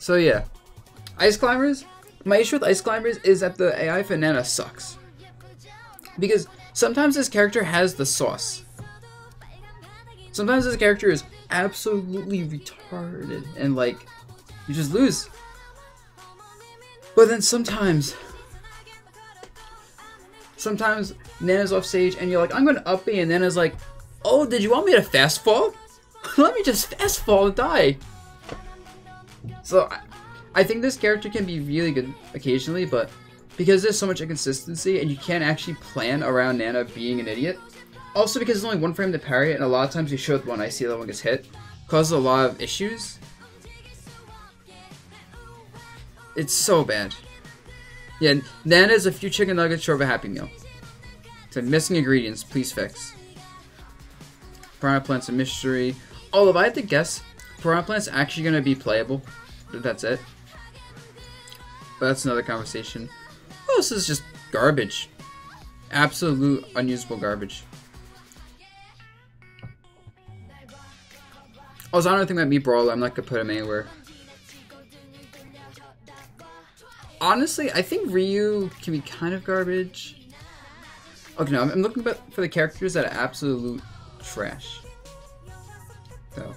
So yeah, Ice Climbers. My issue with Ice Climbers is that the AI for Nana sucks. Because sometimes this character has the sauce. Sometimes this character is absolutely retarded and like, you just lose. But then sometimes Nana's off stage and you're like, I'm gonna up B, and Nana's like, oh, did you want me to fast fall? Let me just fast fall and die. So I think this character can be really good occasionally, but because there's so much inconsistency and you can't actually plan around Nana being an idiot. Also because there's only one frame to parry it, and a lot of times you show with one IC that one gets hit, causes a lot of issues. It's so bad. Yeah, Nana is a few chicken nuggets short of a Happy Meal. So missing ingredients, please fix. Piranha Plant's a mystery. Oh, if I had to guess, Piranha Plant's actually going to be playable. That's it. But that's another conversation. Oh, this is just garbage. Absolute unusable garbage. Also, I don't think about Mii Brawler. I'm not going to put him anywhere. Honestly, I think Ryu can be kind of garbage. Okay, no, I'm looking for the characters that are absolute trash. So,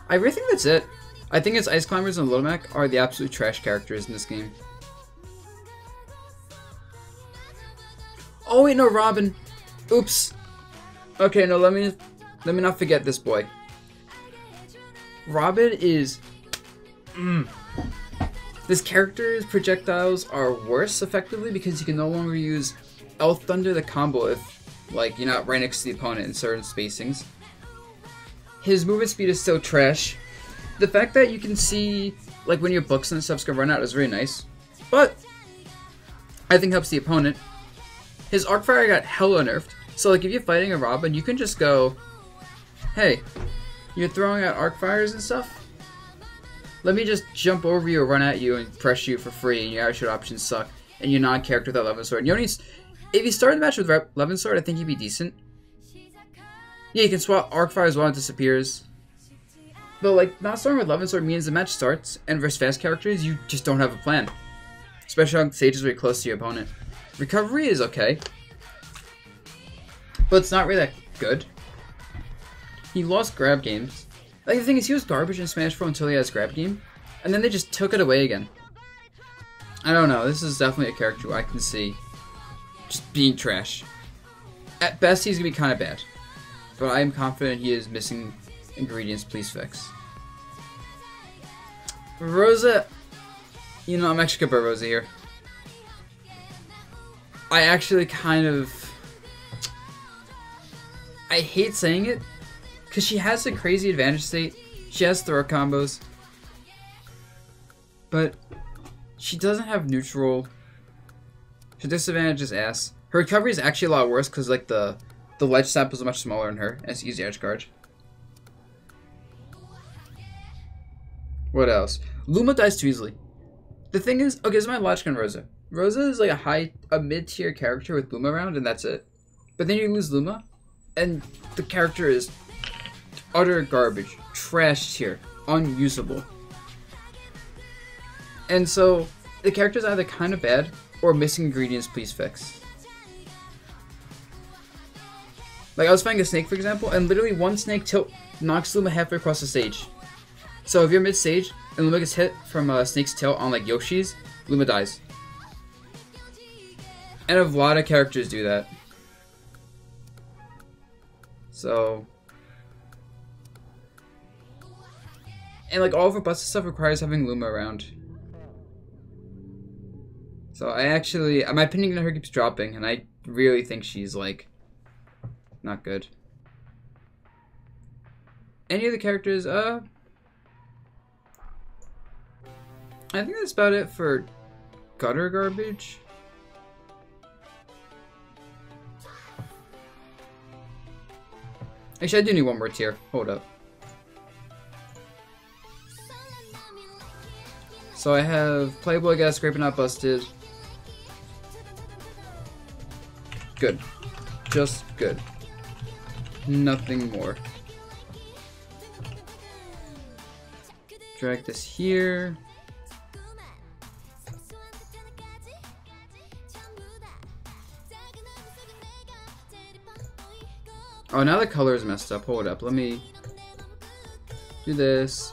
I really think that's it. I think it's Ice Climbers and Little Mac are the absolute trash characters in this game. Oh wait, no, Robin. Oops. Okay, no, let me not forget this boy. Robin is... This character's projectiles are worse, effectively, because you can no longer use L Thunder the combo if, like, you're not right next to the opponent in certain spacings. His movement speed is still trash. The fact that you can see, like, when your books and stuff's gonna run out is really nice. But, I think helps the opponent. His Arc Fire got hella nerfed. So, like, if you're fighting a Robin, you can just go, hey, you're throwing out Arc Fires and stuff? Let me just jump over you or run at you and press you for free, and your air shoot options suck, and you're not a character without Levin Sword. You don't need, if you start the match with Levin Sword, I think you'd be decent. Yeah, you can swap Arc Fire as well, it disappears. But, like, not starting with Levin Sword means the match starts, and versus fast characters, you just don't have a plan. Especially on stages where you're close to your opponent. Recovery is okay, but it's not really that good. He lost grab games. Like, the thing is, he was garbage in Smash 4 until he has grab game, and then they just took it away again. I don't know, this is definitely a character who I can see just being trash. At best, he's gonna be kind of bad, but I am confident he is missing ingredients, please fix. Rosa, you know, I'm actually gonna put Rosa here. I actually kind of... I hate saying it, because she has a crazy advantage state. She has throw combos. But she doesn't have neutral. Her disadvantage is ass. Her recovery is actually a lot worse because like the ledge sample is much smaller than her, and it's easy edge guard. What else? Luma dies too easily. The thing is, okay, this is my logic on Rosa. Rosa is like a mid-tier character with Luma around, and that's it. But then you lose Luma, and the character is utter garbage, trash tier, unusable. And so the character's either kind of bad or missing ingredients, please fix. Like I was fighting a snake, for example, and literally one snake tilt knocks Luma halfway across the stage. So if you're mid stage and Luma gets hit from a snake's tilt on like Yoshi's, Luma dies. And a lot of characters do that. So, and like all of her busted stuff requires having Luma around. So I actually, my opinion on her keeps dropping, and I really think she's like not good. Any other characters? I think that's about it for gutter garbage. Actually, I do need one more tier. Hold up. So I have playable, I guess, scraping out busted. Good. Just good. Nothing more. Drag this here. Oh, now the color is messed up. Hold up. Let me do this.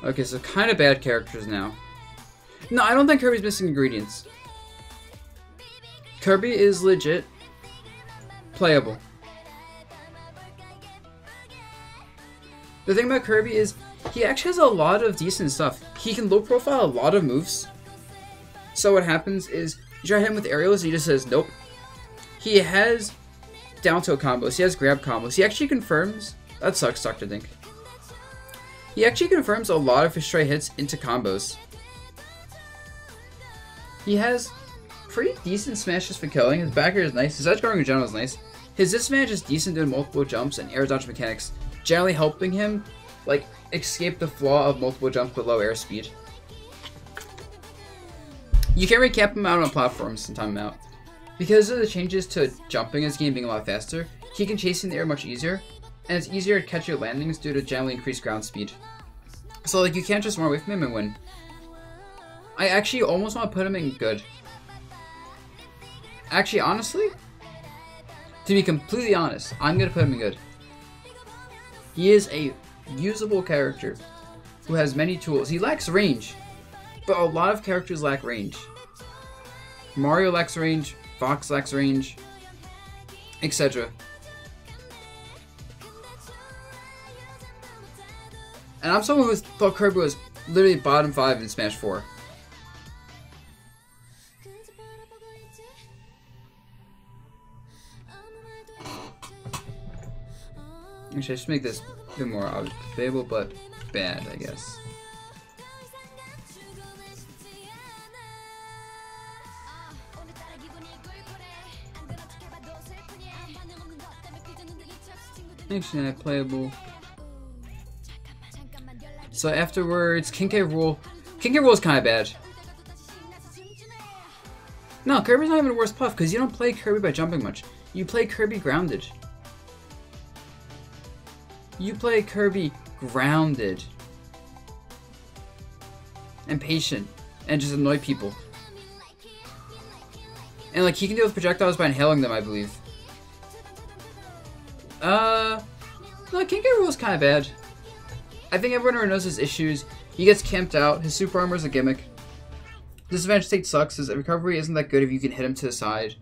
Okay, so kind of bad characters now. No, I don't think Kirby's missing ingredients. Kirby is legit playable. The thing about Kirby is he actually has a lot of decent stuff. He can low profile a lot of moves. So what happens is you try to hit him with aerials, he just says nope. He has down tilt combos, he has grab combos. He actually confirms, that sucks Dr. Dink. He actually confirms a lot of his stray hits into combos. He has pretty decent smashes for killing. His back air is nice. His edge guarding in general is nice. His disadvantage is decent doing multiple jumps and air dodge mechanics, generally helping him like escape the flaw of multiple jumps with low airspeed. You can't really cap him out on platforms and time him out. Because of the changes to jumping in this game being a lot faster, he can chase in the air much easier, and it's easier to catch your landings due to generally increased ground speed. So like you can't just run away from him and win. I actually almost want to put him in good. Actually, honestly, to be completely honest, I'm going to put him in good. He is a usable character who has many tools. He lacks range, but a lot of characters lack range. Mario lacks range, Fox lacks range, etc. And I'm someone who thought Kirby was literally bottom 5 in Smash 4. Actually, I should make this a bit more playable, but bad, I guess. Actually, not playable. So afterwards, King K. Rool. King K. Rool is kind of bad. No, Kirby's not even a worse puff, because you don't play Kirby by jumping much. You play Kirby grounded. You play Kirby grounded. And patient. And just annoy people. And like, he can deal with projectiles by inhaling them, I believe. No, King K. Rool is kind of bad. I think everyone already knows his issues. He gets camped out. His super armor is a gimmick. Disadvantage state sucks. His recovery isn't that good if you can hit him to the side.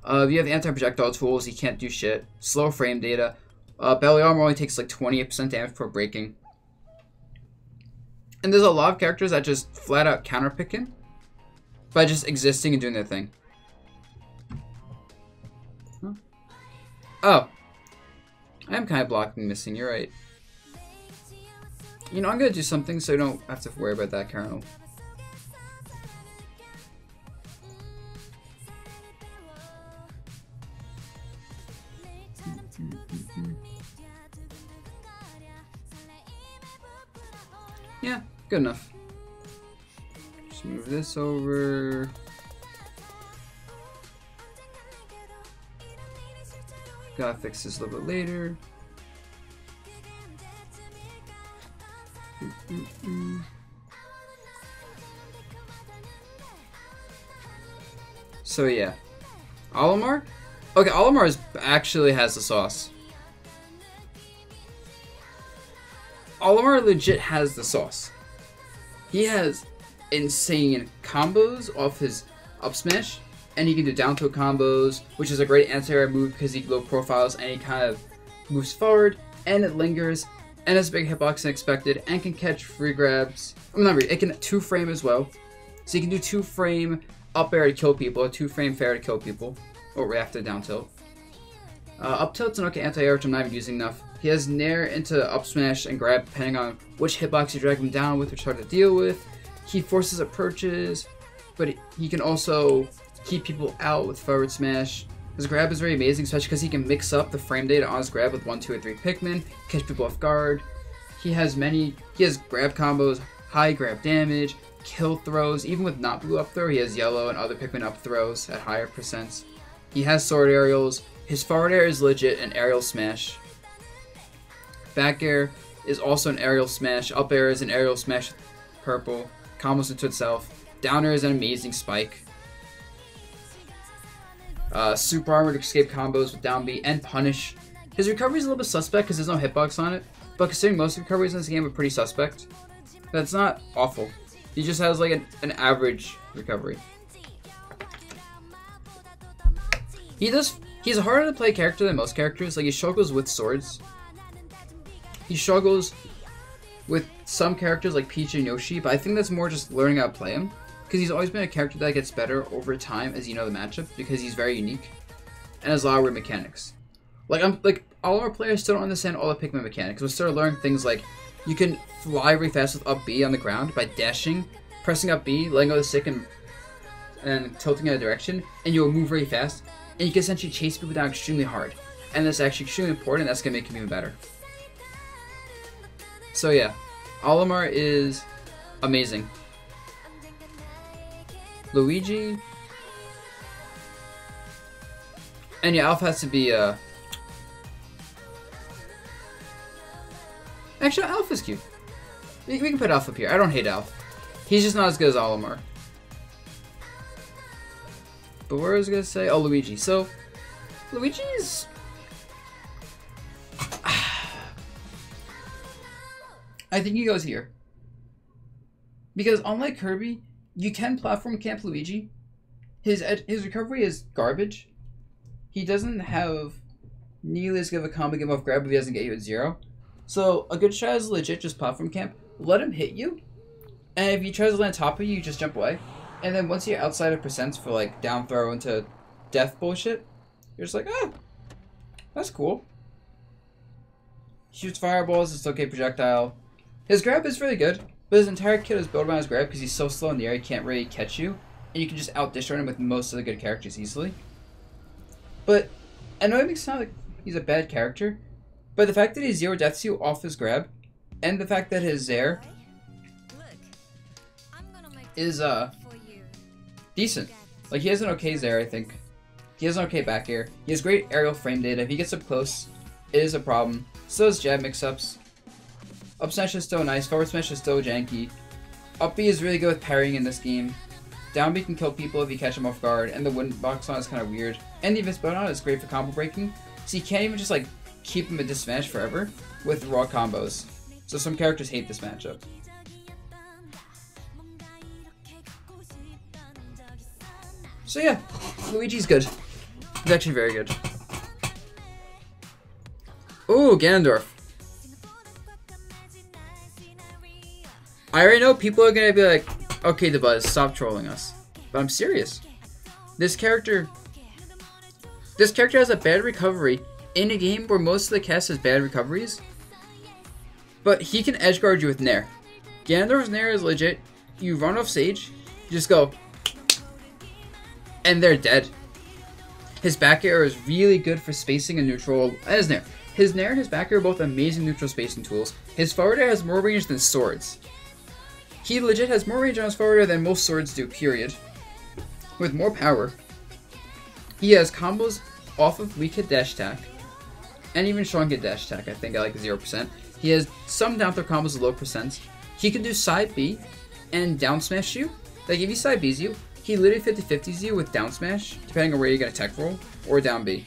If you have anti-projectile tools, he can't do shit. Slow frame data. Belly armor only takes like 28% damage per breaking. And there's a lot of characters that just flat out counterpick him by just existing and doing their thing. Huh? Oh. I am kind of blocking missing, you're right. You know, I'm gonna do something so I don't have to worry about that, Colonel. Yeah, good enough. Just move this over. Gotta fix this a little bit later. So yeah, Olimar? Okay, Olimar actually has the sauce. Olimar legit has the sauce. He has insane combos off his up smash, and he can do down tilt combos, which is a great anti-air move because he low profiles and he kind of moves forward, and it lingers, and has a big hitbox than expected, and can catch free grabs. It can 2-frame as well. So you can do 2-frame up air to kill people, or 2-frame fair to kill people, or react to down tilt. Up tilt's an okay anti-air, which I'm not even using enough. He has nair into up smash and grab depending on which hitbox you drag him down with, which is hard to deal with. He forces approaches, but he can also keep people out with forward smash. His grab is very amazing, especially because he can mix up the frame data on his grab with 1, 2, or 3 Pikmin, catch people off guard. He has grab combos, high grab damage, kill throws. Even with not blue up throw, he has yellow and other Pikmin up throws at higher percents. He has sword aerials. His forward air is legit an aerial smash. Back air is also an aerial smash. Up air is an aerial smash with purple. combos into itself. Downer is an amazing spike. Super armor to escape combos with down B and punish. His recovery is a little bit suspect because there's no hitbox on it, but considering most recoveries in this game are pretty suspect, that's not awful. He just has like an average recovery. He's a harder to play character than most characters. Like, he struggles with swords. He struggles with some characters like Peach and Yoshi, but I think that's more just learning how to play him. Because he's always been a character that gets better over time as you know the matchup, because he's very unique and has a lot of weird mechanics. Like all our players still don't understand all the Pikmin mechanics. We still learn things like you can fly really fast with up B on the ground by dashing, pressing up B, letting go of the stick, and tilting in a direction, and you'll move very fast, and you can essentially chase people down extremely hard. And that's actually extremely important. That's gonna make him even better. So yeah, Olimar is amazing. Luigi, and yeah, Alpha has to be actually, Alpha's cute. We can put Alpha up here. I don't hate Alpha. He's just not as good as Olimar. But where was I gonna say? Oh, Luigi. So Luigi's I think he goes here. Because unlike Kirby, you can platform camp Luigi. His recovery is garbage. He doesn't have nearly as good of a combo game off grab if he doesn't get you at 0. So a good strat is legit just platform camp. Let him hit you, and if he tries to land on top of you, you just jump away. And then once you're outside of percents for like down throw into death bullshit, you're just like, ah, that's cool. Shoots fireballs, it's okay projectile. His grab is really good, but his entire kit is built around his grab because he's so slow in the air he can't really catch you, and you can just out-dish run him with most of the good characters easily. But I know it makes it sound like he's a bad character, but the fact that he's 0 death to you off his grab, and the fact that his Zair is decent. Like, he has an okay Zair, I think. He has an okay back air. He has great aerial frame data. If he gets up close, it is a problem. So does jab mix-ups. Up smash is still nice. Forward smash is still janky. Up B is really good with parrying in this game. Down B can kill people if you catch them off guard, and the wind box on is kind of weird. And the invincibility on is great for combo breaking, so you can't even just like keep him at disadvantage forever with raw combos. So some characters hate this matchup. So yeah, Luigi's good. He's actually very good. Ooh, Ganondorf. I already know people are gonna be like, okay, the buzz, stop trolling us. But I'm serious. This character has a bad recovery in a game where most of the cast has bad recoveries. But he can edge guard you with Nair. Ganondorf's Nair is legit. You run off stage, you just go, and they're dead. His back air is really good for spacing and neutral as Nair. His Nair and his back air are both amazing neutral spacing tools. His forward air has more range than swords. He legit has more range on his forward air than most swords do, period. With more power. He has combos off of weak hit dash attack, and even strong hit dash attack, I think, at like 0%. He has some down throw combos with low percents. He can do side B and down smash you. Like, if he side B's you, he literally 50-50s you with down smash, depending on where you're going to tech roll, or down B.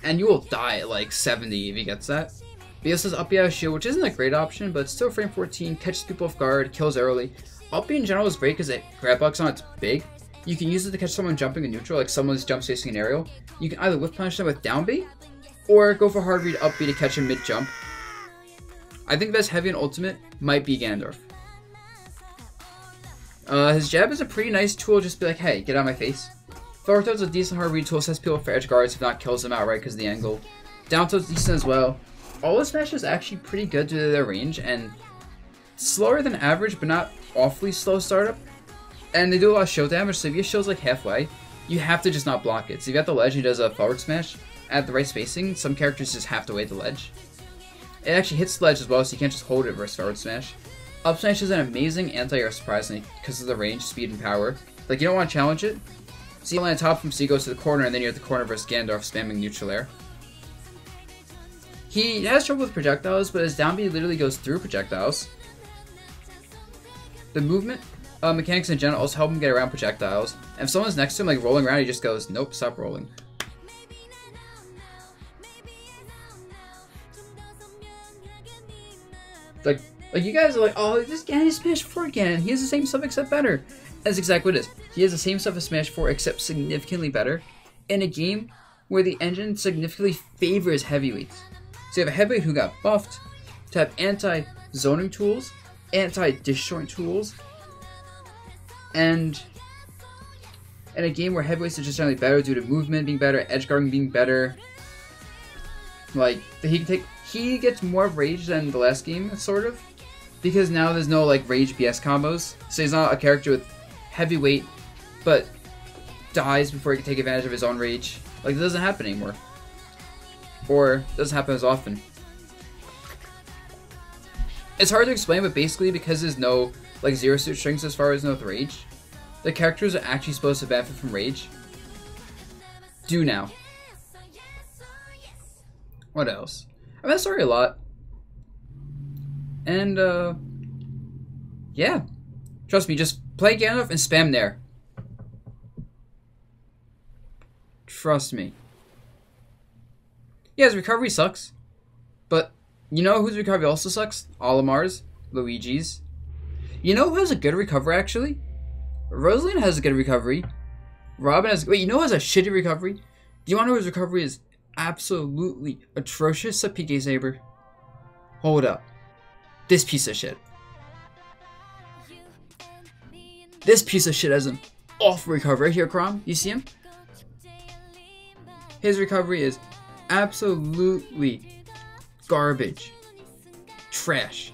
And you will die at like 70 if he gets that. He also has up B out of shield, which isn't a great option, but it's still frame 14, catches people off guard, kills early. Up B in general is great because it grab box on it's big. You can use it to catch someone jumping in neutral, like someone's jump facing an aerial. You can either whip punish them with down B, or go for hard read up B to catch him mid jump. I think best heavy and ultimate might be Ganondorf. His jab is a pretty nice tool, just be like, hey, get out of my face. Forward tilt's a decent hard read tool, sets people for edge guards, if not kills them outright because of the angle. Down tilt's decent as well. All his smash is actually pretty good due to their range, and slower than average, but not awfully slow startup. And they do a lot of shield damage, so if your shield's like halfway, you have to just not block it. So if you got the ledge, he does a forward smash at the right spacing. Some characters just have to wait the ledge. It actually hits the ledge as well, so you can't just hold it versus forward smash. Up smash is an amazing anti-air surprisingly because of the range, speed, and power. Like, you don't want to challenge it. So you land top from, so you go to the corner, and then you're at the corner versus Ganondorf spamming neutral air. He has trouble with projectiles, but his down B literally goes through projectiles. The movement mechanics in general also help him get around projectiles. And if someone's next to him, like rolling around, he just goes, nope, stop rolling. Like you guys are like, oh, this Ganon is Smash 4 Ganon. He has the same stuff except better. That's exactly what it is. He has the same stuff as Smash 4 except significantly better. In a game where the engine significantly favors heavyweights. So you have a heavyweight who got buffed to have anti-zoning tools, anti-disjoint tools, and in a game where heavyweights are just generally better due to movement being better, edge guarding being better. Like, he gets more rage than the last game, sort of. Because now there's no, like, rage BS combos. So he's not a character with heavyweight, but dies before he can take advantage of his own rage. Like, it doesn't happen anymore. Or, doesn't happen as often. It's hard to explain, but basically, because there's no, like, zero suit strings as far as no with rage, the characters are actually supposed to benefit from rage. Do now. What else? I mean, that's already a lot. And, yeah. Trust me, just play Ganondorf and spam Nair. Trust me. Yeah, his recovery sucks. But, you know whose recovery also sucks? Olimar's. Luigi's. You know who has a good recovery, actually? Rosalina has a good recovery. Robin has... Wait, you know who has a shitty recovery? Do you want to know whose recovery is absolutely atrocious? A PK Saber. Hold up. This piece of shit. This piece of shit has an awful recovery. Right here, Chrom. You see him? His recovery is absolutely garbage. Trash.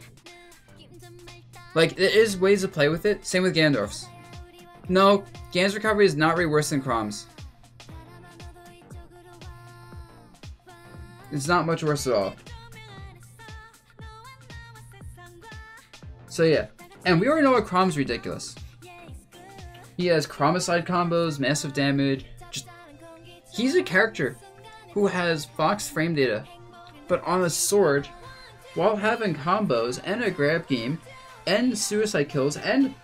Like, there is ways to play with it. Same with Ganondorf's. No, Ganondorf's recovery is not really worse than Chrom's. It's not much worse at all. So yeah. And we already know what Chrom's ridiculous. He has Chromicide combos, massive damage. He's a character who has box frame data, but on a sword, while having combos and a grab game, and suicide kills, and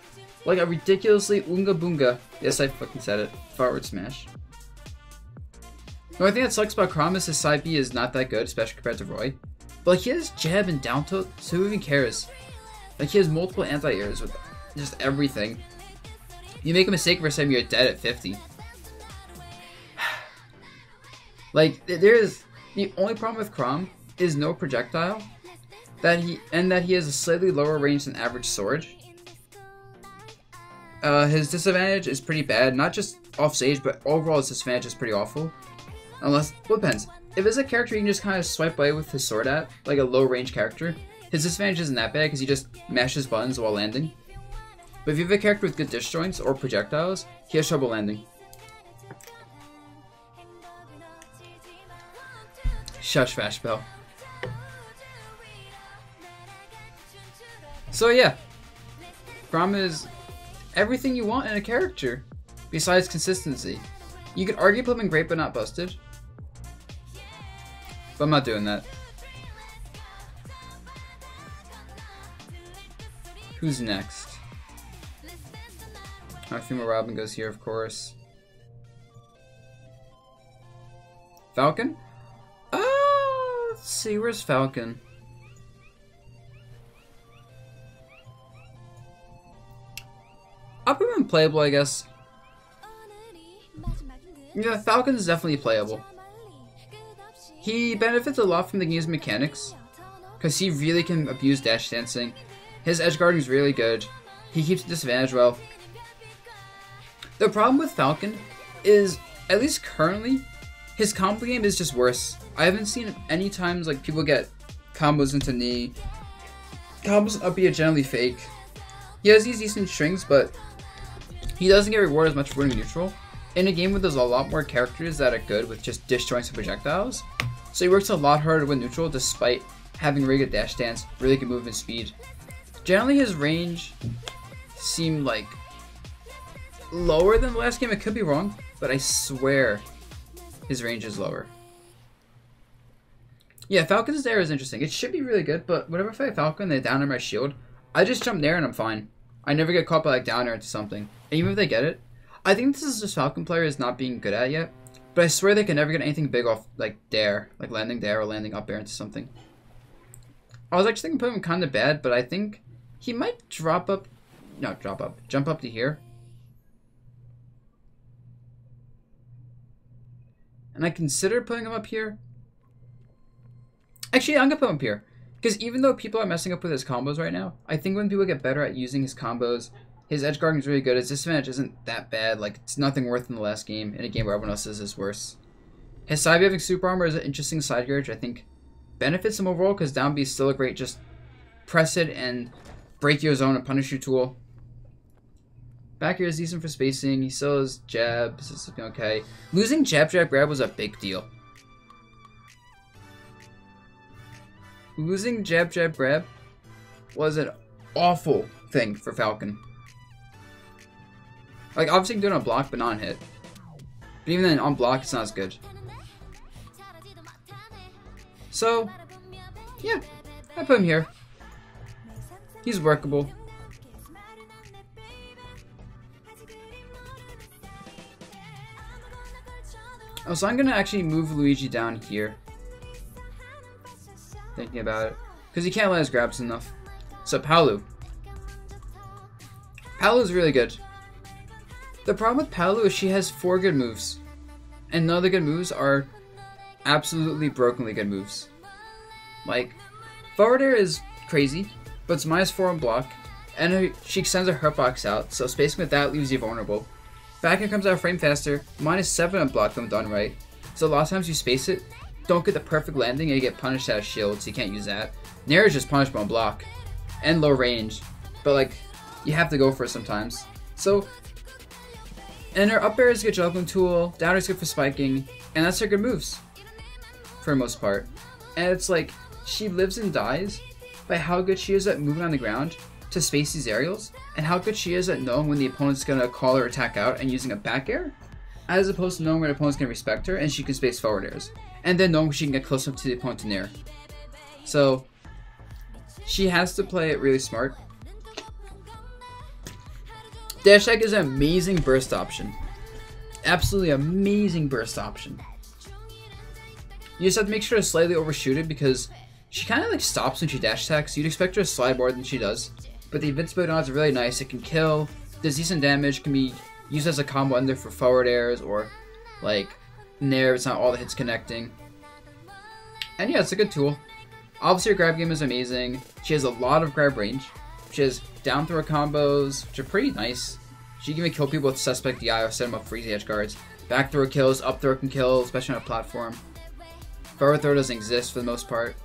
like a ridiculously Oonga Boonga, yes I fucking said it, forward smash. The only thing that sucks about Chrom is his side B is not that good, especially compared to Roy. But like, he has jab and down tilt, so who even cares? Like, he has multiple anti-airs with just everything. You make a mistake for saying you're dead at 50. Like, there's the only problem with Chrom is no projectile, that he has a slightly lower range than average sword. His disadvantage is pretty bad, not just off stage, but overall his disadvantage is pretty awful. Unless, well, it depends. If it's a character you can just kind of swipe away with his sword at, like a low range character, his disadvantage isn't that bad because he just mashes buttons while landing. But if you have a character with good disjoints or projectiles, he has trouble landing. Shush, Fashbell. So yeah, Chrom is everything you want in a character, besides consistency. You could argue put him in great but not busted, but I'm not doing that. Who's next? Marth and Robin goes here, of course. Falcon? Let's see, where's Falcon? I'll put him in playable, I guess. Yeah, Falcon is definitely playable. He benefits a lot from the game's mechanics, because he really can abuse dash dancing. His edge guarding is really good. He keeps the disadvantage well. The problem with Falcon is, at least currently, his combo game is just worse. I haven't seen any times like people get combos into knee. Combos up B are generally fake. He has these decent strings, but he doesn't get rewarded as much for winning neutral. In a game where there's a lot more characters that are good with just disjoints and projectiles, so he works a lot harder to win neutral despite having really good dash dance, really good movement speed. Generally his range seemed like lower than the last game. I could be wrong, but I swear his range is lower. Yeah, Falcon's there is interesting. It should be really good, but whenever I fight Falcon, they down on my shield, I just jump there and I'm fine. I never get caught by like down air into something. And even if they get it, I think this is just Falcon players not being good at it yet. But I swear they can never get anything big off like dare, like landing dare or landing up air into something. I was actually thinking put him kind of bad, but I think he might jump up to here. And I considered putting him up here. Actually, I'm gonna put him up here. Because even though people are messing up with his combos right now, I think when people get better at using his combos, his edge guarding is really good. His disadvantage isn't that bad. Like, it's nothing worse than the last game, in a game where everyone else's is worse. His side B having super armor is an interesting side here, which I think benefits him overall, because down B is still a great just press it and break your zone and punish your tool. Back here is decent for spacing. He still has jabs. It's looking okay. Losing jab, grab was a big deal. Losing jab, grab was an awful thing for Falcon. Like, obviously you can do it on block, but not on hit. But even then, on block, it's not as good. So, yeah, I put him here. He's workable. Oh, so I'm gonna actually move Luigi down here. Thinking about it. Because he can't let his grabs enough. So, Palu. Palu's really good. The problem with Palu is she has 4 good moves. And none of the good moves are absolutely brokenly good moves. Like, forward air is crazy, but it's -4 on block. And she extends her hurt box out, so spacing with that leaves you vulnerable. Back end comes out a frame faster, -7 on block when done right. So a lot of times you space it, don't get the perfect landing, and you get punished out of shield, so you can't use that. Nair is just punishable on block, and low range, but like, you have to go for it sometimes. So, and her up air is a good juggling tool, down air is good for spiking, and that's her good moves, for the most part. And it's like, she lives and dies by how good she is at moving on the ground to space these aerials, and how good she is at knowing when the opponent's gonna call her attack out and using a back air, as opposed to knowing when the opponent's gonna respect her and she can space forward airs, and then knowing she can get close up to the opponent to nair. So she has to play it really smart. Dash attack is an amazing burst option. Absolutely amazing burst option. You just have to make sure to slightly overshoot it, because she kind of like stops when she dash attacks. You'd expect her to slide more than she does. But the invincibility odds are really nice. It can kill, does decent damage, can be used as a combo ender for forward airs or like nair. It's not all the hits connecting. And yeah, it's a good tool. Obviously her grab game is amazing. She has a lot of grab range. She has down throw combos, which are pretty nice. She can even kill people with suspect DI or set them up for easy edge guards. Back throw kills, up throw can kill, especially on a platform. Forward throw doesn't exist for the most part.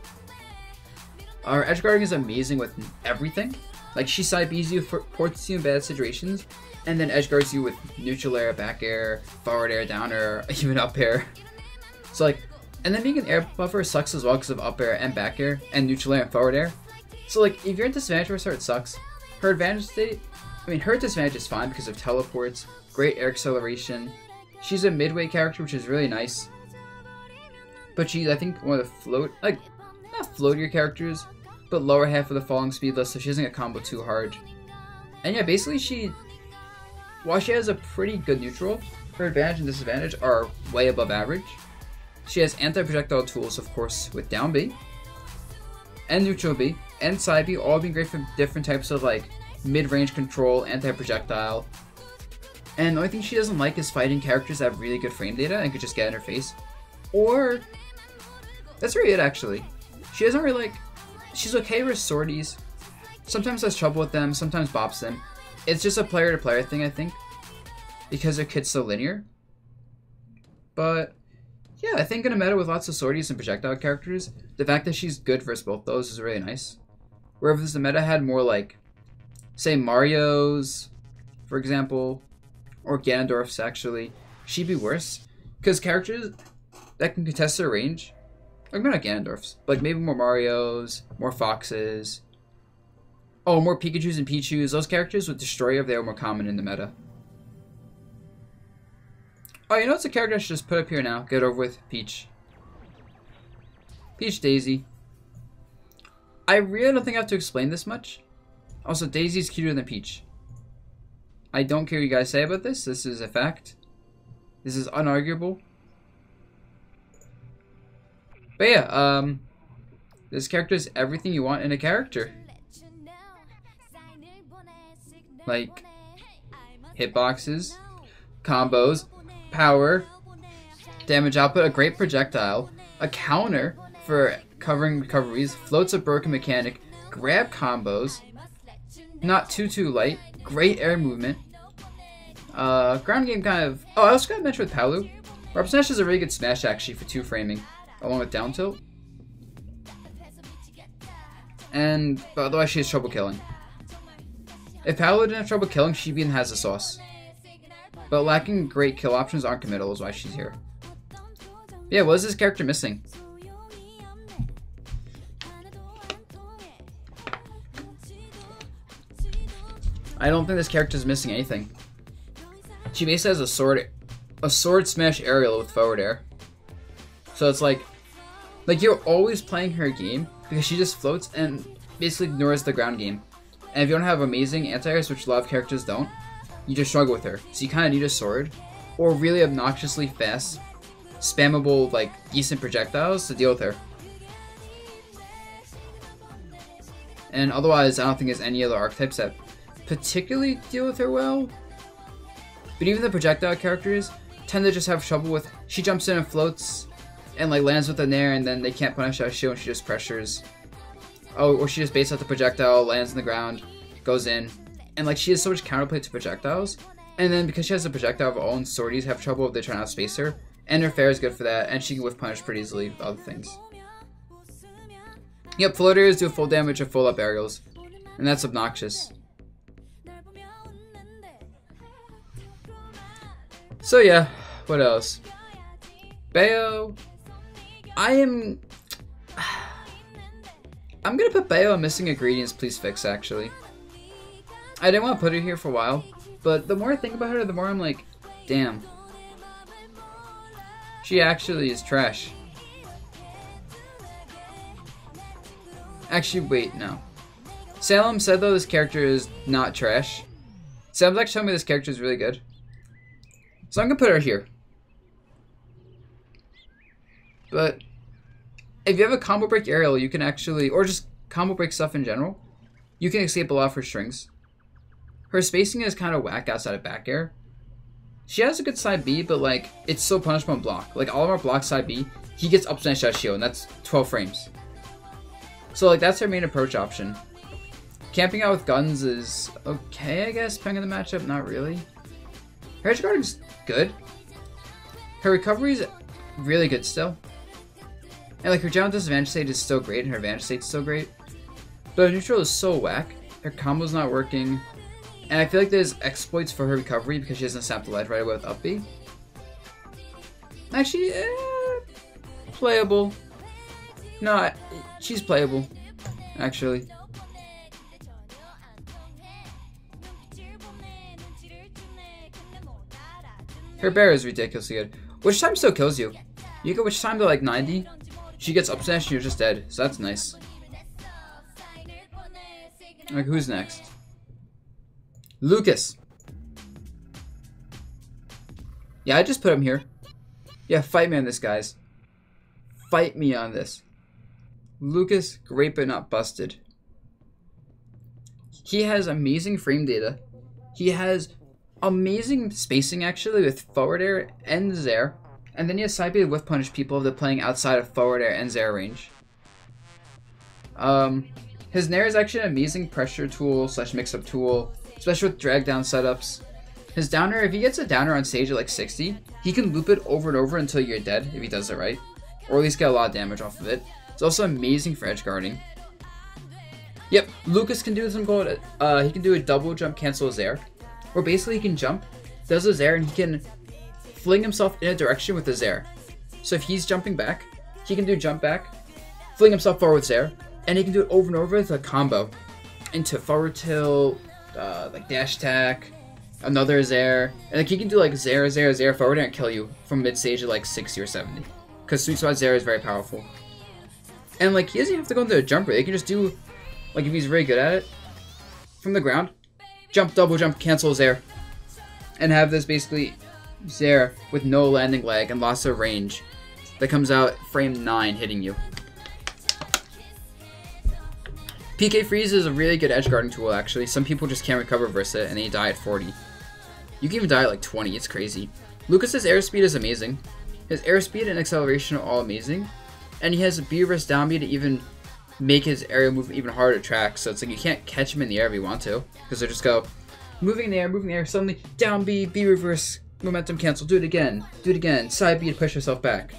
Our edge guarding is amazing with everything. Like, she side Bs you, ports you in bad situations, and then edge guards you with neutral air, back air, forward air, down air, even up air. So like, and then being an air buffer sucks as well because of up air and back air, and neutral air and forward air. So like, if you're in disadvantage versus her, it sucks. Her advantage state, her disadvantage is fine because of teleports, great air acceleration. She's a midway character, which is really nice. But she's, I think, one of the not floatier characters, but lower half of the falling speed list, so she doesn't get combo too hard. And yeah, basically while she has a pretty good neutral, her advantage and disadvantage are way above average. She has anti-projectile tools, of course, with down B, and neutral B, and side B, all being great for different types of like mid-range control, anti-projectile. And the only thing she doesn't like is fighting characters that have really good frame data and could just get in her face. Or, that's really it actually. She doesn't really like, she's okay with sorties, sometimes has trouble with them, sometimes bops them. It's just a player to player thing, I think, because her kit's so linear. But yeah, I think in a meta with lots of sorties and projectile characters, the fact that she's good versus both those is really nice. Whereas the meta had more like, say Mario's, for example, or Ganondorf's actually, she'd be worse. Because characters that can contest their range, like maybe not Ganondorf's, but like maybe more Mario's, more Fox's, oh, more Pikachu's and Pichu's, those characters would destroy you if they were more common in the meta. Oh, you know what's a character I should just put up here now? Get over with. Peach. Peach Daisy. I really don't think I have to explain this much. Also, Daisy's cuter than Peach. I don't care what you guys say about this. This is a fact. This is unarguable. But yeah, this character is everything you want in a character. Like, hitboxes, combos, power, damage output, a great projectile, a counter for covering recoveries, floats a broken mechanic, grab combos, not too light, great air movement, ground game kind of... Oh, I also got to mention with Palu, Rob Smash is a really good smash actually for 2 framing, along with down tilt. But otherwise she has trouble killing. If Palu didn't have trouble killing, she even has the sauce. But lacking great kill options aren't committal is why she's here. Yeah, what is this character missing? I don't think this character is missing anything. She basically has a sword smash aerial with forward air. So it's like you're always playing her game because she just floats and basically ignores the ground game. And if you don't have amazing anti-airs, which a lot of characters don't, you just struggle with her. So you kind of need a sword or really obnoxiously fast, spammable, like decent projectiles to deal with her. And otherwise, I don't think there's any other archetypes that particularly deal with her well. But even the projectile characters tend to just have trouble with... She jumps in and floats and like lands with an air and then they can't punish that shield and she just pressures. Oh, or she just baits out the projectile, lands in the ground, goes in. And like she has so much counterplay to projectiles. And then because she has a projectile of her own, swordies have trouble if they try to outspace her. And her fair is good for that, and she can whiff punish pretty easily with other things. Yep, floaters do full damage of full up aerials. And that's obnoxious. So yeah, what else? Bayo. I'm gonna put Bayo on missing ingredients, please fix, actually. I didn't want to put her here for a while, but the more I think about her, the more I'm like, damn. She actually is trash. Actually, wait, no. Salem said though this character is not trash. Salem's actually telling me this character is really good. So I'm gonna put her here. But if you have a combo break aerial, you can actually, or just combo break stuff in general, you can escape a lot of her strings. Her spacing is kind of whack outside of back air. She has a good side B, but like it's so punishable on block. Like Olimar blocks side B, he gets up smash that shield, and that's 12 frames. So like that's her main approach option. Camping out with guns is okay, I guess, depending on the matchup. Not really. Her edge guarding's good. Her recovery's really good still. And like her general disadvantage state is still great, and her advantage state's still great. But her neutral is so whack. Her combo's not working. And I feel like there's exploits for her recovery because she doesn't snap the ledge right away with up B. Actually, playable. No, she's playable, actually. Her bear is ridiculously good. Witch time still kills you. You get witch time to like 90. She gets up smash and you're just dead. So that's nice. Like, who's next? Lucas. Yeah, I just put him here. Yeah, fight me on this, guys. Fight me on this. Lucas, great but not busted. He has amazing frame data. He has amazing spacing, actually, with forward air and Zair. And then he has side B with punish people if they're playing outside of forward air and Zair range. His Nair is actually an amazing pressure tool / mix-up tool, especially with drag down setups. His downer, if he gets a downer on stage at like 60, he can loop it over and over until you're dead if he does it right. Or at least get a lot of damage off of it. It's also amazing for edge guarding. Yep, Lucas can do some gold. He can do a double jump cancel his air. Where basically he can jump, does his air, and he can fling himself in a direction with his air. So if he's jumping back, he can do jump back, fling himself forward with his air, and he can do it over and over with a combo into forward tilt, like dash attack, another Zair, and like he can do like Zair forward and kill you from mid stage at like 60 or 70. Because sweet spot Zair is very powerful. And like he doesn't have to go into a jumper, he can just do, like if he's really good at it, from the ground, jump, double jump, cancel Zair. and have this basically there with no landing lag and lots of range that comes out frame 9 hitting you. PK Freeze is a really good edge guarding tool actually. Some people just can't recover versus it and they die at 40. You can even die at like 20, it's crazy. Lucas's airspeed is amazing. His airspeed and acceleration are all amazing. And he has a B reverse down B to even make his aerial movement even harder to track. So it's like you can't catch him in the air if you want to. Because they just go moving in the air, suddenly down B, B reverse, momentum cancel, do it again, side B to push yourself back.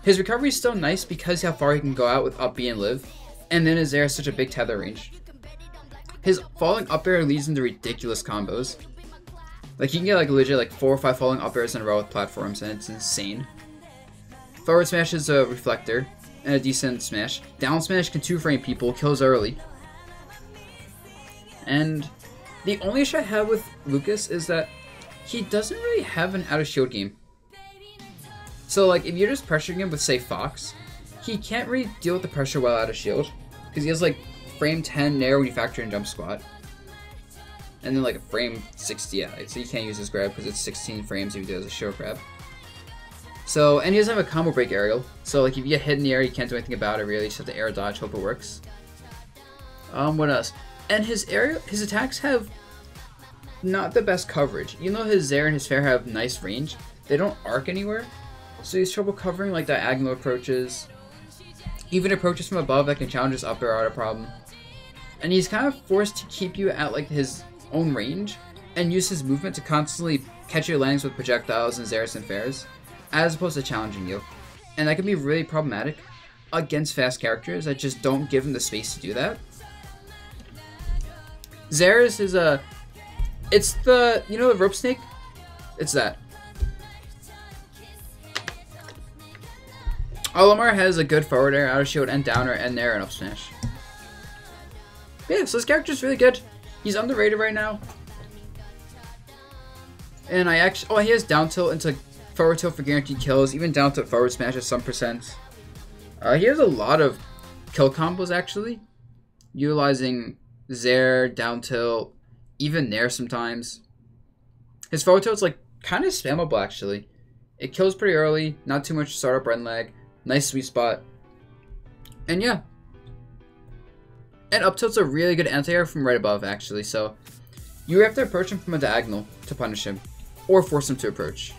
His recovery is still nice because how far he can go out with up B and live. And then his air has such a big tether range. His falling up air leads into ridiculous combos. Like you can get like legit like 4 or 5 falling up airs in a row with platforms and it's insane. Forward smash is a reflector and a decent smash. Down smash can 2-frame people, kills early. And the only issue I have with Lucas is that he doesn't really have an out of shield game. So like if you're just pressuring him with say Fox, he can't really deal with the pressure well out of shield. Because he has like frame 10 nair when you factor in jump squat. And then like a frame 60, yeah, so you can't use his grab because it's 16 frames if you do it as a shield grab. So, and he doesn't have a combo break aerial. So like if you get hit in the air, you can't do anything about it really, you just have to air dodge, hope it works. What else? And his attacks have not the best coverage. Even though his Zair and his Fair have nice range, they don't arc anywhere. So he has trouble covering like diagonal approaches. Even approaches from above that can challenge his up air are a problem. And he's kind of forced to keep you at like his own range and use his movement to constantly catch your landings with projectiles and Zairs and Fairs, as opposed to challenging you. And that can be really problematic against fast characters that just don't give him the space to do that. Zairs is it's the, you know the rope snake? It's that. Olimar has a good forward air, out of shield, and down air, and nair, and up smash. Yeah, so this character's really good. He's underrated right now. And I actually, oh, he has down tilt into forward tilt for guaranteed kills, even down tilt forward smash at some percent. He has a lot of kill combos actually, utilizing Zair, down tilt, even nair sometimes. His forward tilt's like kind of spammable actually. It kills pretty early, not too much startup run lag, nice sweet spot. And yeah. And up tilt's a really good anti-air from right above actually, so you have to approach him from a diagonal to punish him, or force him to approach.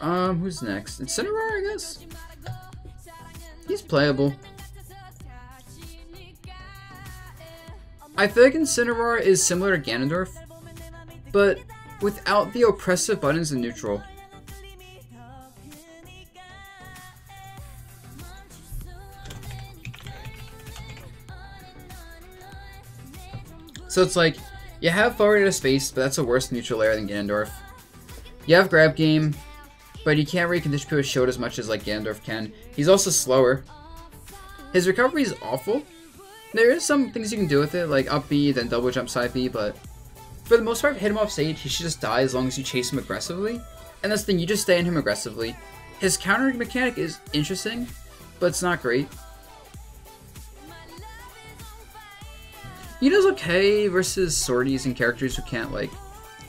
Who's next? Incineroar, I guess? He's playable. I feel like Incineroar is similar to Ganondorf, but without the oppressive buttons in neutral. So it's like, you have forward air space, but that's a worse neutral air than Ganondorf. You have grab game, but he can't really condition people with shield as much as like Ganondorf can. He's also slower. His recovery is awful. There is some things you can do with it, like up B, then double jump side B, but for the most part, hit him off stage, he should just die as long as you chase him aggressively. And that's the thing, you just stay in him aggressively. His counter mechanic is interesting, but it's not great. He does okay versus swordies and characters who can't like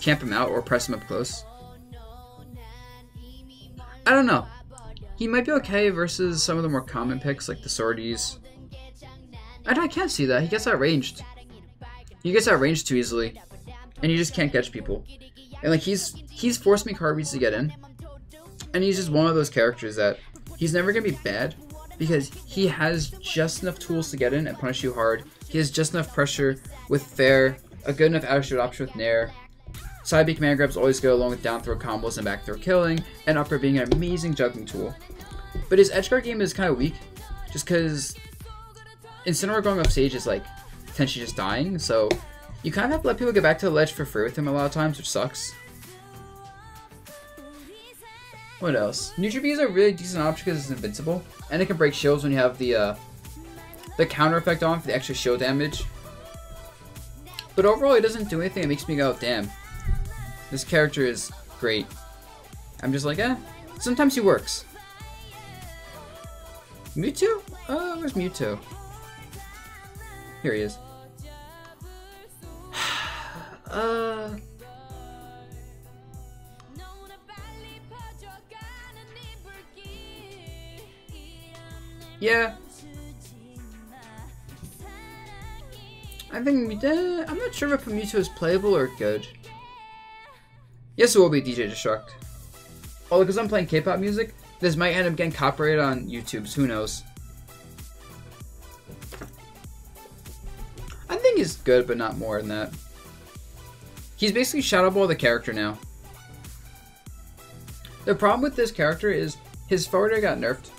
camp him out or press him up close. I don't know. He might be okay versus some of the more common picks like the swordies. I can't see that. He gets outranged. He gets outranged too easily, and he just can't catch people. And like he's forced me Kirby's to get in, and he's just one of those characters that he's never gonna be bad because he has just enough tools to get in and punish you hard. He has just enough pressure with Fair, a good enough out of shield option with Nair. Side B command grabs always go along with down throw combos and back throw killing, and upper being an amazing juggling tool. But his edge guard game is kind of weak, just because Incineroar going off stage is like potentially just dying, so you kind of have to let people get back to the ledge for free with him a lot of times, which sucks. What else? Neutral B is a really decent option because it's invincible, and it can break shields when you have the counter effect on for the extra shield damage. But overall, it doesn't do anything that makes me go, damn, this character is great. I'm just like, eh, sometimes he works. Mewtwo? Where's Mewtwo? Here he is. Yeah. I think I'm not sure if Mewtwo is playable or good. Yes, it will be DJ Destruct. Oh, because I'm playing K-pop music, this might end up getting copyrighted on YouTube, so who knows. I think he's good, but not more than that. He's basically Shadow Ball the character now. The problem with this character is his forward air got nerfed,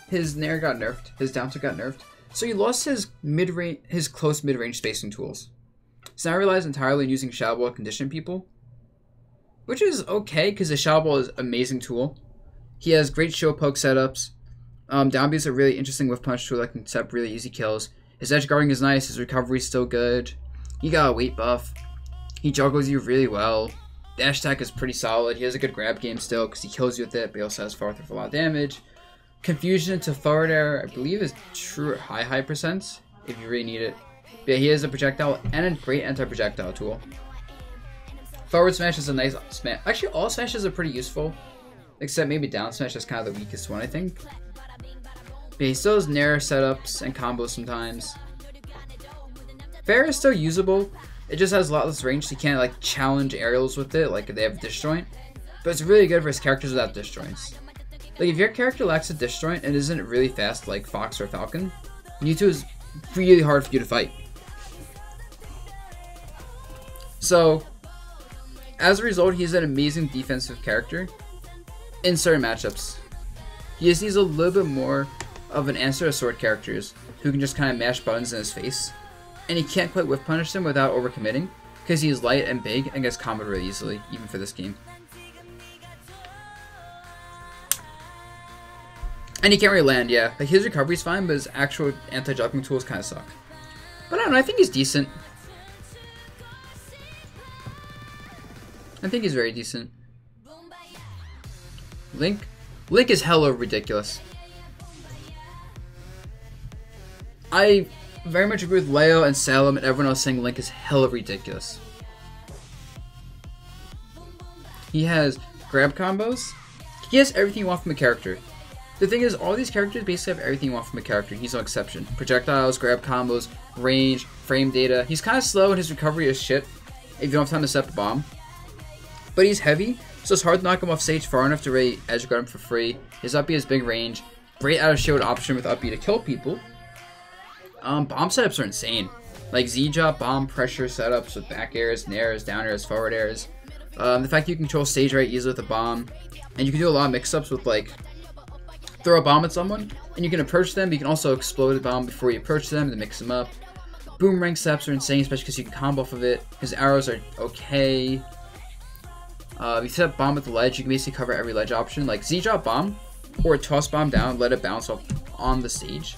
his nair got nerfed, his down tilt got nerfed, so he lost his mid-range, his close mid-range spacing tools. So now he relies entirely on using Shadow Ball to condition people, which is okay because the Shadow Ball is an amazing tool. He has great shield poke setups. Down B is a really interesting whiff punch tool that can set up really easy kills. His edge guarding is nice. His recovery is still good. He got a weight buff. He juggles you really well. Dash attack is pretty solid. He has a good grab game still because he kills you with it, but he also has forward throw for a lot of damage. Confusion into forward air, I believe, is true at high percents if you really need it. But yeah, he has a projectile and a great anti-projectile tool. Forward smash is a nice smash. Actually, all smashes are pretty useful, except maybe down smash is kind of the weakest one, I think. But he still has nair setups and combos sometimes. Fair is still usable. It just has a lot less range, so you can't like challenge aerials with it, like if they have disjoint. But it's really good for his characters without disjoints. Like if your character lacks a disjoint and isn't really fast like Fox or Falcon, Mewtwo is really hard for you to fight. So, as a result, he's an amazing defensive character in certain matchups. He just needs a little bit more of an answer to sword characters who can just kind of mash buttons in his face. And he can't quite whiff punish them without overcommitting because he's light and big and gets comboed really easily, even for this game. And he can't really land, yeah. Like his recovery's fine, but his actual anti-jumping tools kind of suck. But I don't know, I think he's decent. I think he's very decent. Link is hella ridiculous. I very much agree with Leo and Salem and everyone else saying Link is hella ridiculous. He has grab combos. He has everything you want from a character. The thing is, all these characters basically have everything you want from a character. He's no exception. Projectiles, grab combos, range, frame data. He's kind of slow and his recovery is shit if you don't have time to set up a bomb. But he's heavy, so it's hard to knock him off stage far enough to really edge guard him for free. His up B has big range. Great out of shield option with up B to kill people. Bomb setups are insane. Like Z-drop, bomb, pressure setups with back airs, nairs, down airs, forward airs. The fact that you can control stage right easily with a bomb. And you can do a lot of mix-ups with like throw a bomb at someone, and you can approach them, but you can also explode a bomb before you approach them to mix them up. Boomerang setups are insane, especially because you can combo off of it. His arrows are okay. If you set up bomb with the ledge, you can basically cover every ledge option, like Z-drop bomb, or toss bomb down, let it bounce off on the stage.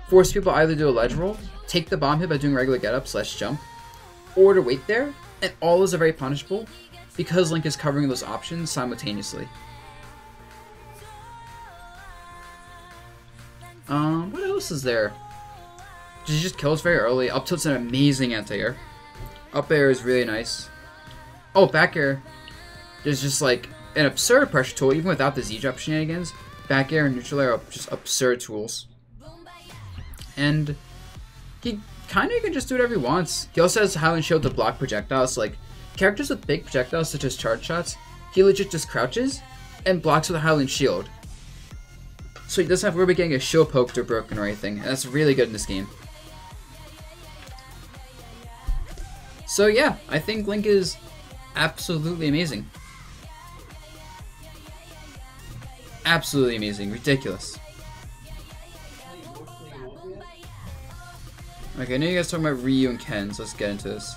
Force people either do a ledge roll, take the bomb hit by doing regular get up / jump, or to wait there, and all those are very punishable because Link is covering those options simultaneously. What else is there? He just kills very early. Up tilt's an amazing anti-air. Up air is really nice. Oh, back air is just like an absurd pressure tool, even without the Z-drop shenanigans. Back air and neutral air are just absurd tools. And he kind of can just do whatever he wants. He also has Highland Shield to block projectiles. Like, characters with big projectiles, such as charge shots, he legit just crouches and blocks with a Highland Shield. So he doesn't have to worry about getting a shield poked or broken or anything. And that's really good in this game. So yeah, I think Link is absolutely amazing. Absolutely amazing. Ridiculous. Okay, I know you guys are talking about Ryu and Ken, so let's get into this.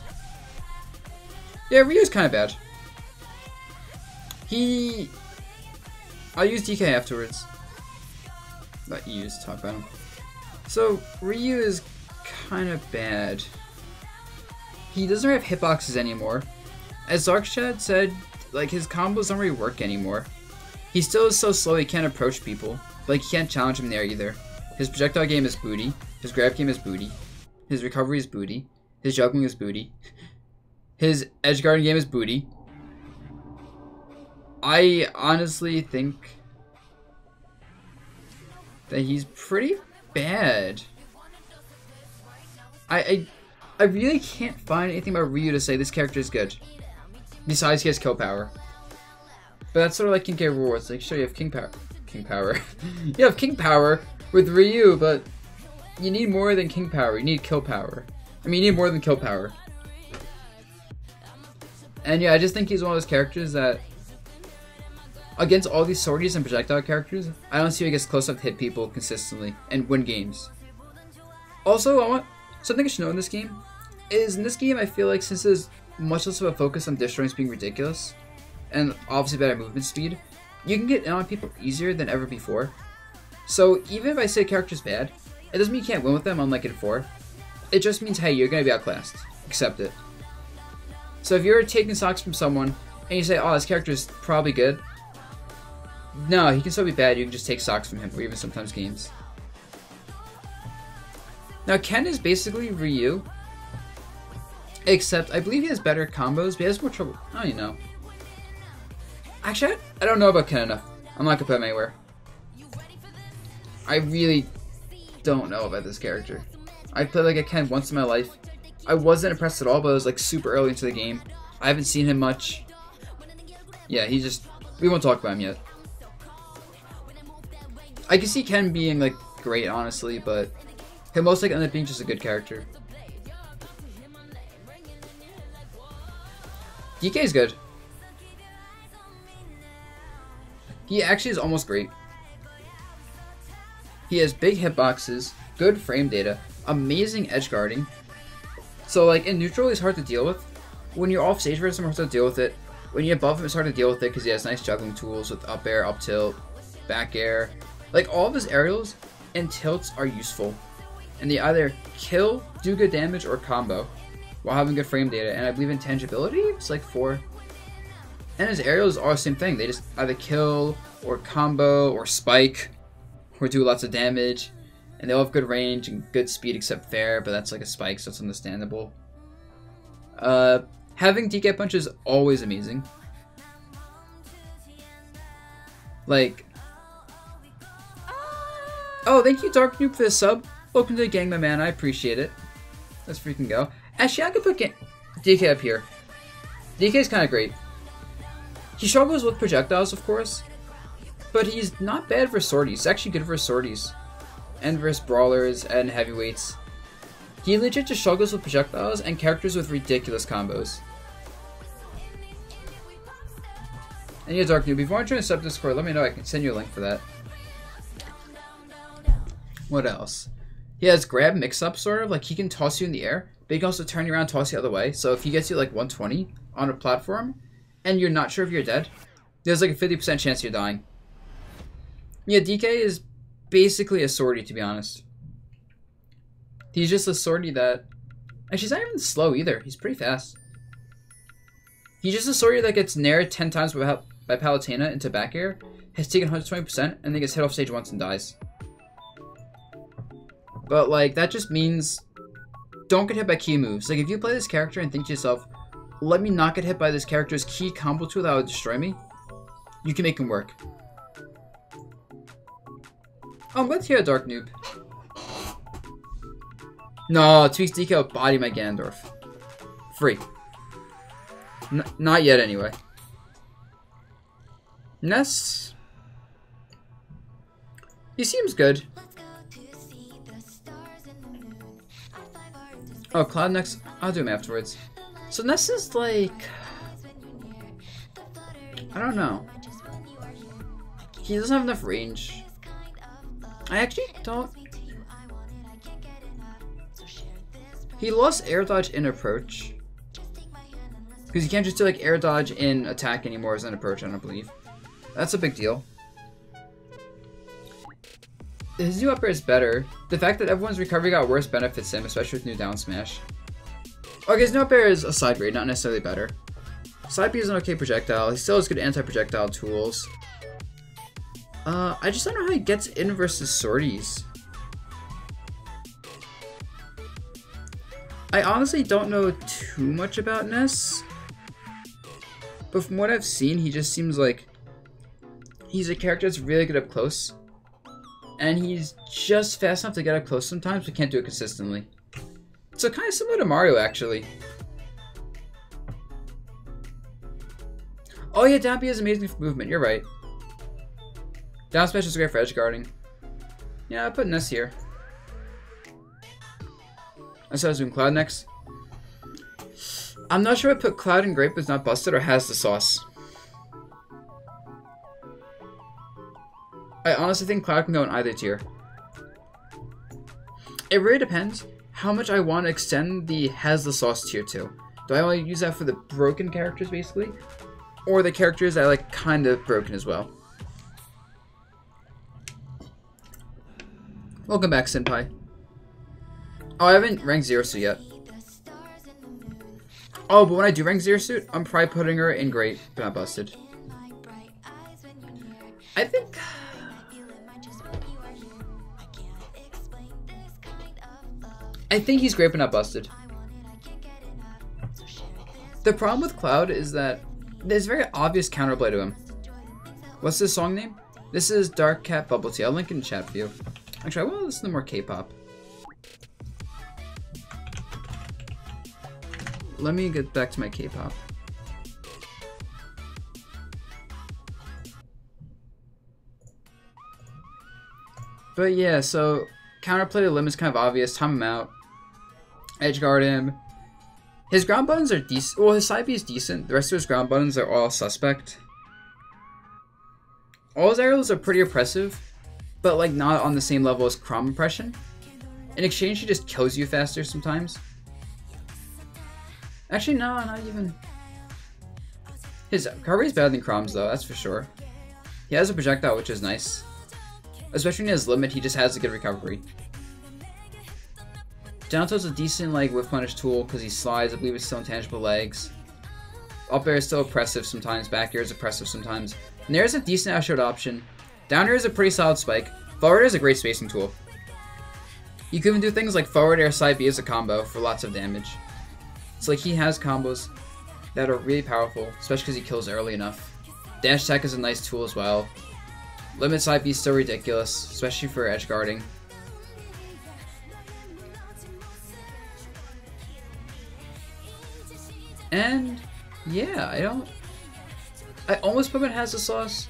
Yeah, Ryu's kind of bad. I'll use DK afterwards. Let you use to talk about him. So, Ryu is kind of bad. He doesn't have hitboxes anymore. As Darkshad said, like, his combos don't really work anymore. He still is so slow he can't approach people. but like, you can't challenge him there either. His projectile game is booty. His grab game is booty. His recovery is booty. His juggling is booty. His edge guarding game is booty. I honestly think that he's pretty bad. I really can't find anything about Ryu to say this character is good. Besides he has kill power. But that's sort of like King K. Rool. It's like, sure, you have king power. King power. You have king power with Ryu, but you need more than king power. You need kill power. I mean, you need more than kill power. And yeah, I just think he's one of those characters that, against all these swordies and projectile characters, I don't see how he gets close enough to hit people consistently and win games. Also, I want something I should know in this game is, in this game, I feel like since there's much less of a focus on destroying being ridiculous, and obviously better movement speed, you can get in on people easier than ever before. So even if I say a character's bad, it doesn't mean you can't win with them unlike in 4. It just means, hey, you're going to be outclassed. Accept it. So if you're taking stocks from someone, and you say, oh, this character's probably good, no, he can still be bad, you can just take stocks from him, or even sometimes games. Now Ken is basically Ryu, except I believe he has better combos, but he has more trouble. I don't even know. Actually, I don't know about Ken enough. I'm not gonna put him anywhere. I really don't know about this character. I played like a Ken once in my life. I wasn't impressed at all, but it was like super early into the game. I haven't seen him much. Yeah, we won't talk about him yet. I can see Ken being like great, honestly, but he'll most likely end up being just a good character. DK is good. He actually is almost great. He has big hitboxes, good frame data, amazing edge guarding. So like in neutral he's hard to deal with. When you're off stage versus him, it's hard to deal with it. When you're above him, it's hard to deal with it because he has nice juggling tools with up air, up tilt, back air. Like all of his aerials and tilts are useful. And they either kill, do good damage, or combo while having good frame data. And I believe intangibility is like 4. And his aerials are the same thing. They just either kill, or combo, or spike, or do lots of damage. And they all have good range and good speed except fair, but that's like a spike, so it's understandable. Having DK punch is always amazing. Like, oh, thank you Dark Noob for the sub. Welcome to the gang, my man. I appreciate it. Let's freaking go. Actually, I could put DK up here. DK is kind of great. He struggles with projectiles, of course, but he's not bad for swordies. He's actually good for swordies, and versus brawlers and heavyweights. He legit just struggles with projectiles and characters with ridiculous combos. And yeah, Dark Noob, if you want to join the sub Discord, let me know. I can send you a link for that. What else? He has grab mix-up, sort of. Like, he can toss you in the air, but he can also turn you around and toss you the other way. So if he gets you like 120 on a platform, and you're not sure if you're dead, there's like a 50% chance you're dying. Yeah, DK is basically a swordy, to be honest. He's just a swordy that... Actually, he's not even slow either. He's pretty fast. He's just a swordy that gets nared 10 times by Palutena into back air, has taken 120%, and then gets hit off stage once and dies. But, like, that just means don't get hit by key moves. Like, if you play this character and think to yourself, let me not get hit by this character's key combo tool that would destroy me, you can make him work. Oh, I'm glad to hear that, Dark Noob. No, Tweaks DK will body my Ganondorf. Free. Not yet, anyway. Ness. He seems good. Oh, Cloud next. I'll do him afterwards. So Ness is like... I don't know. He doesn't have enough range. I actually don't... He lost air dodge in approach. Because you can't just do like air dodge in attack anymore as an approach, I don't believe. That's a big deal. His new up air is better. The fact that everyone's recovery got worse benefits him, especially with new down smash. Okay, his new up air is a side grade, not necessarily better. Side B is an okay projectile. He still has good anti-projectile tools. I just don't know how he gets in versus Swordies. I honestly don't know too much about Ness. But from what I've seen, he just seems like he's a character that's really good up close. And he's just fast enough to get up close sometimes, but can't do it consistently. So kind of similar to Mario, actually. Oh yeah, down B is amazing for movement, you're right. Down smash is great for edge guarding. Yeah, I'll put Ness here. I saw I was doing Cloud next. I'm not sure I put Cloud in Grape is not busted or has the sauce. I honestly think Cloud can go in either tier. It really depends how much I want to extend the has the sauce tier to. Do I only use that for the broken characters basically? Or the characters that I like kind of broken as well? Welcome back, Senpai. Oh, I haven't ranked Zero Suit yet. Oh, but when I do rank Zero Suit, I'm probably putting her in Great, but not busted. I think he's great, but not busted. The problem with Cloud is that there's very obvious counterplay to him. What's this song name? This is Dark Cat Bubble Tea. I'll link in the chat for you. Actually, I want to listen to more K-pop. Let me get back to my K-pop. But yeah, so counterplay to Lim is kind of obvious. Time him out. Edgeguard him. His ground buttons are decent. Well, his side B is decent. The rest of his ground buttons are all suspect. All his aerials are pretty oppressive, but like not on the same level as Chrom oppression. In exchange, he just kills you faster sometimes. Actually, no, not even. His recovery is better than Chrom's though, that's for sure. He has a projectile, which is nice. Especially when he has limit, he just has a good recovery. Down tilt's a decent like whiff punish tool because he slides. I believe it's still intangible legs. Up air is still oppressive sometimes. Back air is oppressive sometimes. Nair is a decent outshot option. Down air is a pretty solid spike. Forward air is a great spacing tool. You can even do things like forward air side B as a combo for lots of damage. So like he has combos that are really powerful, especially because he kills early enough. Dash attack is a nice tool as well. Limit side B is still ridiculous, especially for edge guarding. And yeah, I almost put him in has the sauce,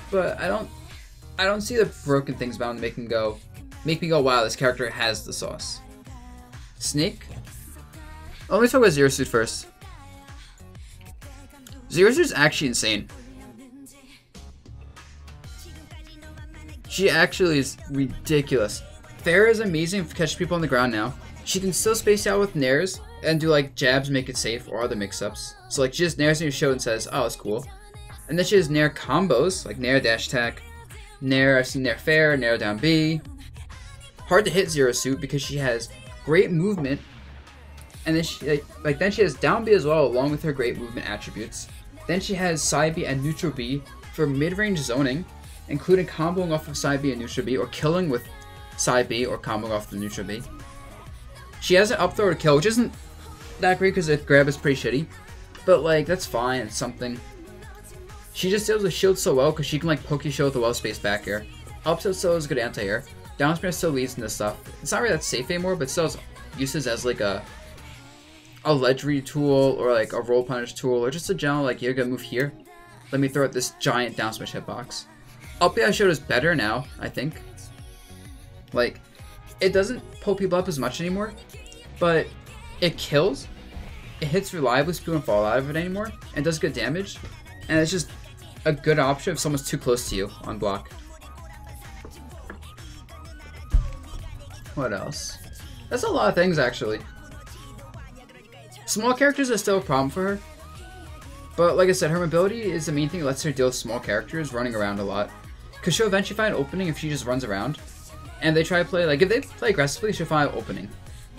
but I don't see the broken things about him to make me go, wow, this character has the sauce. Snake? Oh, let me talk about Zero Suit first. Zero Suit is actually insane. She actually is ridiculous. Farrah is amazing for catching people on the ground now. She can still space out with nairs and do like jabs, make it safe, or other mix-ups. So like she just nairs in your show and says, oh, it's cool. And then she has nair combos, like nair dash attack, nair, I've seen nair fair, nair down B. Hard to hit Zero Suit because she has great movement. And then she then she has down B as well, along with her great movement attributes. Then she has side B and neutral B for mid-range zoning, including comboing off of side B and neutral B, or killing with side B, or comboing off the neutral B. She has an up throw to kill, which isn't that great because the grab is pretty shitty, but like that's fine. It's something. She just deals with shield so well because she can like poke your shield with a well-spaced back air. Up tilt still is good anti-air. Down smash still leads into stuff. It's not really that safe anymore, but still has uses as like a ledge read tool, or like a roll punish tool, or just a general like, you're gonna move here, let me throw out this giant down smash hitbox. Up B I showed is better now, I think. Like, it doesn't pull people up as much anymore, but it kills. It hits reliably so people don't fall out of it anymore, and does good damage. And it's just a good option if someone's too close to you on block. What else? That's a lot of things, actually. Small characters are still a problem for her, but like I said, her mobility is the main thing that lets her deal with small characters running around a lot. Because she'll eventually find an opening if she just runs around. And they try to play, like, if they play aggressively, she'll find an opening.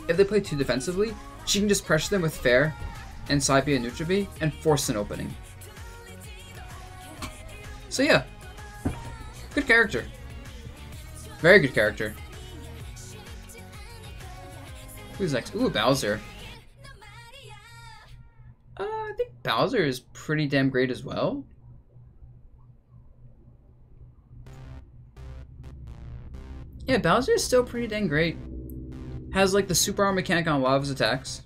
If they play too defensively, she can just pressure them with fair and side B and neutral B and force an opening. So yeah, Good character. Very good character. Who's next? Ooh, Bowser. I think Bowser is pretty damn great as well. Yeah, Bowser is still pretty dang great. Has like the super arm mechanic on a lot of his attacks.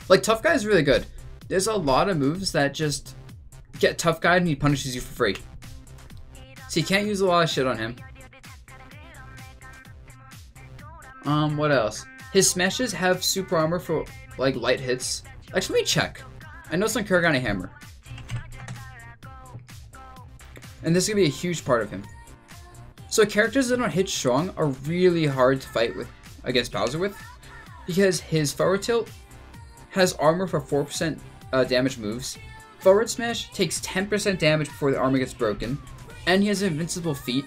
Like Tough Guy is really good. There's a lot of moves that just get Tough Guy and he punishes you for free. So you can't use a lot of shit on him. What else? His smashes have super armor for like light hits. Actually, let me check. I know it's on Kuragane Hammer. And this is gonna be a huge part of him. So characters that don't hit strong are really hard to fight with against Bowser with, because his forward tilt has armor for 4% damage moves. Forward smash takes 10% damage before the armor gets broken, and he has an invincible feat.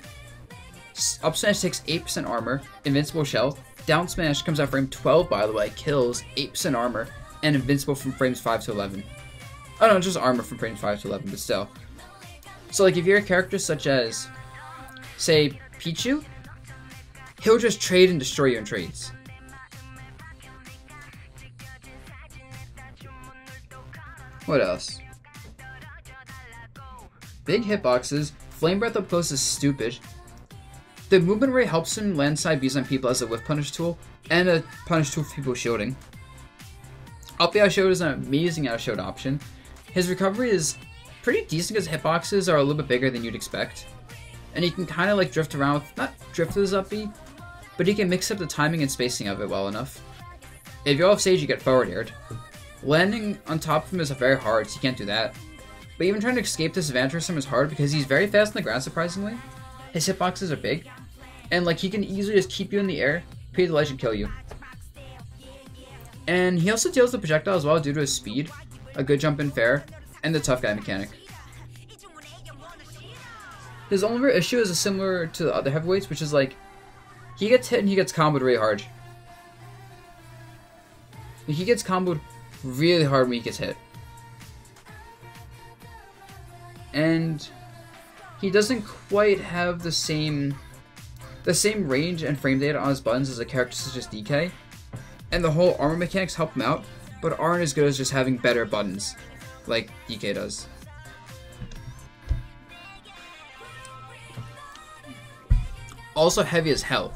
Up smash takes 8% armor, invincible shell. Down smash comes out frame 12, by the way, kills 8% armor, and invincible from frames 5 to 11. Oh no, just armor from frames 5 to 11, but still. So like if you're a character such as, say, Pichu, he'll just trade and destroy you in trades. What else? Big hitboxes. Flame Breath up close is stupid. The movement rate helps him land side Bs on people as a whiff punish tool, and a punish tool for people shielding. Up the outshot is an amazing outshot option. His recovery is pretty decent because hitboxes are a little bit bigger than you'd expect. And he can kind of like drift around with, not drift with his up B, but he can mix up the timing and spacing of it well enough. If you're off stage, you get forward aired. Landing on top of him is very hard, so you can't do that. But even trying to escape this advantage from him is hard because he's very fast on the ground, surprisingly. His hitboxes are big, and like he can easily just keep you in the air, pay the ledge, and kill you. And he also deals the projectile as well due to his speed, a good jump in fair, and the Tough Guy mechanic. His only real issue is similar to the other heavyweights, which is like, he gets hit and he gets comboed really hard. He gets comboed really hard when he gets hit. And he doesn't quite have the same range and frame data on his buttons as a character such as DK. And the whole armor mechanics help him out, but aren't as good as just having better buttons, like DK does. Also heavy as hell.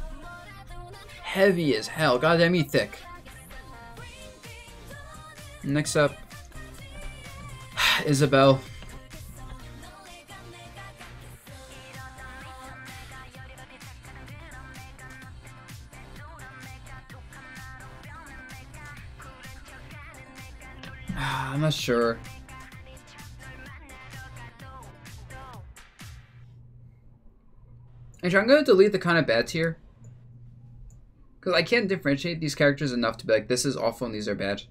Heavy as hell. Goddamn, he thick. Next up, Isabelle. I'm not sure. Actually, I'm going to delete the kind of bad tier, because I can't differentiate these characters enough to be like, this is awful and these are bad.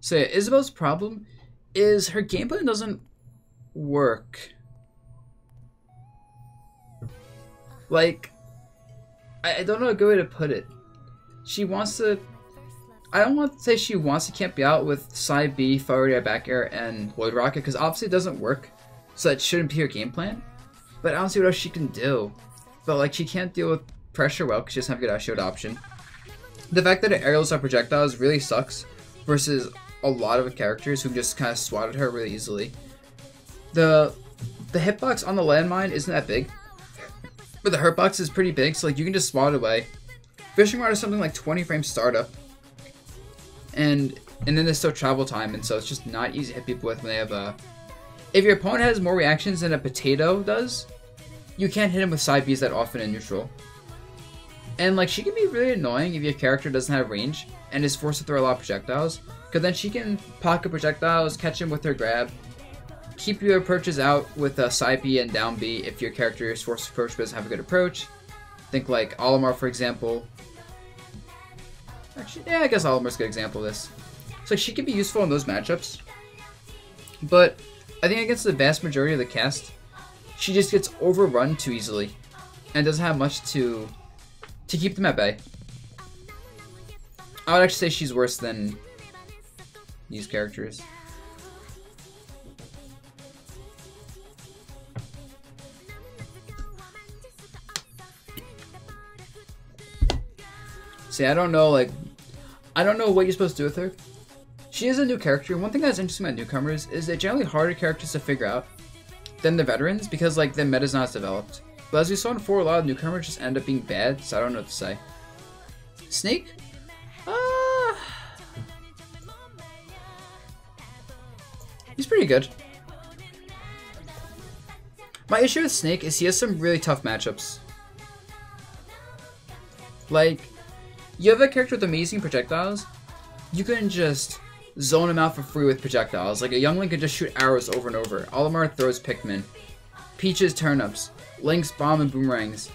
So yeah, Isabelle's problem is her gameplay doesn't work. Like, I don't know a good way to put it. She wants to... I don't want to say she wants to camp you out with side B, forward air, back air, and Void Rocket, because obviously it doesn't work, so that shouldn't be her game plan. But I don't see what else she can do. But like, she can't deal with pressure well, because she doesn't have a good outshield option. The fact that her aerials are projectiles really sucks, versus a lot of characters who just kind of swatted her really easily. The hitbox on the landmine isn't that big, but the hurtbox is pretty big, so like you can just swat it away. Fishing rod is something like 20 frames startup, and then there's still travel time, and so it's just not easy to hit people with when they have a... If your opponent has more reactions than a potato does, you can't hit him with side Bs that often in neutral. And like, she can be really annoying if your character doesn't have range and is forced to throw a lot of projectiles, because then she can pocket projectiles, catch him with her grab, keep your approaches out with a side B and down B if your character is forced to approach but doesn't have a good approach. Think like Olimar, for example. Actually, yeah, I guess Olimar's a good example of this. So she can be useful in those matchups, but I think against the vast majority of the cast, she just gets overrun too easily and doesn't have much to keep them at bay. I would actually say she's worse than these characters. See, I don't know, like, I don't know what you're supposed to do with her. She is a new character. One thing that's interesting about newcomers is they're generally harder characters to figure out than the veterans because, like, their meta's not as developed. But as we saw in 4, a lot of newcomers just end up being bad, so I don't know what to say. Snake? He's pretty good. My issue with Snake is he has some really tough matchups. Like, you have a character with amazing projectiles, you can just zone him out for free with projectiles. Like, a young Link can just shoot arrows over and over. Olimar throws Pikmin. Peach's turnips. Link's bomb and boomerangs.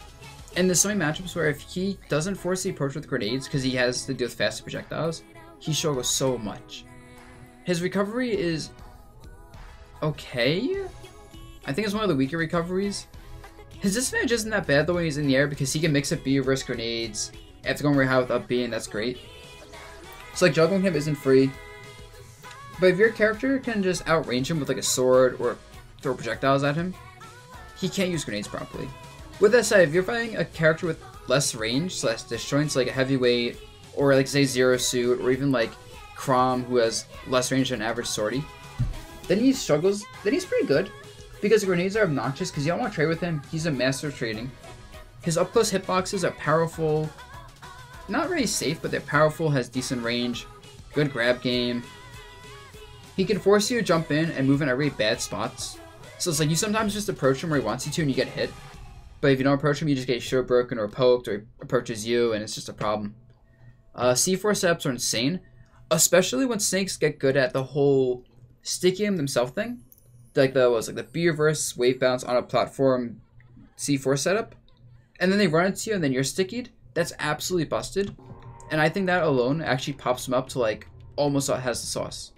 And there's so many matchups where if he doesn't force the approach with grenades, because he has to deal with faster projectiles, he struggles so much. His recovery is okay? I think it's one of the weaker recoveries. His disadvantage isn't that bad though when he's in the air because he can mix up B reverse grenades after going very high with up B, and that's great. So like juggling him isn't free. But if your character can just outrange him with like a sword or throw projectiles at him, he can't use grenades properly. With that said, if you're fighting a character with less range, less disjoints, like a heavyweight, or like say Zero Suit, or even like Chrom who has less range than an average sortie, then he struggles, then he's pretty good. Because the grenades are obnoxious because you don't want to trade with him, he's a master of trading. His up close hitboxes are powerful, not very safe, but they're powerful, has decent range, good grab game. He can force you to jump in and move in really bad spots. So it's like you sometimes just approach him where he wants you to and you get hit. But if you don't approach him, you just get shield broken or poked, or he approaches you and it's just a problem. C4 setups are insane, especially when snakes get good at the whole sticky him themselves thing. Like the B reverse wave bounce on a platform C4 setup. And then they run into you and then you're stickied. That's absolutely busted. And I think that alone actually pops him up to like almost has the sauce.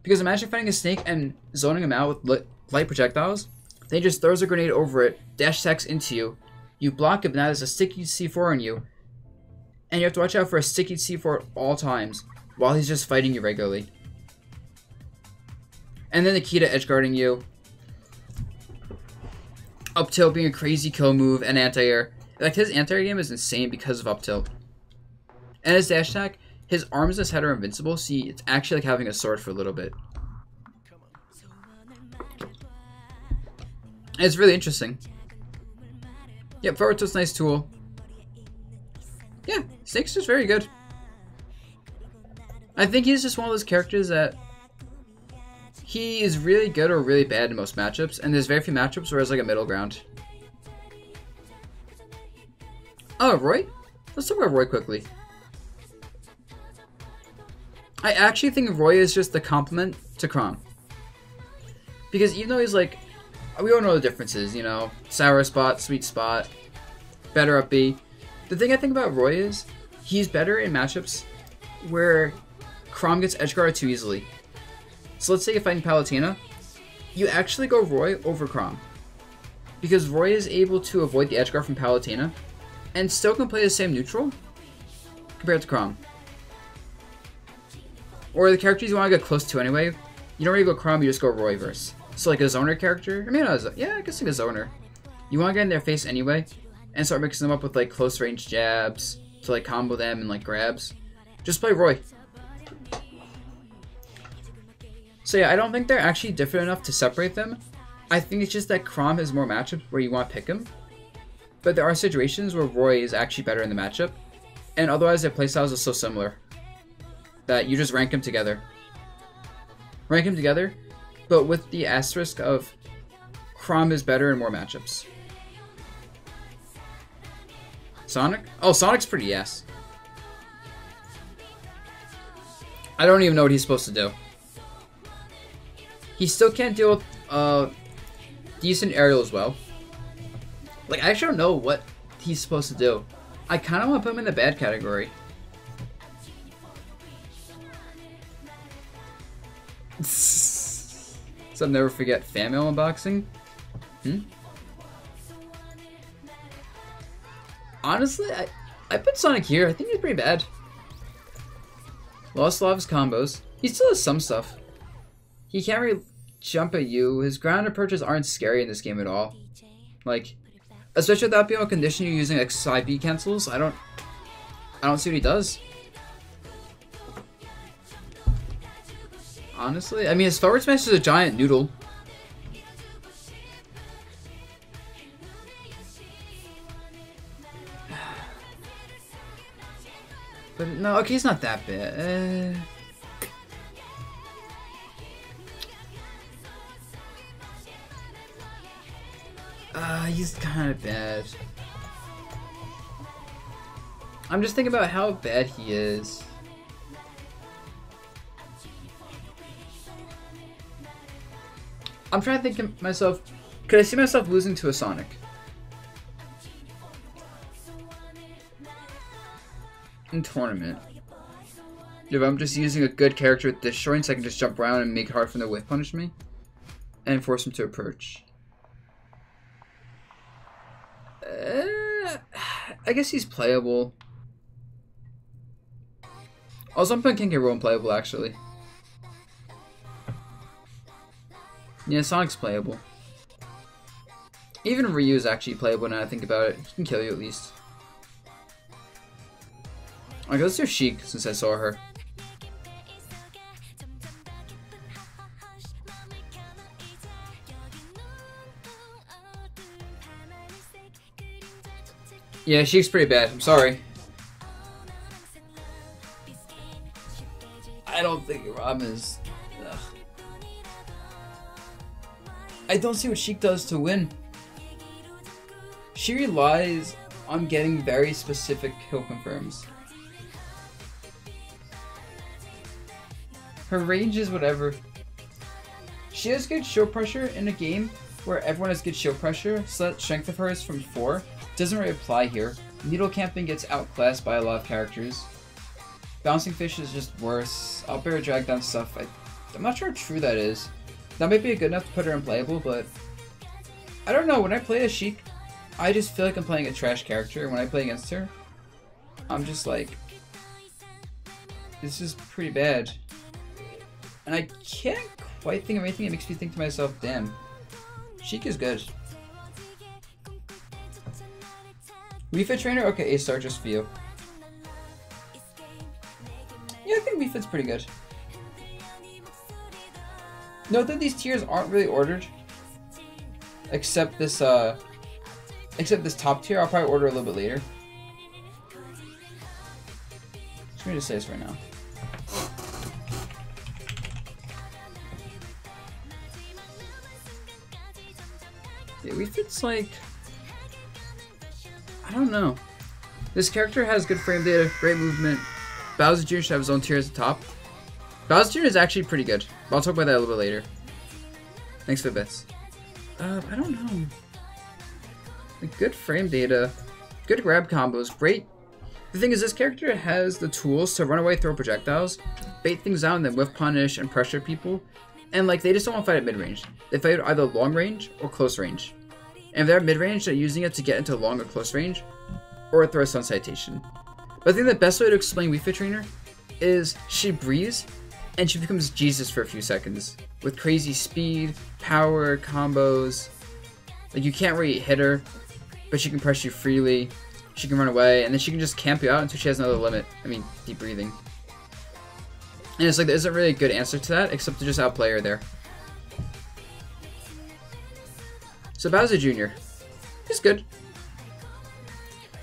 Because imagine fighting a snake and zoning him out with light projectiles. Then he just throws a grenade over it, dash attacks into you. You block it, but now there's a sticky C4 on you. And you have to watch out for a sticky C4 at all times while he's just fighting you regularly. And then the key to edgeguarding you. Up tilt being a crazy kill move and anti-air. Like his anti-air game is insane because of up tilt. And his dash attack, his arms and his head are invincible, so it's actually like having a sword for a little bit. And it's really interesting. Yep, forward tilt's a nice tool. Yeah, Snake's just very good. I think he's just one of those characters that he is really good or really bad in most matchups, and there's very few matchups where there's like a middle ground. Oh, Roy? Let's talk about Roy quickly. I actually think Roy is just the complement to Chrom. Because even though he's like, we all know the differences, you know, sour spot, sweet spot, better up B. The thing I think about Roy is, he's better in matchups where Chrom gets edgeguarded too easily. So let's say you're fighting Palutena, you actually go Roy over Chrom. Because Roy is able to avoid the edgeguard from Palutena, and still can play the same neutral compared to Chrom. Or the characters you want to get close to anyway, you don't really go Chrom, you just go Roy verse. So like a zoner character, I mean, yeah, I guess like a zoner. You want to get in their face anyway, and start mixing them up with like close range jabs to like combo them and like grabs. Just play Roy. So yeah, I don't think they're actually different enough to separate them. I think it's just that Chrom has more matchups where you want to pick him. But there are situations where Roy is actually better in the matchup, and otherwise their playstyles are so similar that you just rank them together. Rank them together, but with the asterisk of Chrom is better in more matchups. Sonic? Oh, Sonic's pretty ass. I don't even know what he's supposed to do. He still can't deal with decent aerial as well. Like, I actually don't know what he's supposed to do. I kind of want to put him in the bad category. So never forget fan mail unboxing. Honestly, I put Sonic here. I think he's pretty bad. Lost a lot of his combos. He still has some stuff. He can't really jump at you. His ground approaches aren't scary in this game at all. Like, especially without being a condition you're using like side B cancels. I don't see what he does. Honestly, I mean, his forward smash is a giant noodle. But no, okay, he's not that bad. He's kind of bad. I'm just thinking about how bad he is. I'm trying to think to myself, could I see myself losing to a Sonic? In tournament. If I'm just using a good character with destroying, so I can just jump around and make it hard for them to whiff punish me. And force him to approach. I guess he's playable. Also, I'm putting King Roll playable, actually. Yeah, Sonic's playable. Even Ryu is actually playable now I think about it. He can kill you at least. Okay, let's do Sheik since I saw her. Yeah, Sheik's pretty bad. I'm sorry. I don't think Robin is... Ugh. I don't see what Sheik does to win. She relies on getting very specific kill confirms. Her range is whatever. She has good shield pressure in a game where everyone has good shield pressure, so that strength of hers from 4 doesn't really apply here. Needle camping gets outclassed by a lot of characters. Bouncing fish is just worse. Out bear drag down stuff. I'm not sure how true that is. That might be good enough to put her in playable, but I don't know. When I play a Sheik, I just feel like I'm playing a trash character. When I play against her, I'm just like, this is pretty bad. And I can't quite think of anything that makes me think to myself, damn, Sheik is good. Wii Fit Trainer? Okay, A-star just for you. Yeah, I think Wii Fit's pretty good. Note that these tiers aren't really ordered. Except this top tier, I'll probably order a little bit later. Just me to say this right now. Yeah, Wii Fit's like... I don't know. This character has good frame data, great movement. Bowser Jr. should have his own tier at the top. Bowser Jr. is actually pretty good. But I'll talk about that a little bit later. Thanks for the bits. I don't know. Like, good frame data, good grab combos, great. The thing is, this character has the tools to run away, throw projectiles, bait things out, and then whiff punish and pressure people. And like, they just don't want to fight at mid-range. They fight either long range or close range. And if they're at mid-range, they're using it to get into long or close range, or throw a Sun Citation. But I think the best way to explain Wii Fit Trainer is she breathes, and she becomes Jesus for a few seconds. With crazy speed, power, combos. Like, you can't really hit her, but she can press you freely. She can run away, and then she can just camp you out until she has another limit. I mean, deep breathing. And it's like, there isn't really a good answer to that, except to just outplay her there. So Bowser Jr. He's good.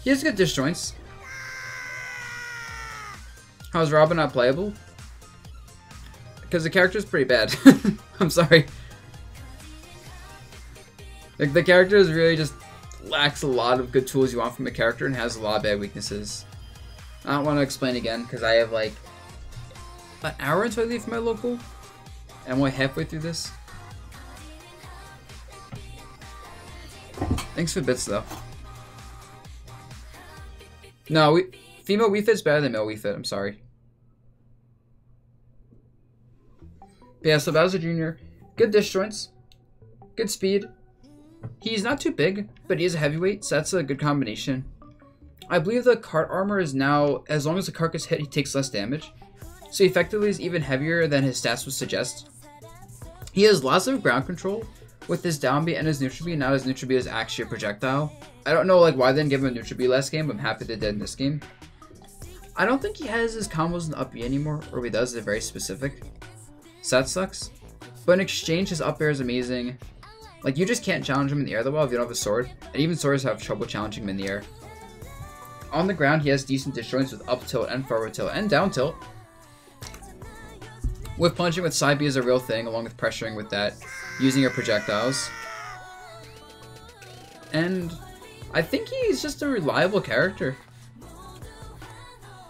He has good disjoints. How's Robin not playable? Because the character's pretty bad. I'm sorry. Like, the character is really just lacks a lot of good tools you want from a character and has a lot of bad weaknesses. I don't want to explain again because I have like an hour until I leave for my local. And I'm only halfway through this. Thanks for bits though. No, female Wii Fit's better than male Wii Fit, I'm sorry. But yeah, so Bowser Jr., good disjoints, good speed. He's not too big, but he is a heavyweight, so that's a good combination. I believe the cart armor is now, as long as the cart gets hit, he takes less damage. so effectively is even heavier than his stats would suggest. He has lots of ground control with his down B and his neutral B. Now his neutral B is actually a projectile. I don't know like why they didn't give him a neutral B last game, but I'm happy they did in this game. I don't think he has his combos in up B anymore, or if he does, they're very specific. So that sucks. But in exchange, his up air is amazing. Like, you just can't challenge him in the air that well if you don't have a sword. And even swords have trouble challenging him in the air. On the ground, he has decent disjoints with up tilt and forward tilt and down tilt. With punching with side B is a real thing, along with pressuring with that, using your projectiles. And I think he's just a reliable character.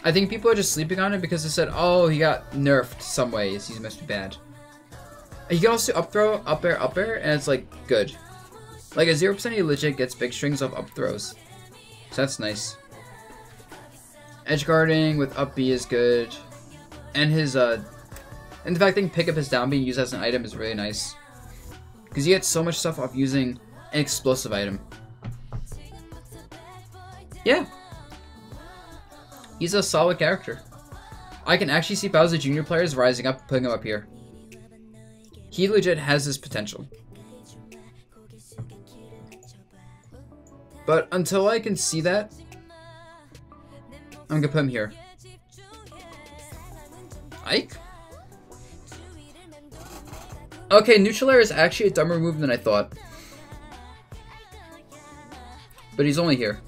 I think people are just sleeping on him because they said, oh, he got nerfed some ways. He's must be bad. You can also up throw, up air, and it's like good. Like a 0% he legit gets big strings off up throws. So that's nice. Edge guarding with up B is good. And his, and the fact that he can pick up his down B and use as an item is really nice. Because you get so much stuff off using an explosive item. Yeah. He's a solid character. I can actually see Bowser Jr. players rising up and putting him up here. He legit has his potential. But until I can see that, I'm gonna put him here. Ike? Okay, neutral air is actually a dumber move than I thought. But he's only here.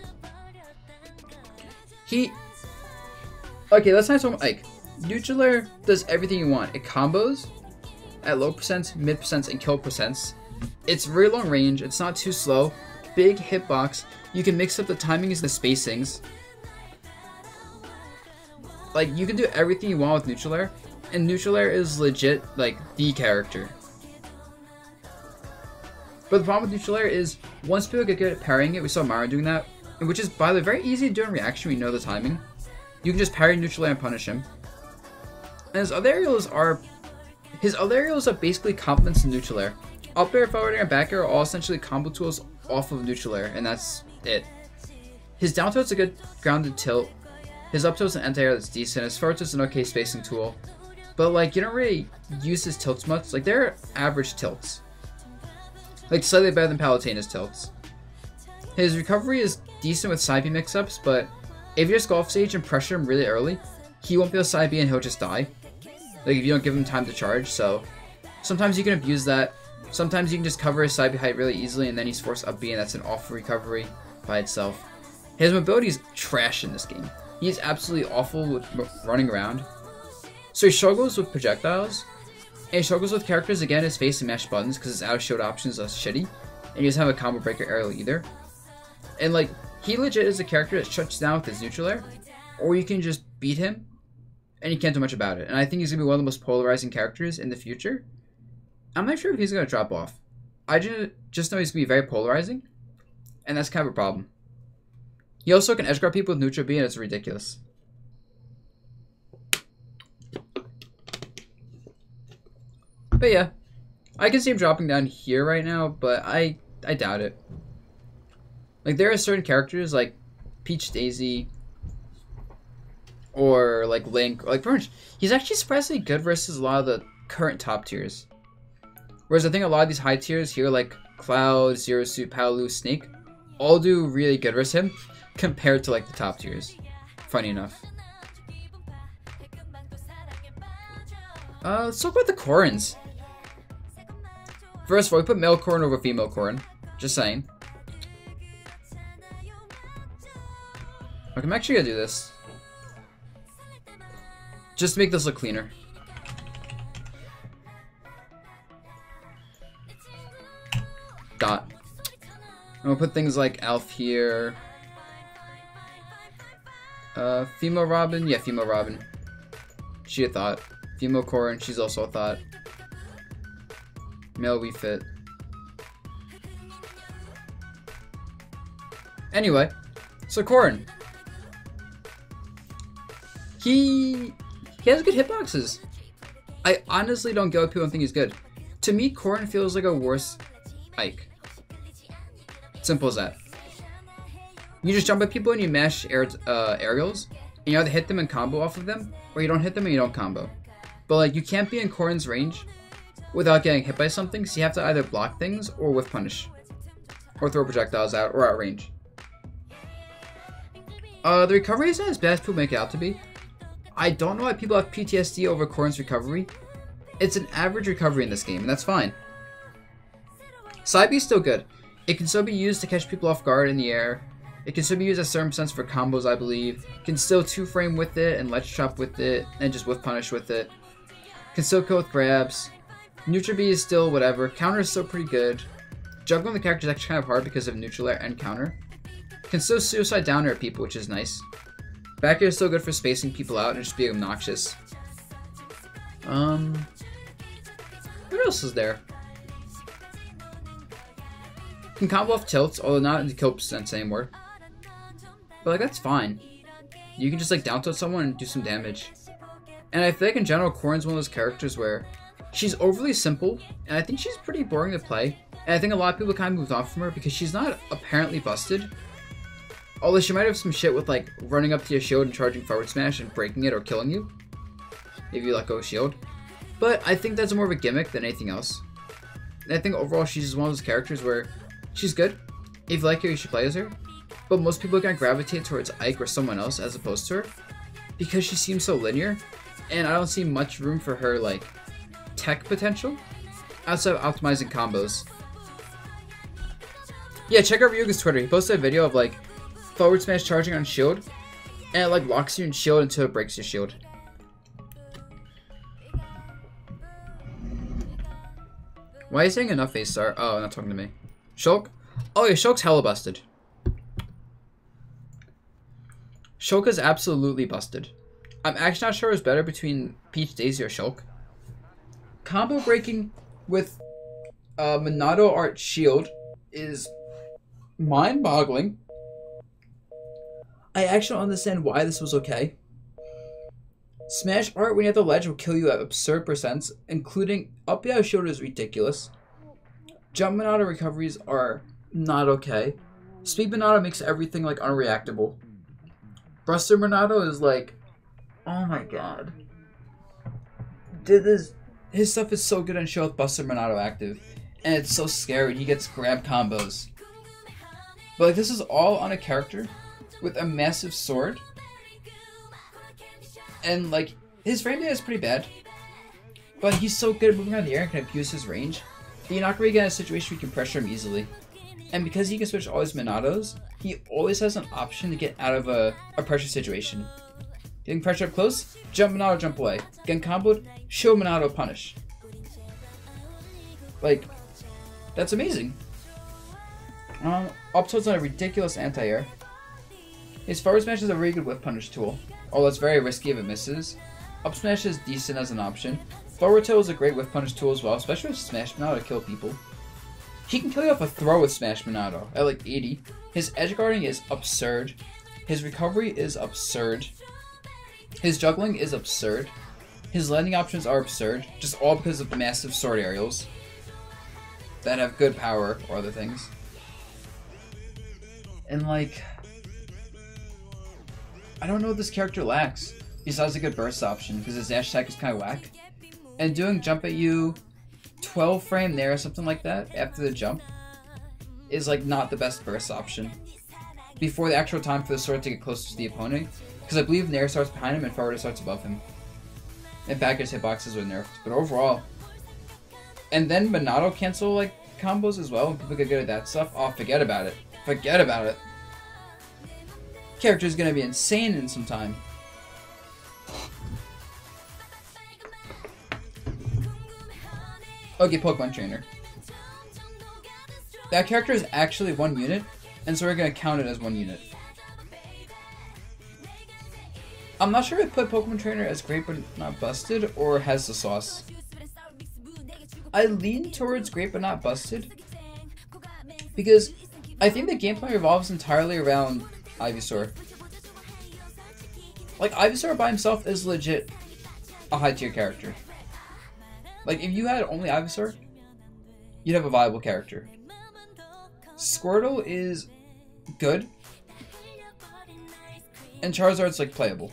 Okay, let's not talk about Ike. Neutral air does everything you want. It combos at low percents, mid percents, and kill percents. It's very long range. It's not too slow. Big hitbox. You can mix up the timings and the spacings. Like, you can do everything you want with neutral air. And neutral air is legit, like, the character. But the problem with neutral air is, once people get good at parrying it, we saw Mario doing that, which is, by the way, very easy to do in reaction when you know the timing. You can just parry neutral air and punish him. And his other aerials are basically complements to neutral air. Up air, forward air, and back air are all essentially combo tools off of neutral air, and that's it. His down tilt's a good grounded tilt. His up tilt's an anti-air that's decent. His forward tilt's an okay spacing tool. But like, you don't really use his tilts much. Like, they're average tilts. Like, slightly better than Palutena's tilts. His recovery is decent with side B mix-ups, but if you just go off stage and pressure him really early, he won't be able to side B and he'll just die. Like, if you don't give him time to charge, so sometimes you can abuse that. Sometimes you can just cover his side B height really easily and then he's forced up B and that's an awful recovery by itself. His mobility is trash in this game. He's absolutely awful with running around. So he struggles with projectiles, and he struggles with characters again, his face and mash buttons because his out of shield options are shitty, and he doesn't have a combo breaker aerial either. And like, he legit is a character that shuts down with his neutral air, or you can just beat him, and you can't do much about it. And I think he's going to be one of the most polarizing characters in the future. I'm not sure if he's going to drop off. I just know he's going to be very polarizing, and that's kind of a problem. He also can edge guard people with neutral B, and it's ridiculous. But yeah, I can see him dropping down here right now, but I doubt it. Like, there are certain characters like Peach Daisy or like Link, or like pretty much, he's actually surprisingly good versus a lot of the current top tiers. Whereas I think a lot of these high tiers here, like Cloud, Zero Suit, Palu, Snake, all do really good versus him compared to like the top tiers. Funny enough. Let's talk about the Corrins. First of all, we put male Corrin over female Corrin. Just saying. Okay, I'm actually gonna do this. Just to make this look cleaner. Dot. I'm gonna put things like Alf here. Female Robin? Yeah, female Robin. She a thought. Female Corrin, she's also a thought. Male Wii Fit. Anyway, so Corrin. He has good hitboxes. I honestly don't get why people don't think he's good. To me, Corrin feels like a worse Ike. Simple as that. You just jump at people and you mash aerials. and you either hit them and combo off of them, or you don't hit them and you don't combo. But like, you can't be in Corrin's range without getting hit by something, so you have to either block things or whiff punish. Or throw projectiles out, or out range. The recovery isn't as bad as people make it out to be. I don't know why people have PTSD over Corrin's recovery. It's an average recovery in this game, and that's fine. Side B is still good. It can still be used to catch people off guard in the air. It can still be used as certain sense for combos, I believe. Can still 2-frame with it, and ledge chop with it, and just whiff punish with it. Can still kill with grabs. Neutral B is still whatever. Counter is still pretty good. Juggling the character is actually kind of hard because of neutral air and counter. Can still suicide down air people, which is nice. Back air is still good for spacing people out and just being obnoxious. What else is there? Can combo off tilts, although not in the kill percents anymore. But like, that's fine. You can just like down tilt someone and do some damage. And I feel like in general, Corrin's one of those characters where she's overly simple, and I think she's pretty boring to play. And I think a lot of people kind of moved on from her because she's not apparently busted. Although she might have some shit with like running up to your shield and charging forward smash and breaking it or killing you if you let go of shield. But I think that's more of a gimmick than anything else. And I think overall she's just one of those characters where she's good. If you like her, you should play as her. But most people are going to gravitate towards Ike or someone else as opposed to her because she seems so linear. And I don't see much room for her like tech potential outside of optimizing combos. Yeah, check out Ryuga's Twitter. He posted a video of like forward smash charging on shield, and it like locks you in shield until it breaks your shield. Why are you saying enough A-star? Oh, not talking to me. Shulk? Oh yeah, Shulk's hella busted. Shulk is absolutely busted. I'm actually not sure what's better between Peach, Daisy, or Shulk. Combo breaking with Monado Art Shield is mind-boggling. I actually don't understand why this was okay. Smash Art when you have the ledge will kill you at absurd percents, including up yeah shield is ridiculous. Jump Monado recoveries are not okay. Speed Monado makes everything like unreactable. Buster Monado is like, oh my god. His stuff is so good on show with Buster Monado active. And it's so scary, he gets grab combos. But like, this is all on a character with a massive sword. And like, his frame data is pretty bad. But he's so good at moving around the air and can abuse his range that you're not going to get in a situation where you can pressure him easily. And because he can switch all his Monados, he always has an option to get out of a pressure situation. Getting pressure up close, jump Monado, jump away. Getting comboed, show Monado, punish. Like, that's amazing. Up tilt's on a ridiculous anti-air. His forward smash is a very good whiff punish tool, although it's very risky if it misses. Up smash is decent as an option. Forward tilt is a great whiff punish tool as well, especially with Smash Monado to kill people. He can kill you off a throw with Smash Monado at like 80. His edge guarding is absurd. His recovery is absurd. His juggling is absurd. His landing options are absurd, just all because of the massive sword aerials that have good power or other things. And like, I don't know what this character lacks besides a good burst option because his dash attack is kind of whack. And doing jump at you 12 frame there or something like that after the jump is like not the best burst option before the actual time for the sword to get closer to the opponent, because I believe Nair starts behind him and forward starts above him. And back air hitboxes were nerfed, but overall. And then Monado cancel like combos as well, and people get good at that stuff. Oh, forget about it. Forget about it. Character is gonna be insane in some time. Okay, Pokemon Trainer. That character is actually 1 unit, and so we're gonna count it as 1 unit. I'm not sure if I put Pokemon Trainer as great but not busted, or has the sauce. I lean towards great but not busted, because I think the gameplay revolves entirely around Ivysaur. Like, Ivysaur by himself is legit a high tier character. Like, if you had only Ivysaur, you'd have a viable character. Squirtle is good. And Charizard's like playable.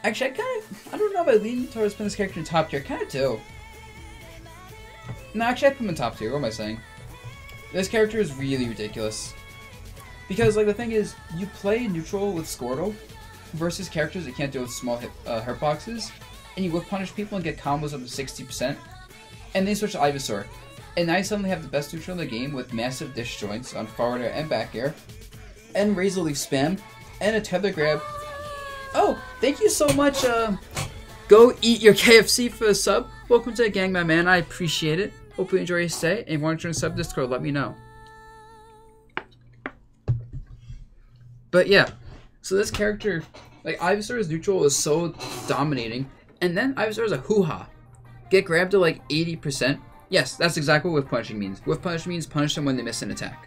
Actually, I don't know if I lean towards putting this character in top tier. I kind of do. No, actually, I put him in top tier. What am I saying? This character is really ridiculous. Because, like, the thing is, you play neutral with Squirtle versus characters that can't deal with small hurt boxes, and you whip punish people and get combos up to 60%, and then you switch to Ivysaur. And now you suddenly have the best neutral in the game with massive dish joints on forward air and back air, and Razor Leaf spam, and a tether grab. Oh, thank you so much, Go Eat Your KFC for the sub. Welcome to the gang, my man. I appreciate it. Hope you enjoy your stay. And if you want to join the sub Discord, let me know. But yeah, so this character, like Ivysaur's neutral is so dominating. And then Ivysaur is a hoo-ha. Get grabbed to like 80%. Yes, that's exactly what whiff punishing means. Whiff punishing means punish them when they miss an attack.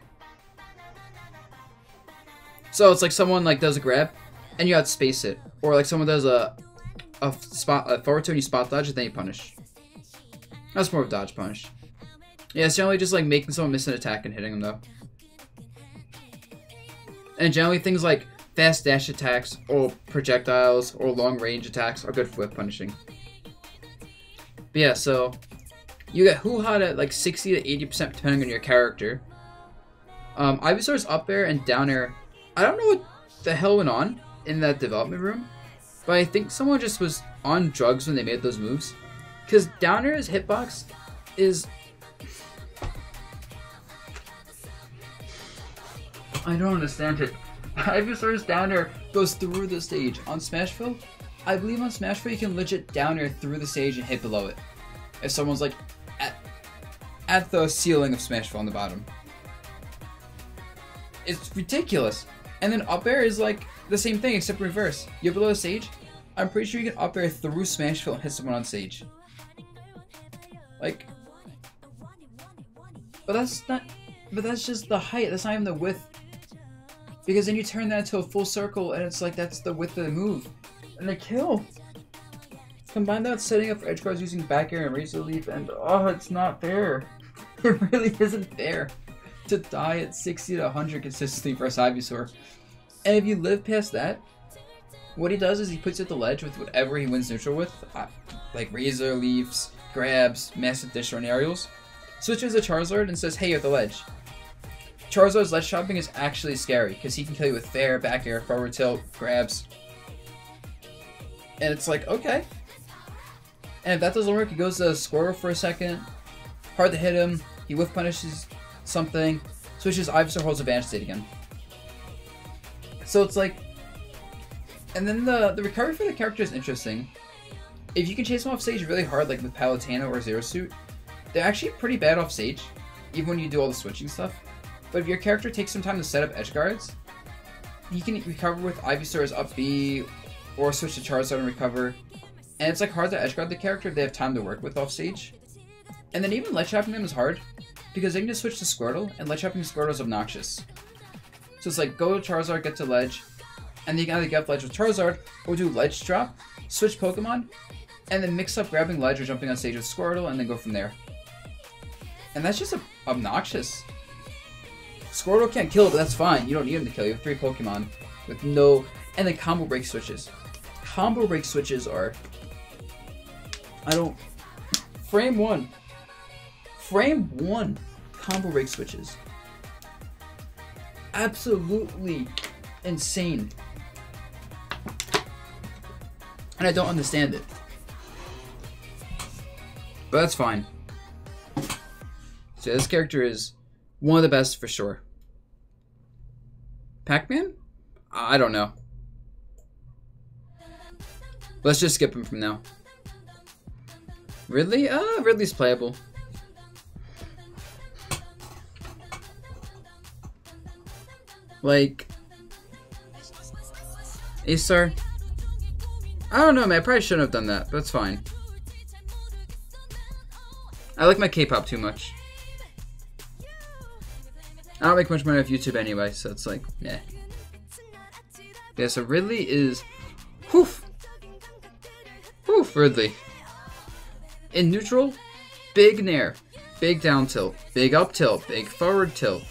So it's like someone like does a grab, and you outspace it. Or like someone does a forward turn, you spot dodge, and then you punish. That's more of a dodge punish. Yeah, it's generally just like making someone miss an attack and hitting them though. And generally things like fast dash attacks, or projectiles, or long range attacks are good for whiff punishing. But yeah, so you get hoo-ha at like 60 to 80% depending on your character. Ivysaur's up air and down air, I don't know what the hell went on in that development room, but I think someone just was on drugs when they made those moves. Because down air's hitbox is... I don't understand it. Ivysaur's down air goes through the stage. On Smashville, I believe on Smashville you can legit down air through the stage and hit below it. If someone's like at the ceiling of Smashville on the bottom. It's ridiculous. And then up air is like the same thing except reverse. You're below the stage, I'm pretty sure you can up air through Smashville and hit someone on stage. Like, but that's just the height, that's not even the width. Because then you turn that into a full circle and it's like that's the width of the move. And they kill. Combine that with setting up for edge guards using back air and razor leaf, and oh, it's not fair. It really isn't fair to die at 60 to 100 consistently versus Ivysaur. And if you live past that, what he does is he puts you at the ledge with whatever he wins neutral with, like razor leaves, grabs, massive dish and aerials, switches to Charizard and says, hey, you're at the ledge. Charizard's ledge shopping is actually scary because he can kill you with fair, back air, forward tilt, grabs. And it's like, okay. And if that doesn't work, he goes to Squirtle for a second. Hard to hit him. He whiff punishes something. Switches Ivysaur, holds advantage state again. So it's like... And then the recovery for the character is interesting. If you can chase them off stage really hard, like with Palutena or Zero Suit, they're actually pretty bad off stage, even when you do all the switching stuff. But if your character takes some time to set up edge guards, you can recover with Ivysaur's up B, or switch to Charizard and recover. And it's like hard to edge guard the character if they have time to work with off stage. And then even ledge trapping them is hard, because they can just switch to Squirtle, and ledge trapping Squirtle is obnoxious. So it's like, go to Charizard, get to ledge, and then you can either get up ledge with Charizard, or do ledge drop, switch Pokemon, and then mix up grabbing ledge or jumping on stage with Squirtle, and then go from there. And that's just obnoxious. Squirtle can't kill, but that's fine. You don't need him to kill. You have 3 Pokemon with no... And then combo break switches. Combo break switches are... Frame 1. Frame 1 combo break switches. Absolutely insane. And I don't understand it. But that's fine. So this character is one of the best for sure. Pac-Man? I don't know. Let's just skip him from now. Ridley? Ridley's playable. Like... A-Star? I don't know, man. I probably shouldn't have done that, but it's fine. I like my K-pop too much. I don't make much money off YouTube anyway, so it's like, meh. Yeah, so Ridley is... Whoof! Whoof, Ridley. In neutral, big nair, big down tilt, big up tilt, big forward tilt,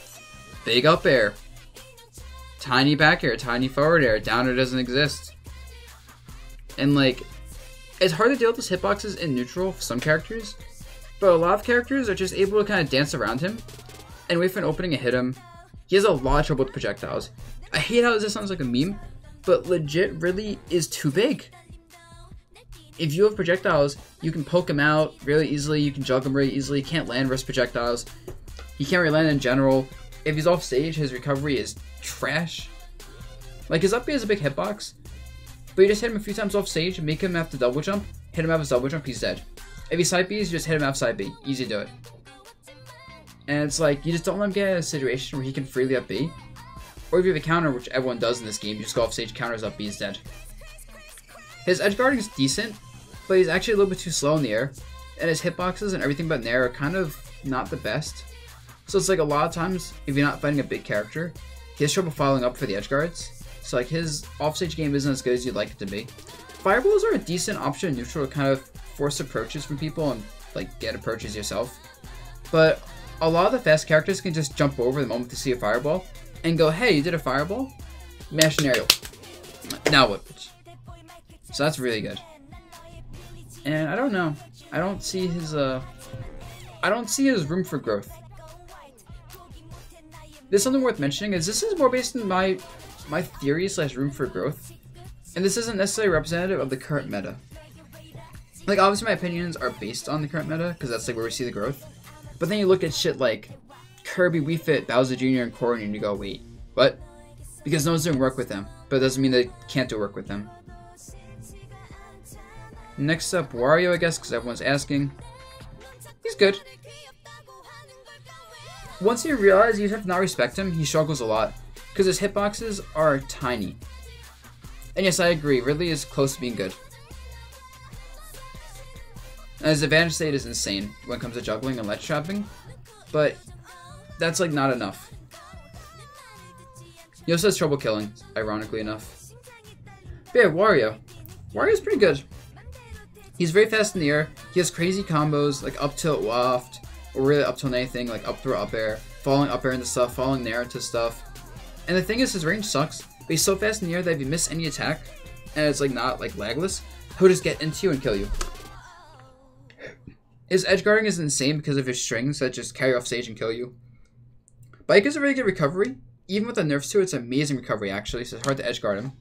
big up air, tiny back air, tiny forward air, down air doesn't exist. And like, it's hard to deal with his hitboxes in neutral for some characters, but a lot of characters are just able to kind of dance around him and wait for an opening and hit him. He has a lot of trouble with projectiles. I hate how this sounds like a meme, but legit Ridley is too big. If you have projectiles, you can poke him out really easily, you can juggle him really easily, he can't land versus projectiles. He can't really land in general. If he's off stage, his recovery is trash. Like, his up B has a big hitbox, but you just hit him a few times off stage, make him have to double jump, hit him out of his double jump, he's dead. If he side Bs, you just hit him out of side B. Easy to do it. And it's like, you just don't let him get in a situation where he can freely up B. Or if you have a counter, which everyone does in this game, you just go off stage, counters up B, he's dead. His edge guarding is decent, but he's actually a little bit too slow in the air. And his hitboxes and everything but in the air are kind of not the best. So it's like a lot of times, if you're not fighting a big character, he has trouble following up for the edge guards. So like his offstage game isn't as good as you'd like it to be. Fireballs are a decent option in neutral to kind of force approaches from people and like get approaches yourself. But a lot of the fast characters can just jump over the moment they see a fireball and go, hey, you did a fireball? Mash an aerial. Now what? So that's really good. And I don't know. I don't see his room for growth. There's something worth mentioning is this is more based on my theory / room for growth. And this isn't necessarily representative of the current meta. Like, obviously my opinions are based on the current meta, because that's like where we see the growth. But then you look at shit like Kirby, Wii Fit, Bowser Jr., and Corrin, and you go, wait, what? Because no one's doing work with them. But it doesn't mean they can't do work with them. Next up, Wario, I guess, because everyone's asking. He's good. Once you realize you have to not respect him, he struggles a lot. Because his hitboxes are tiny. And yes, I agree, Ridley is close to being good. And his advantage state is insane when it comes to juggling and ledge trapping. But that's like not enough. He also has trouble killing, ironically enough. But yeah, Wario. Wario's pretty good. He's very fast in the air. He has crazy combos like up tilt waft, or really up tilt anything like up throw up air, falling up air into stuff, falling there into stuff. And the thing is, his range sucks, but he's so fast in the air that if you miss any attack, and it's like not like lagless, he'll just get into you and kill you. His edge guarding is insane because of his strings that just carry off stage and kill you. Bike is a really good recovery. Even with the nerfs to it, it's amazing recovery actually, so it's hard to edge guard him.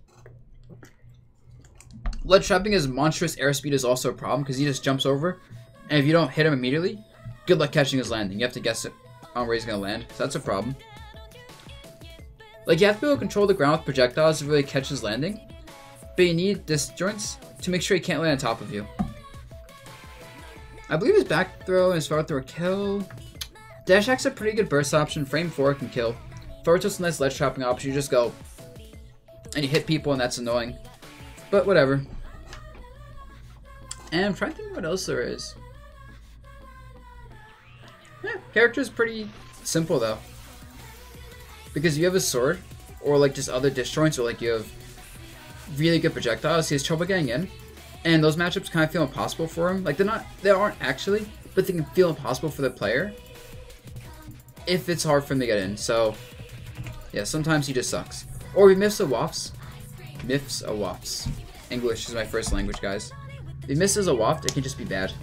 Ledge trapping his monstrous airspeed is also a problem because he just jumps over, and if you don't hit him immediately, good luck catching his landing. You have to guess it on where he's going to land, so that's a problem. Like, you have to be able to control the ground with projectiles to really catch his landing, but you need disjoints to make sure he can't land on top of you. I believe his back throw and his forward throw kill. Dash Axe is a pretty good burst option. Frame 4 can kill. Forward throw's a nice ledge trapping option. You just go and you hit people and that's annoying. But whatever. And I'm trying to think what else there is. Yeah, character's pretty simple though. Because you have a sword, or like just other disjoints, or like you have really good projectiles, he has trouble getting in. And those matchups kind of feel impossible for him. Like they aren't actually, but they can feel impossible for the player if it's hard for him to get in. So yeah, sometimes he just sucks. Or he miffs a wafts. Miffs a wafts. English is my first language, guys. If he misses a waft, it can just be bad.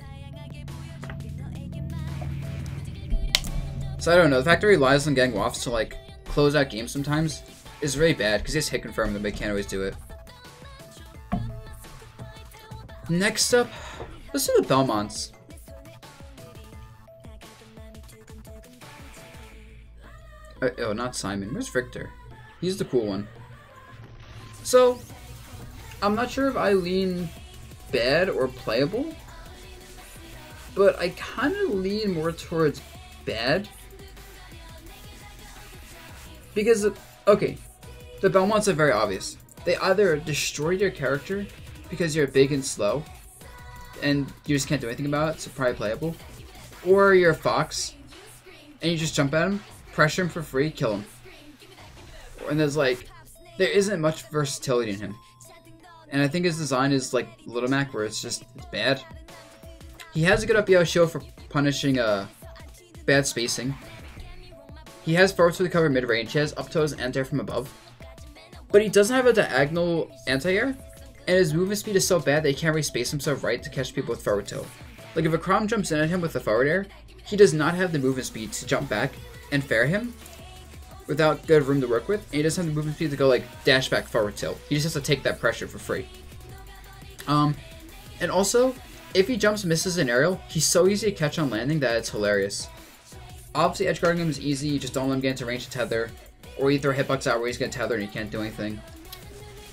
So I don't know, the fact that he relies on getting wafts to like close out games sometimes is really bad because he has hit confirm them, but he can't always do it. Next up, let's do the Belmonts. Oh, not Simon. Where's Victor? He's the cool one. So, I'm not sure if I lean bad or playable, but I kind of lean more towards bad. Because, okay, the Belmonts are very obvious. They either destroy your character because you're big and slow, and you just can't do anything about it, so probably playable. Or you're a fox, and you just jump at him, pressure him for free, kill him. And there's like, there isn't much versatility in him. And I think his design is like Little Mac, where it's bad. He has a good up show for punishing bad spacing. He has forward to the cover mid-range, he has up toes and anti-air from above. but he doesn't have a diagonal anti-air, and his movement speed is so bad that he can't really space himself right to catch people with forward tilt. Like if a Chrom jumps in at him with a forward air, he does not have the movement speed to jump back and fair him without good room to work with, and he doesn't have the movement speed to go like dash back forward tilt. He just has to take that pressure for free. And also, if he jumps and misses an aerial, he's so easy to catch on landing that it's hilarious. Obviously, edge guarding him is easy, you just don't let him get into range to tether, or you throw hitbox out where he's gonna tether and he can't do anything.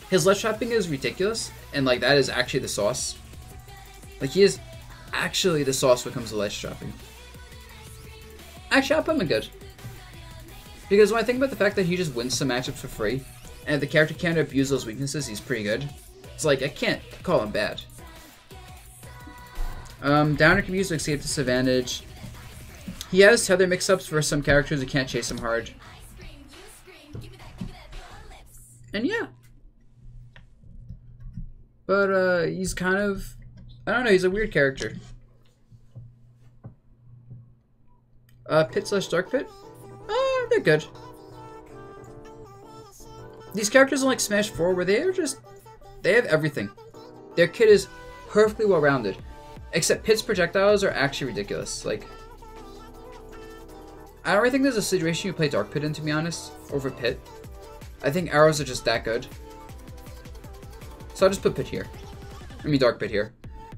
His ledge trapping is ridiculous, and like that is actually the sauce. Like he is actually the sauce when it comes to ledge trapping. Actually, I'll put him in good. Because when I think about the fact that he just wins some matchups for free, and if the character can't abuse those weaknesses, he's pretty good. It's like, I can't call him bad. Downer can be used to escape disadvantage. He has tether mix-ups for some characters who can't chase him hard. And yeah. But, he's kind of... I don't know, he's a weird character. Pit / Dark Pit? They're good. These characters are like Smash 4 where they are just... They have everything. Their kit is perfectly well-rounded. Except Pit's projectiles are actually ridiculous. Like, I don't really think there's a situation you play Dark Pit in, to be honest, over Pit. I think arrows are just that good. So I'll just put Pit here. I mean Dark Pit here.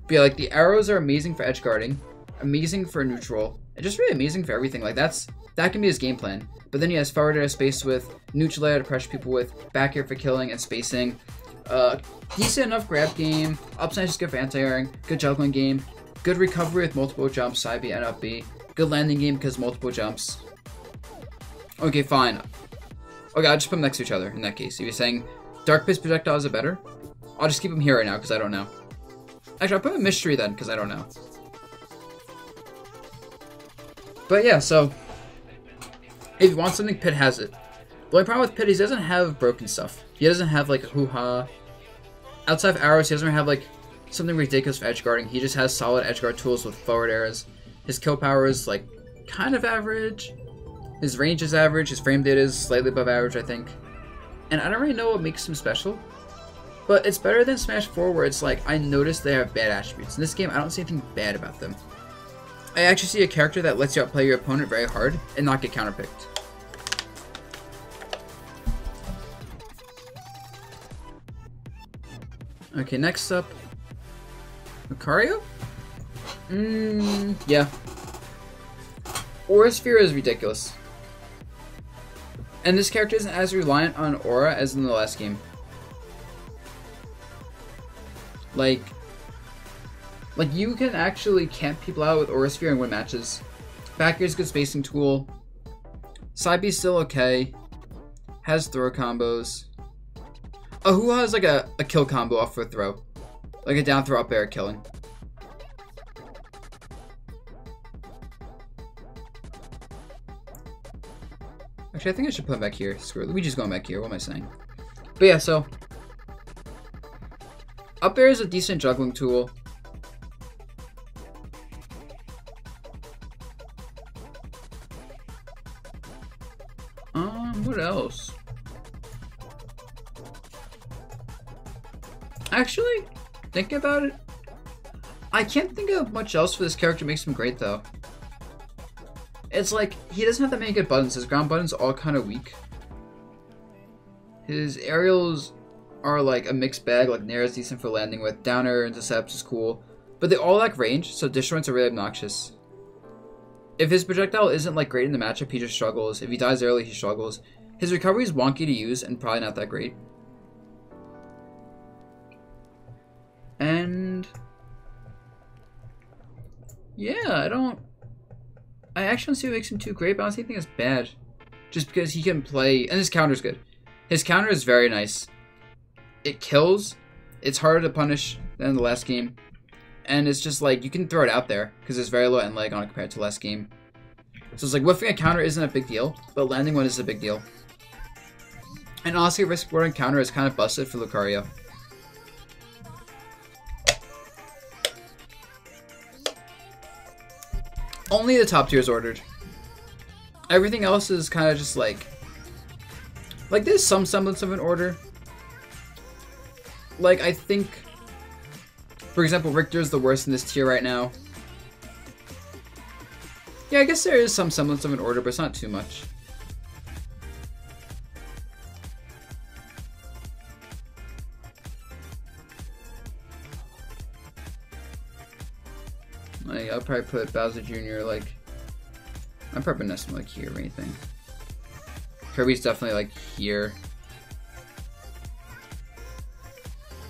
But yeah, like, the arrows are amazing for edge guarding, amazing for neutral, and just really amazing for everything. Like, that can be his game plan. But then he has forward air space with, neutral air to pressure people with, back air for killing and spacing. Decent enough grab game, up smash is good for anti-airing, good juggling game, good recovery with multiple jumps, side B and up B, good landing game because multiple jumps. Okay, fine. Okay, I'll just put them next to each other in that case. If you're saying Dark Pit's projectiles are better, I'll just keep them here right now because I don't know. Actually, I'll put them in mystery then because I don't know. But yeah, so if you want something, Pit has it. The only problem with Pit is he doesn't have broken stuff. He doesn't have like a hoo-ha. Outside of arrows, he doesn't have like something ridiculous for edge guarding. He just has solid edge guard tools with forward airs. His kill power is like kind of average. His range is average. His frame data is slightly above average, I think. And I don't really know what makes him special. But it's better than Smash 4 where it's like, I noticed they have bad attributes. In this game, I don't see anything bad about them. I actually see a character that lets you outplay your opponent very hard and not get counterpicked. Okay, next up, Lucario? Yeah. Aura Sphere is ridiculous. And this character isn't as reliant on Aura as in the last game. Like you can actually camp people out with Aura Sphere and win matches. Back air is a good spacing tool. Side B is still okay. Has throw combos. Who has like a kill combo off for a throw? Like a down throw up air killing. Actually, I think I should put him back here. Screw it. Luigi's going back here. What am I saying? But yeah, so up air is a decent juggling tool. What else? Actually, thinking about it, I can't think of much else for this character makes him great though. It's like, he doesn't have that many good buttons. His ground buttons are all kind of weak. His aerials are like a mixed bag, like Nair is decent for landing with, downer intercepts is cool, but they all lack range, so disjoints are really obnoxious. If his projectile isn't like great in the matchup, he just struggles. If he dies early, he struggles. His recovery is wonky to use and probably not that great. And yeah, I actually don't see what makes him too great, but I don't think it's bad. Just because he can play, and his counter's good. His counter is very nice. It kills, it's harder to punish than the last game, and it's just like, you can throw it out there, because there's very low end lag on it compared to last game. So it's like, whiffing a counter isn't a big deal, but landing one is a big deal. And honestly, risk reward counter is kind of busted for Lucario. Only the top tier is ordered. Everything else is kind of just like there's some semblance of an order, Like, I think, for example, Richter's the worst in this tier right now. Yeah, I guess there is some semblance of an order, but it's not too much. Like, I'll probably put Bowser Jr. like, I'm probably put Ness like here or anything. Kirby's definitely like here.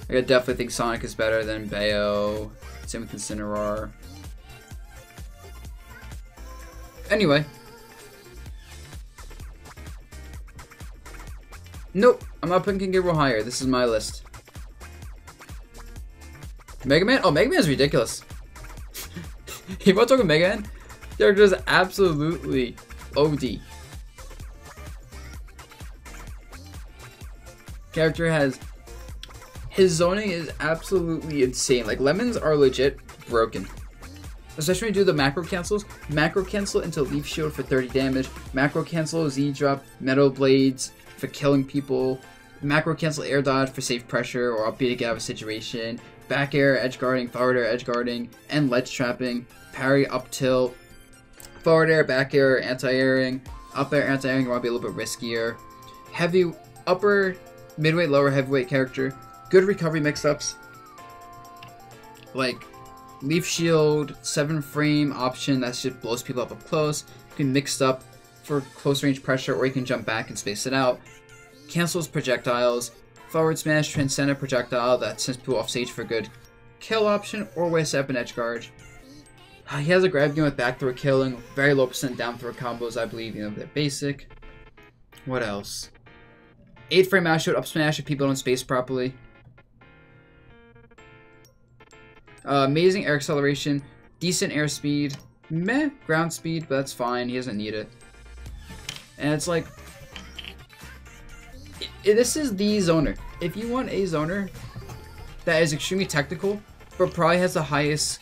Like, I definitely think Sonic is better than Bayo. Same with Incineroar. Anyway. Nope, I'm not putting King Gabriel higher. This is my list. Mega Man? Oh, Mega Man is ridiculous. You want to talk about Mega Man? They're just absolutely OD. Character has... His zoning is absolutely insane. Like, lemons are legit broken. Especially when you do the macro cancels. Macro cancel into Leaf Shield for 30 damage. Macro cancel Z drop Metal Blades for killing people. Macro cancel Air Dodge for safe pressure or up B to get out of a situation. Back air, edge guarding, forward air, edge guarding, and ledge trapping. Parry, up tilt, forward air, back air, anti-airing. Up air, anti-airing, you want to be a little bit riskier. Heavy, upper, midweight, lower heavyweight character. Good recovery mix-ups. Like, Leaf Shield, 7 frame option that just blows people up close. You can mix up for close range pressure, or you can jump back and space it out. Cancels projectiles. Forward smash, transcendent projectile that sends people off stage for good kill option, or way set up an edge guard. He has a grab game with back throw killing, very low percent down throw combos, I believe, you know, they're basic. What else? 8 frame mash out up smash if people don't space properly. Amazing air acceleration, decent air speed, meh ground speed, but that's fine, he doesn't need it. And it's like, this is the zoner. If you want a zoner that is extremely technical, but probably has the highest,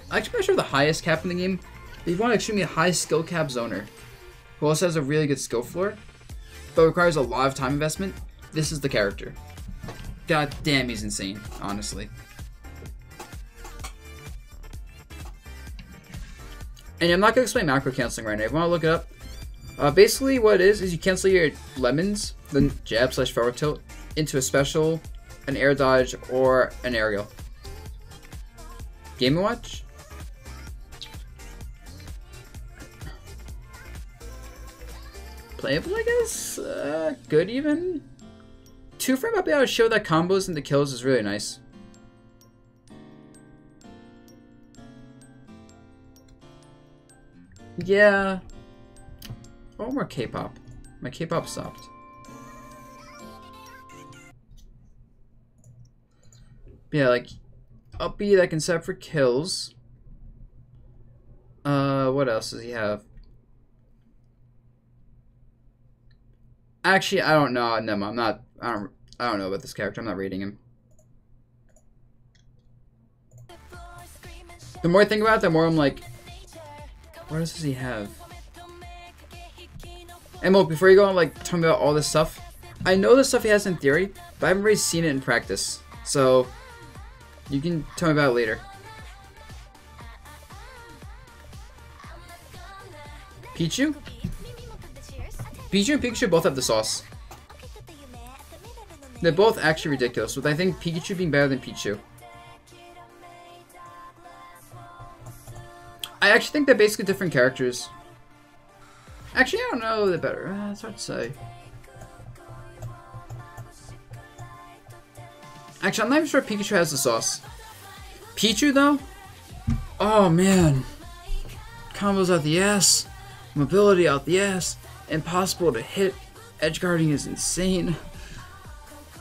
actually I'm not sure the highest cap in the game, but you want an extremely high skill cap zoner, who also has a really good skill floor, but requires a lot of time investment, this is the character. God damn, he's insane, honestly. And I'm not going to explain macro canceling right now. If you want to look it up, basically what it is you cancel your lemons, the jab / forward tilt, into a special, an air dodge, or an aerial. Game & Watch? Playable, I guess? Good even? 2 frame up, be able to show that combos and the kills is really nice. Yeah. Oh, more K-pop. My K-pop stopped. Yeah, like up B that can set for kills. What else does he have? Actually, I don't know. No, I'm not. I don't know about this character. I'm not reading him. The more I think about it, the more I'm like, what else does he have? And well, before you go on like talking about all this stuff, I know the stuff he has in theory, but I haven't really seen it in practice. So you can tell me about it later. Pichu? Pichu and Pikachu both have the sauce. They're both actually ridiculous, with I think Pikachu being better than Pichu. I actually think they're basically different characters. Actually, I don't know they're better. It's hard to say. Actually, I'm not even sure if Pikachu has the sauce. Pichu, though? Oh, man. Combos out the ass. Mobility out the ass. Impossible to hit. Edge guarding is insane.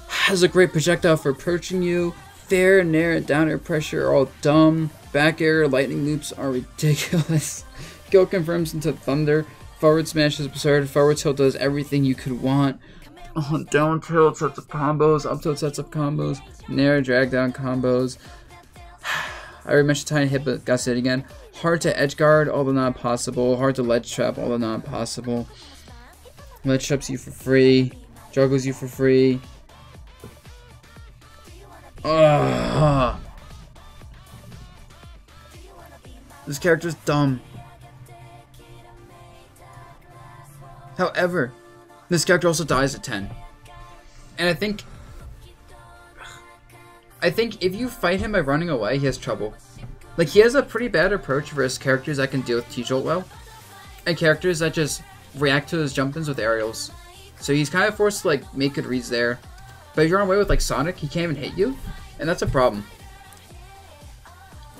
Has a great projectile for approaching you. Fair and nair and down air pressure are all dumb. Back air lightning loops are ridiculous. Skill confirms into thunder. Forward smash is absurd. Forward tilt does everything you could want. Oh, down tilt sets up combos. Up tilt sets up combos. Nair drag down combos. I already mentioned tiny hit, but gotta say it again. Hard to edge guard, although not possible. Hard to ledge trap, although not possible. Ledge traps you for free. Juggles you for free. Ugh. This character's dumb. However, this character also dies at 10. And I think if you fight him by running away, he has trouble. Like, he has a pretty bad approach versus characters that can deal with T-Jolt well. And characters that just react to his jump-ins with aerials. So he's kind of forced to, like, make good reads there. But if you run away with, like, Sonic, he can't even hit you. And that's a problem.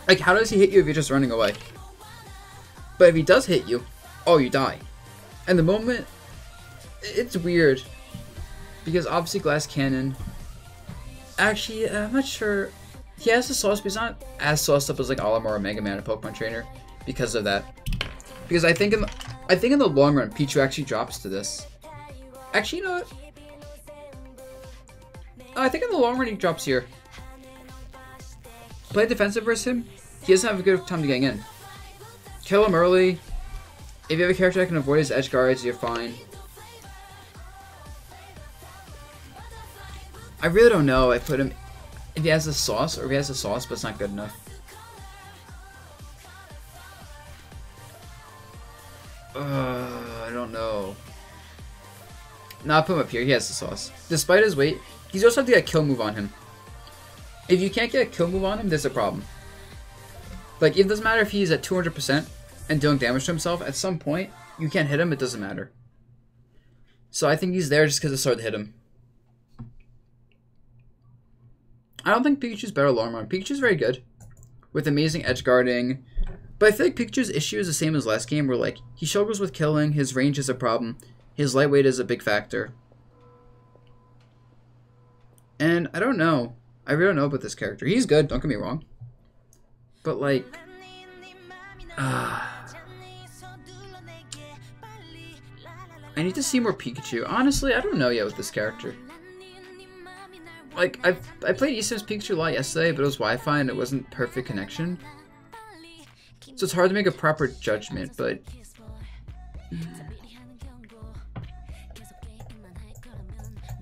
Like, how does he hit you if you're just running away? But if he does hit you, oh, you die. And the moment... It's weird. Because obviously Glass Cannon... Actually, I'm not sure... He has the sauce, but he's not as sauced up as, like, Olimar or Mega Man in Pokemon Trainer. Because of that. Because I think in the long run, Pichu actually drops to this. Actually, you know what? I think in the long run, he drops here. Play defensive versus him, he doesn't have a good time to getting in. Kill him early. If you have a character that can avoid his edge guards, you're fine. I really don't know. I put him if he has the sauce, or if he has the sauce, but it's not good enough. I don't know. No, I'll put him up here. He has the sauce. Despite his weight, he's also have to get a kill move on him. If you can't get a kill move on him, there's a problem. Like, it doesn't matter if he's at 200% and doing damage to himself. At some point, you can't hit him. It doesn't matter. So I think he's there just because it's hard to hit him. I don't think Pikachu's better long run. Pikachu's very good with amazing edge guarding. But I feel like Pikachu's issue is the same as last game, where, like, he struggles with killing, his range is a problem, his lightweight is a big factor. And I don't know. I really don't know about this character. He's good, don't get me wrong. But, like... I need to see more Pikachu. Honestly, I don't know yet with this character. Like, I played Eastern's Pikachu a lot yesterday, but it was Wi-Fi and it wasn't perfect connection. So it's hard to make a proper judgment, but...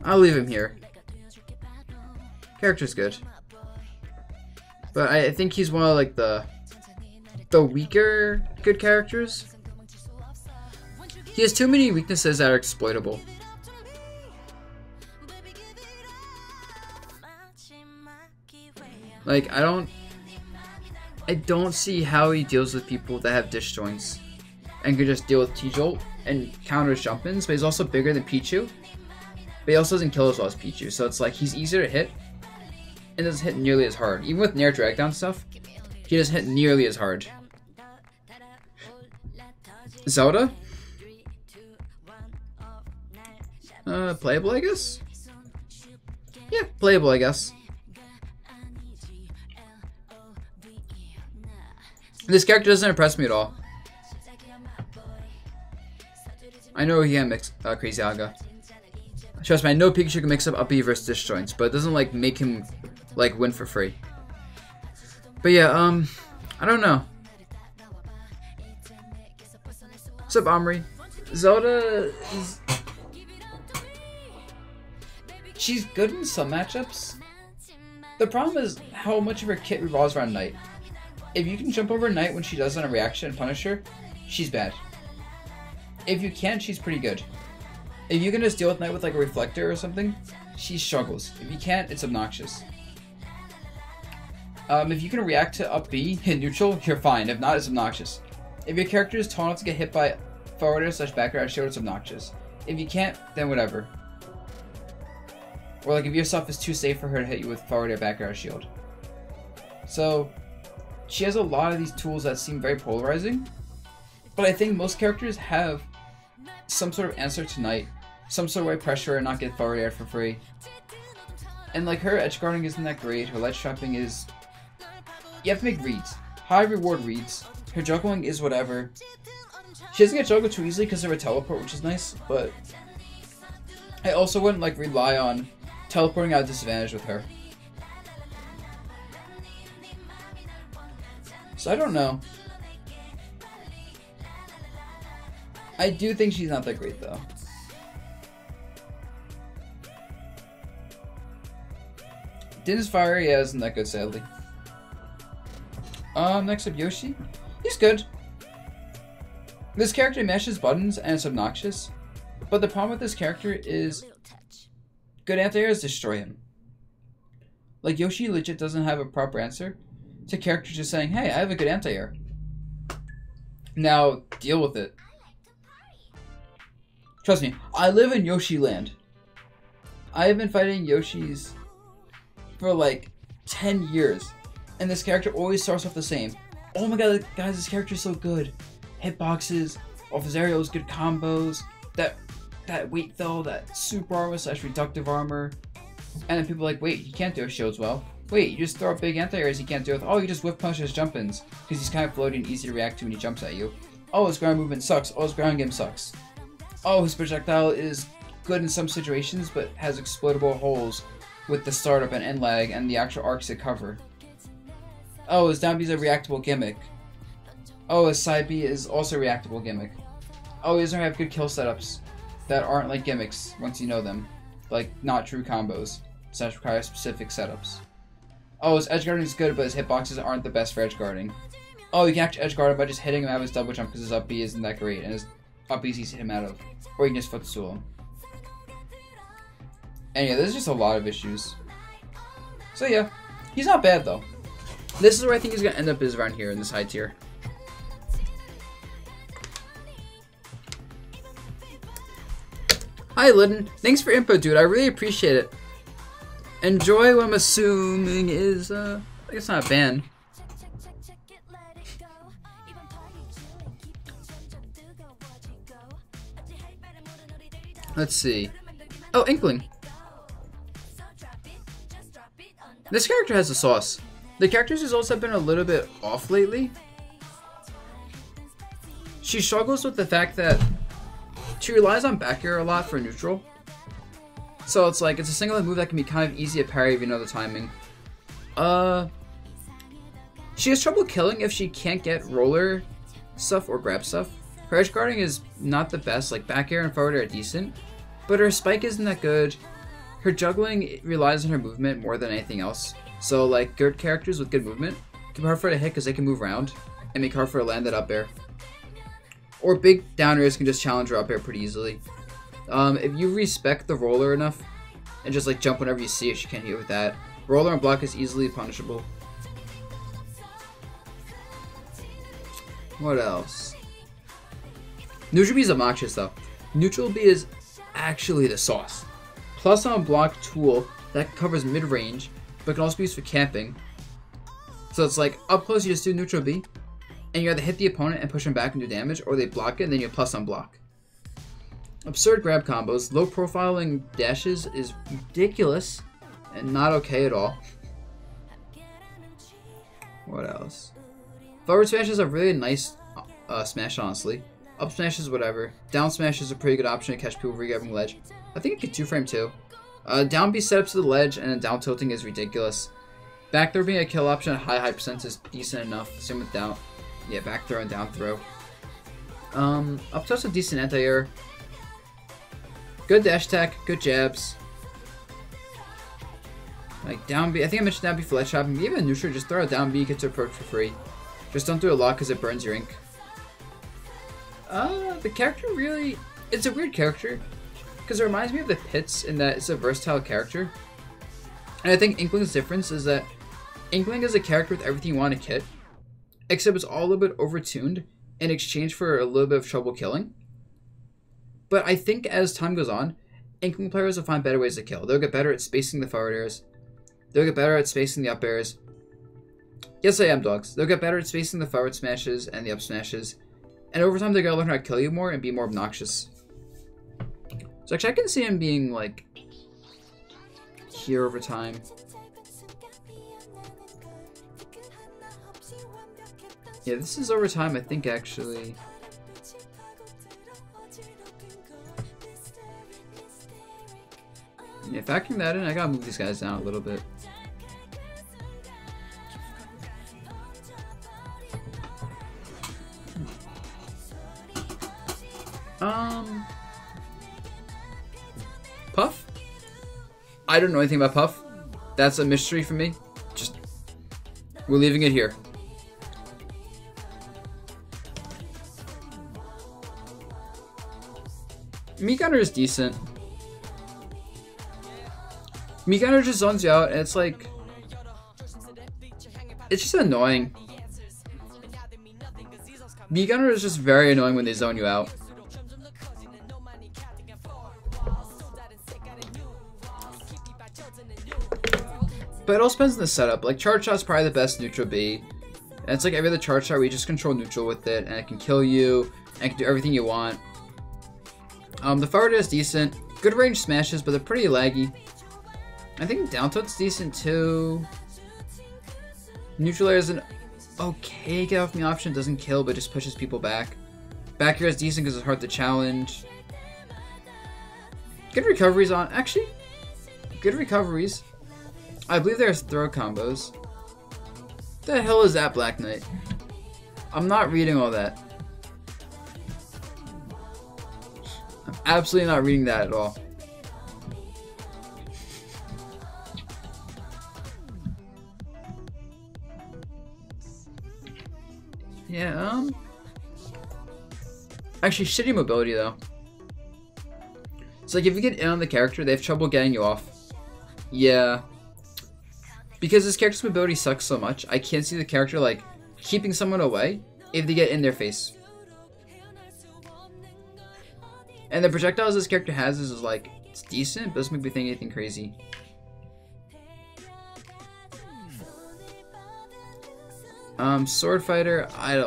I'll leave him here. Character's good. But I think he's one of, like, the weaker good characters. He has too many weaknesses that are exploitable. Like, I don't see how he deals with people that have disjoints and can just deal with T-Jolt and counter his jump-ins, but he's also bigger than Pichu. But he also doesn't kill as well as Pichu, so it's like he's easier to hit and doesn't hit nearly as hard. Even with Nair drag down stuff, he doesn't hit nearly as hard. Zelda? Playable, I guess? Yeah, playable, I guess. This character doesn't impress me at all. I know he can mix Crazy Aga. Trust me, I know Pikachu can mix up B versus disjoints, but it doesn't like make him like win for free. But yeah, I don't know. What's up, Omri? Zelda is... She's good in some matchups. The problem is how much of her kit revolves around Knight. If you can jump over Knight when she does on a reaction and punish her, she's bad. If you can't, she's pretty good. If you can just deal with Knight with like a reflector or something, she struggles. If you can't, it's obnoxious. If you can react to up B in neutral, you're fine. If not, it's obnoxious. If your character is tall enough to get hit by forward air / back air shield, it's obnoxious. If you can't, then whatever. Or like if your stuff is too safe for her to hit you with forward air back air shield. So she has a lot of these tools that seem very polarizing, but I think most characters have some sort of answer to Knight, some sort of way pressure and not get forward air for free. And like her edge guarding isn't that great, her ledge trapping is... You have to make reads. High reward reads. Her juggling is whatever. She doesn't get juggled too easily because of her teleport, which is nice, but I also wouldn't like rely on teleporting at a disadvantage with her. So I don't know. I do think she's not that great though. Din's fire, yeah, isn't that good, sadly. Next up, Yoshi. He's good. This character mashes buttons and it's obnoxious, but the problem with this character is good anti-airs destroy him. Like, Yoshi legit doesn't have a proper answer to characters just saying, hey, I have a good anti-air. Now, deal with it. Trust me, I live in Yoshi land. I have been fighting Yoshis for like 10 years, and this character always starts off the same. Oh my god, guys, this character is so good. Hitboxes, off his aerials, good combos, that weight fill, that super armor / reductive armor. And then people are like, wait, he can't do his shields well. Wait, you just throw up big anti-airs he can't do it. Oh, you just whip punch his jump-ins, because he's kind of floaty and easy to react to when he jumps at you. Oh, his ground movement sucks. Oh, his ground game sucks. Oh, his projectile is good in some situations, but has exploitable holes with the startup and end lag and the actual arcs it cover. Oh, his down B is a reactable gimmick. Oh, his side B is also a reactable gimmick. Oh, he doesn't have good kill setups that aren't like gimmicks once you know them. Like, not true combos. So that require specific setups. Oh, his edge guarding is good, but his hitboxes aren't the best for edge guarding. Oh, you can actually edge guard him by just hitting him out of his double jump because his up B isn't that great, and his up B is easy to hit him out of. Or you can just footstool him. And yeah, there's just a lot of issues. So yeah, he's not bad though. This is where I think he's going to end up, is around here in this high tier. Hi Lydon, thanks for input, dude. I really appreciate it. Enjoy what I'm assuming is, I guess not a ban. Let's see. Oh, Inkling. This character has the sauce. The character's results have been a little bit off lately. She struggles with the fact that she relies on back air a lot for neutral. So it's like, it's a single move that can be kind of easy to parry if you know the timing. She has trouble killing if she can't get roller stuff or grab stuff. Her edge guarding is not the best, like back air and forward air are decent, but her spike isn't that good. Her juggling relies on her movement more than anything else. So like good characters with good movement can be hard for her to hit because they can move around and make it hard for her to land that up air. Or big down airs can just challenge her up air pretty easily. If you respect the roller enough and just like jump whenever you see it, she can't hit with that. Roller and block is easily punishable. What else? Neutral B is obnoxious though. Neutral B is actually the sauce. Plus on block tool that covers mid-range, but can also be used for camping. So it's like, up close you just do neutral B, and you either hit the opponent and push them back and do damage, or they block it and then you plus on block. Absurd grab combos, low profiling dashes is ridiculous, and not okay at all. What else? Forward smash is a really nice smash, honestly. Up smash is whatever. Down smash is a pretty good option to catch people re-grabbing ledge. I think it could 2-frame too. Down B setups to the ledge and then down tilting is ridiculous. Back throw being a kill option at high percent is decent enough. Same with down. Yeah, back throw and down throw. Up touch a decent anti-air. Good dash attack, good jabs. Like down B, I think I mentioned down B for ledge chopping. Even neutral, just throw a down B, get to approach for free. Just don't do a lot because it burns your ink. The character really, it's a weird character because it reminds me of the Pits in that it's a versatile character. And I think Inkling's difference is that Inkling is a character with everything you want to kit, except it's all a little bit overtuned in exchange for a little bit of trouble killing. But I think as time goes on, Inkling players will find better ways to kill. They'll get better at spacing the forward airs. They'll get better at spacing the up airs. Yes, I am, dogs. They'll get better at spacing the forward smashes and the up smashes. And over time, they're going to learn how to kill you more and be more obnoxious. So actually, I can see him being, like, here over time. Yeah, this is over time, I think, actually. Yeah, factoring that in, I gotta move these guys down a little bit. Puff? I don't know anything about Puff. That's a mystery for me. Just, we're leaving it here. Mii Gunner is decent. Mii Gunner just zones you out, and it's like, it's just annoying. Mii Gunner is just very annoying when they zone you out. But it all depends on the setup. Like, Charge Shot's probably the best neutral B. And it's like every other Charge Shot where you just control neutral with it, and it can kill you, and it can do everything you want. The forward is decent. Good range smashes, but they're pretty laggy. I think down tilt's decent too. Neutral air is an okay get off me option. Doesn't kill, but just pushes people back. Back air is decent because it's hard to challenge. Good recoveries on. Actually, good recoveries. I believe there's throw combos. What the hell is that, Black Knight? I'm not reading all that. I'm absolutely not reading that at all. Yeah, actually, shitty mobility, though. It's like, if you get in on the character, they have trouble getting you off. Yeah. Because this character's mobility sucks so much, I can't see the character, like, keeping someone away if they get in their face. And the projectiles this character has is like, it's decent, but doesn't make me think anything crazy. Swordfighter, I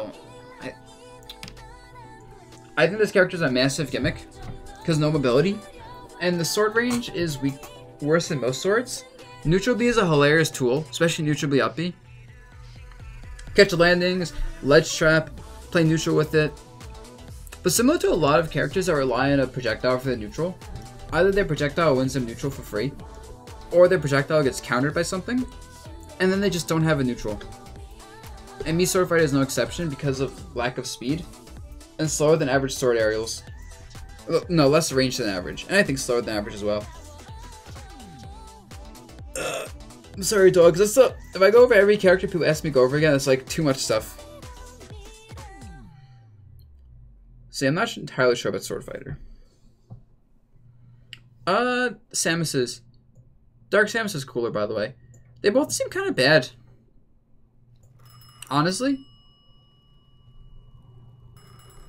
think this character's a massive gimmick, because no mobility. And the sword range is worse than most swords. Neutral B is a hilarious tool, especially neutral B up B. Catch landings, ledge trap, play neutral with it. But similar to a lot of characters that rely on a projectile for the neutral, either their projectile wins them neutral for free, or their projectile gets countered by something, and then they just don't have a neutral. And Mii Swordfighter is no exception because of lack of speed, and slower than average sword aerials. No, less range than average, and I think slower than average as well. I'm sorry, dogs. If I go over every character people ask me to go over again, it's like too much stuff. See, I'm not entirely sure about Swordfighter. Samus's. Dark Samus is cooler, by the way. They both seem kind of bad. Honestly.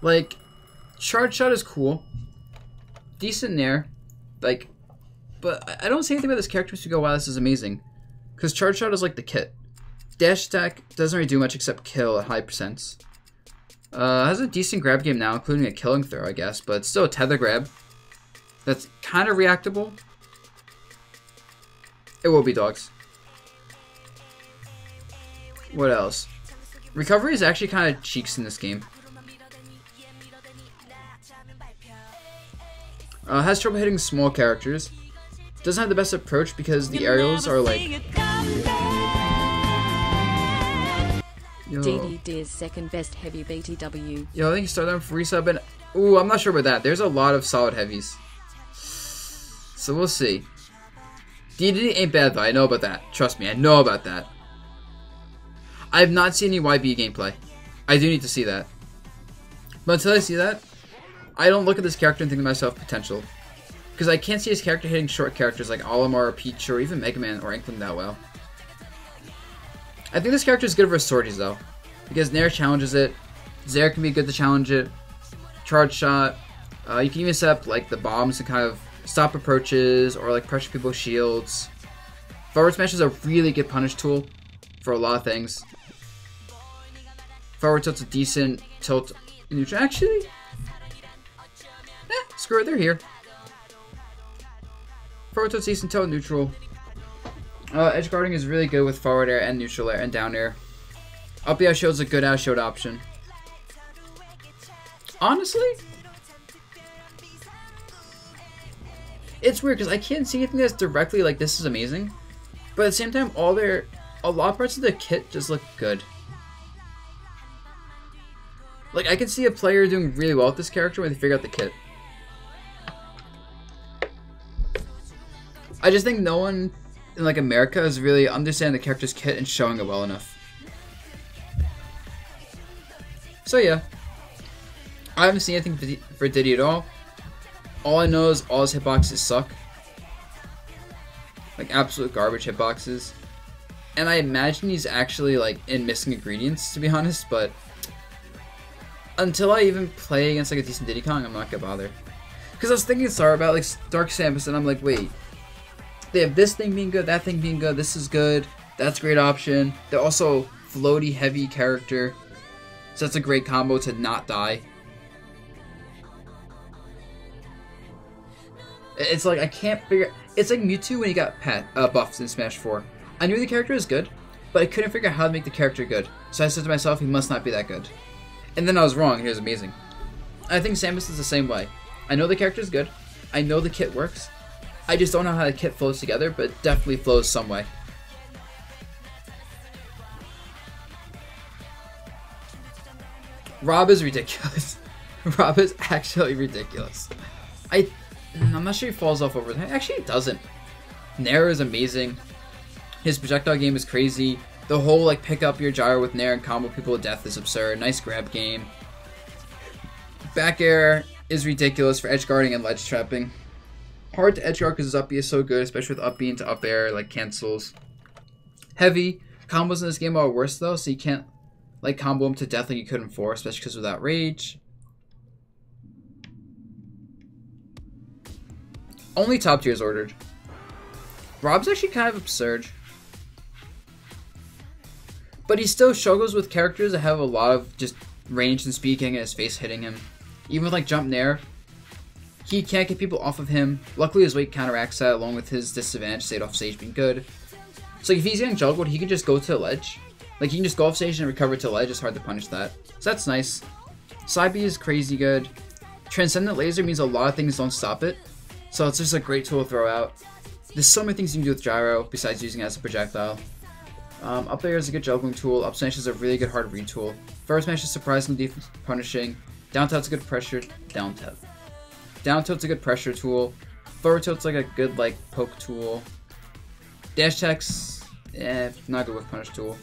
Like, Charge Shot is cool. Decent in air. Like, but I don't see anything about this character to go, wow, this is amazing. Because Charge Shot is like the kit. Dash attack doesn't really do much except kill at high percents. Has a decent grab game now, including a killing throw, I guess, but it's still a tether grab. That's kind of reactable. It will be, dogs. What else? Recovery is actually kind of cheeks in this game. Has trouble hitting small characters. Doesn't have the best approach because the aerials are like... Diddy Deer's second best heavy BTW. Yo, I think you start them for resub and... Ooh, I'm not sure about that. There's a lot of solid heavies. So we'll see. Diddy ain't bad though, I know about that. Trust me, I know about that. I have not seen any YB gameplay. I do need to see that. But until I see that, I don't look at this character and think to myself, potential. Because I can't see his character hitting short characters like Olimar or Pichu or even Mega Man or Inkling that well. I think this character is good for sorties though, because Nair challenges it, Zaire can be good to challenge it, Charge Shot, you can even set up like the bombs to kind of stop approaches or like pressure people's shields. Forward Smash is a really good punish tool for a lot of things. Forward tilt's a decent tilt in neutral. Actually, screw it, they're here. Forward tilt's decent tilt in neutral. Edge guarding is really good with forward air and neutral air and down air. Up air shield's a good out shield option. Honestly, it's weird because I can't see anything that's directly like this is amazing, but at the same time, a lot of parts of the kit just look good. Like I can see a player doing really well with this character when they figure out the kit. I just think no one in like America is really understanding the character's kit and showing it well enough. So yeah, I haven't seen anything for Diddy at all. All I know is all his hitboxes suck. Like absolute garbage hitboxes. And I imagine he's actually like in missing ingredients, to be honest, but until I even play against like a decent Diddy Kong, I'm not gonna bother. Because I was thinking sorry about like Dark Samus, and I'm like, wait, they have this thing being good, that thing being good, this is good, that's a great option. They're also floaty heavy character, so that's a great combo to not die. It's like I can't figure. It's like Mewtwo when he got buffed in Smash 4. I knew the character was good, but I couldn't figure out how to make the character good. So I said to myself, he must not be that good. And then I was wrong. He was amazing. I think Samus is the same way. I know the character is good. I know the kit works. I just don't know how the kit flows together, but it definitely flows some way. Rob is ridiculous. Rob is actually ridiculous. I'm not sure he falls off over there. Actually, he doesn't. Nair is amazing. His projectile game is crazy. The whole like pick up your gyro with Nair and combo people to death is absurd. Nice grab game. Back air is ridiculous for edge guarding and ledge trapping. Hard to edge guard because his up B is so good, especially with up B into up air, like cancels. Heavy. Combos in this game are worse though, so you can't like combo him to death like you could in 4, especially because of that rage. Only top tier is ordered. Rob's actually kind of absurd. But he still struggles with characters that have a lot of just range and speaking and his face hitting him. Even with like jump nair, he can't get people off of him. Luckily his weight counteracts that along with his disadvantage state off stage being good. So if he's getting juggled, he can just go to the ledge. Like he can just go off stage and recover to the ledge. It's hard to punish that. So that's nice. Side B is crazy good. Transcendent Laser means a lot of things don't stop it. So it's just a great tool to throw out. There's so many things you can do with gyro besides using it as a projectile. Up air is a good juggling tool. Up smash is a really good hard read tool. Forward smash is surprisingly defense punishing. Down tilt's a good pressure. Down tilt's a good pressure tool. Forward tilt's like a good like poke tool. Dash attacks, not a good whiff punish tool.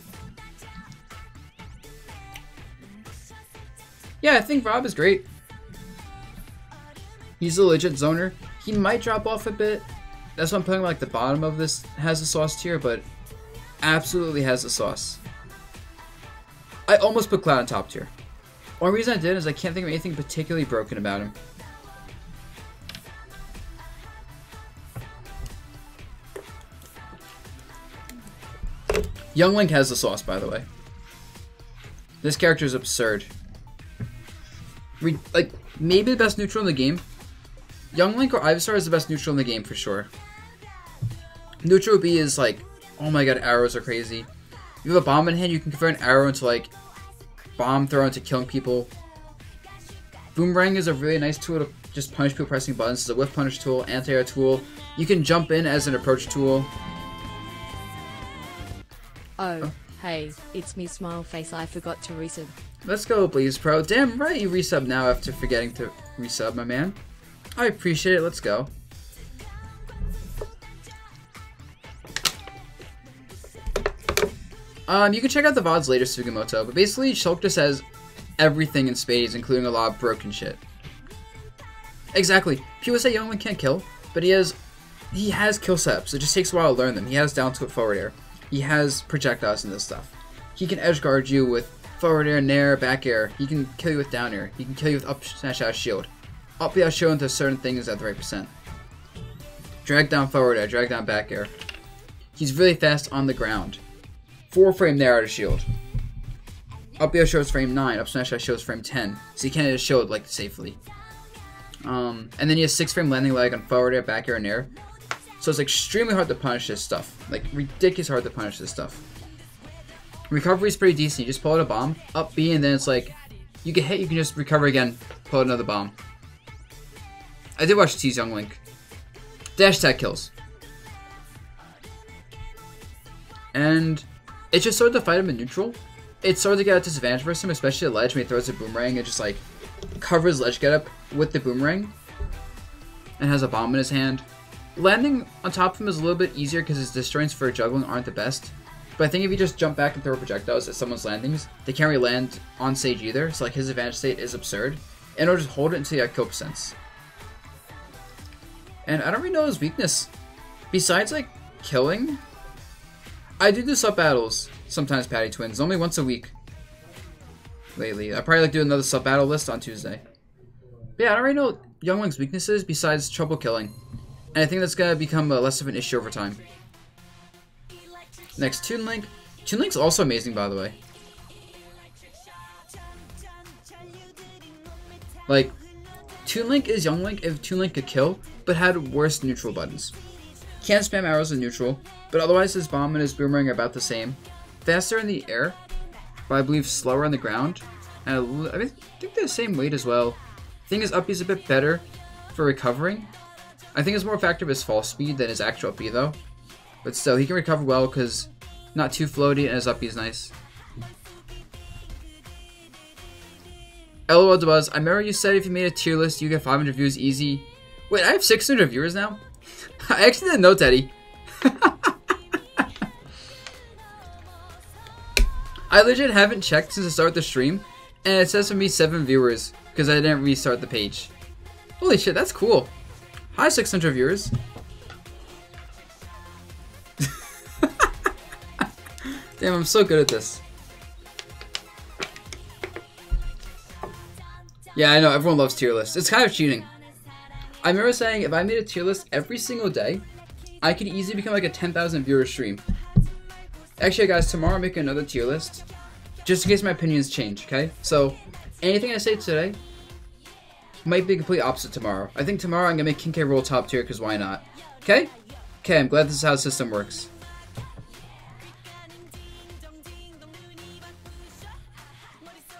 Yeah, I think Rob is great. He's a legit zoner. He might drop off a bit. That's why I'm putting like the bottom of this has a sauce tier, but absolutely has the sauce. I almost put Cloud in top tier. Only reason I did is I can't think of anything particularly broken about him. Young Link has the sauce, by the way. This character is absurd. Like, maybe the best neutral in the game. Young Link or Ivysaur is the best neutral in the game for sure. Neutral B is like, oh my god, arrows are crazy. You have a bomb in hand, you can convert an arrow into like bomb throw into killing people. Boomerang is a really nice tool to just punish people pressing buttons. It's a whiff punish tool, anti-air tool. You can jump in as an approach tool. Oh, hey, it's me Smile Face, I forgot to resub. Let's go, Blaze Pro. Damn right you resub now after forgetting to resub, my man. I appreciate it, let's go. You can check out the VODs later, Sugimoto, but basically Shulk just has everything in spades, including a lot of broken shit. Exactly. People say Young Link can't kill, but he has kill setups. It just takes a while to learn them. He has down tilt forward air. He has projectiles and this stuff. He can edge guard you with forward air, nair, back air. He can kill you with down air. He can kill you with up smash out shield. Up be out shield into certain things at the right percent. Drag down forward air, drag down back air. He's really fast on the ground. 4 frame nair out of shield. Up air shows frame 9, up smash out shows frame 10. So he can't hit a shield like safely. And then he has 6 frame landing leg on forward air, back air, and air. So it's extremely hard to punish this stuff. Like, ridiculous hard to punish this stuff. Recovery is pretty decent. You just pull out a bomb, up B, and then it's like, you get hit, you can just recover again, pull out another bomb. I did watch T's Young Link. Dash attack kills. And it's just sort of to fight him in neutral. It's sort of to get a disadvantage versus him, especially at ledge when he throws a boomerang and just like covers ledge getup with the boomerang. And has a bomb in his hand. Landing on top of him is a little bit easier because his disjoints for juggling aren't the best. But I think if you just jump back and throw projectiles at someone's landings, they can't really land on stage either, so like his advantage state is absurd. And it'll just hold it until you have kill percents. And I don't really know his weakness. Besides like killing, I do sub battles sometimes, Patty Twins, only once a week. Lately. I probably like do another sub battle list on Tuesday. But yeah, I don't really know Young Link's weaknesses besides trouble killing. And I think that's gonna become less of an issue over time. Next, Toon Link. Toon Link's also amazing, by the way. Like, Toon Link is Young Link if Toon Link could kill, but had worse neutral buttons. Can't spam arrows in neutral, but otherwise his bomb and his boomerang are about the same. Faster in the air, but I believe slower on the ground. And I think they're the same weight as well. I think his up B is a bit better for recovering. I think it's more a factor of his fall speed than his actual up B though. But still, he can recover well because not too floaty and his up B is nice. LOL Debuzz, I remember you said if you made a tier list, you get 500 views easy. Wait, I have 600 viewers now? I actually didn't know, Teddy. I legit haven't checked since I started the stream, and it says for me 7 viewers because I didn't restart the page. Holy shit, that's cool. Hi, 600 viewers. Damn, I'm so good at this. Yeah, I know, everyone loves tier lists. It's kind of cheating. I remember saying if I made a tier list every single day, I could easily become like a 10,000 viewer stream. Actually, guys, tomorrow I'm making another tier list, just in case my opinions change, okay? So, anything I say today might be complete opposite tomorrow. I think tomorrow I'm gonna make King K. Rool top tier, because why not? Okay? Okay, I'm glad this is how the system works.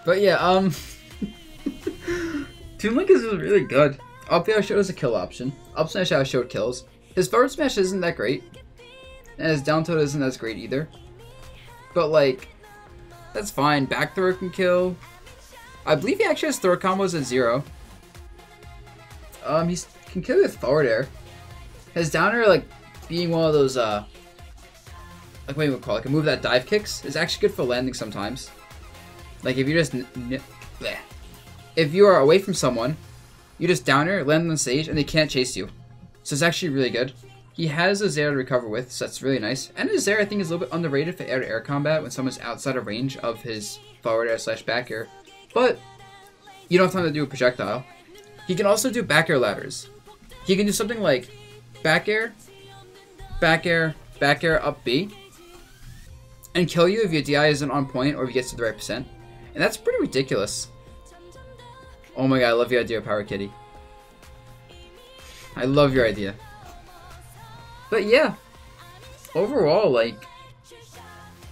But yeah, Toon Link is really good. Up there I showed as a kill option. Up smash I showed kills. His forward smash isn't that great. And his down tilt isn't as great either. But like, that's fine. Back throw can kill. I believe he actually has throw combos at 0. He can kill with forward air. His down air, like, being one of those, like what do you call it? Like a move that dive kicks is actually good for landing sometimes. Like if you just, if you are away from someone, you just down air, land on the stage, and they can't chase you. So it's actually really good. He has a Zair to recover with, so that's really nice. And his Zair, I think, is a little bit underrated for air-to-air combat when someone's outside of range of his forward air / back air. But you don't have time to do a projectile. He can also do back air ladders. He can do something like back air, back air, back air, up B, and kill you if your DI isn't on point or if he gets to the right percent. And that's pretty ridiculous. Oh my god, I love your idea, Power Kitty. I love your idea. But yeah, overall, like,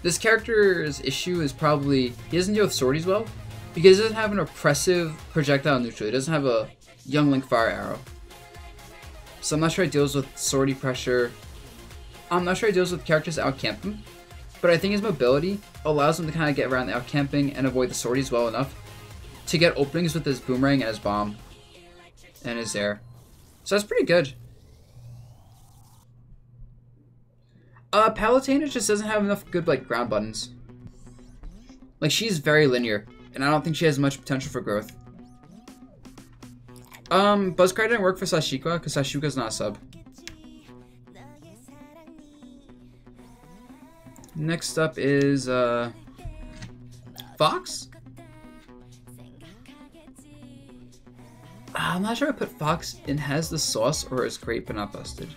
this character's issue is probably he doesn't deal with swordies well because he doesn't have an oppressive projectile neutral. He doesn't have a Young Link fire arrow. So I'm not sure he deals with swordy pressure. I'm not sure he deals with characters that outcamp him. But I think his mobility allows him to kind of get around the outcamping and avoid the swordies well enough to get openings with his boomerang and his bomb and his air. So that's pretty good. Palutena just doesn't have enough good, like, ground buttons. Like, she's very linear, and I don't think she has much potential for growth. Buzzcry didn't work for Sashika, because Sashika's not a sub. Next up is, Fox? I'm not sure I put Fox in has the sauce or is great but not busted.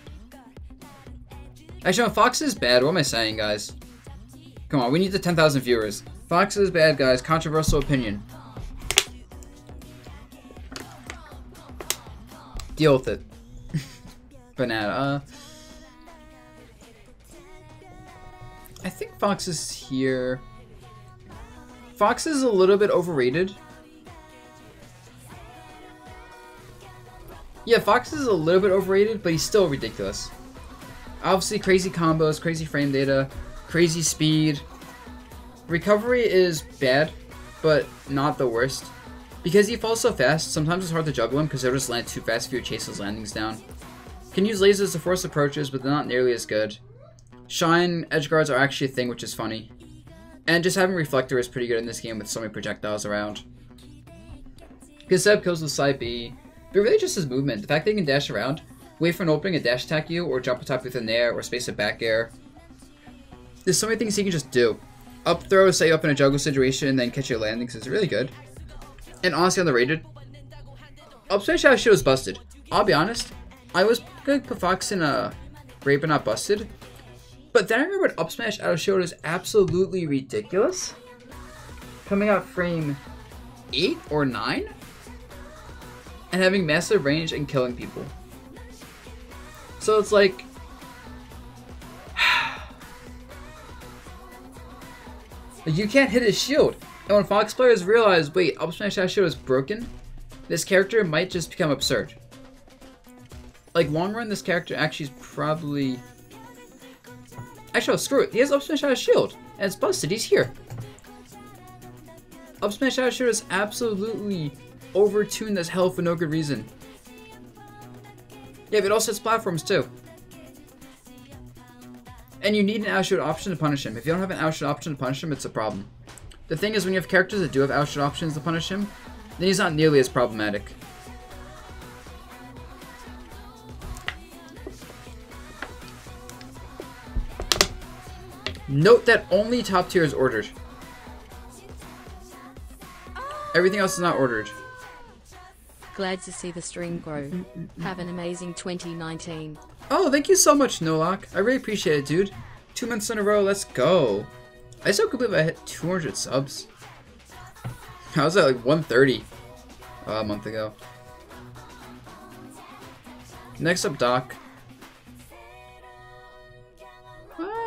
Actually, no, Fox is bad. What am I saying, guys? Come on, we need the 10,000 viewers. Fox is bad, guys. Controversial opinion. Deal with it. Banana. I think Fox is here. Fox is a little bit overrated. Yeah, Fox is a little bit overrated, but he's still ridiculous. Obviously, crazy combos, crazy frame data, crazy speed. Recovery is bad, but not the worst. Because he falls so fast, sometimes it's hard to juggle him because they'll just land too fast if you chase his landings down. Can use lasers to force approaches, but they're not nearly as good. Shine edge guards are actually a thing, which is funny. And just having Reflector is pretty good in this game with so many projectiles around. Because Seb kills with side B, but really just his movement. The fact that he can dash around, wait for an opening and dash attack you, or jump on top with an air, or space a back air. There's so many things he can just do. Up throw, set you up in a juggle situation, and then catch your landings is really good. And honestly underrated. Up smash out of shield is busted. I'll be honest, I was going to put Fox in a great but not busted. But then I remembered up smash out of shield is absolutely ridiculous. Coming out frame 8 or 9. And having massive range and killing people. So it's like... you can't hit his shield. And when Fox players realize, wait, up smash out of shield is broken, this character might just become absurd. Like, long run, this character actually is probably... Actually, screw it. He has up smash out of shield. And it's busted. He's here. Up smash out of shield is absolutely overtuned as hell for no good reason. Yeah, but it also hits platforms too. And you need an out shield option to punish him. If you don't have an out shield option to punish him, it's a problem. The thing is, when you have characters that do have out shield options to punish him, then he's not nearly as problematic. Note that only top tier is ordered. Everything else is not ordered. Glad to see the stream grow. Have an amazing 2019. Oh, thank you so much, Nolak. I really appreciate it, dude. 2 months in a row, let's go. I still can't believe I hit 200 subs. I was at like 130 a month ago. Next up, Doc.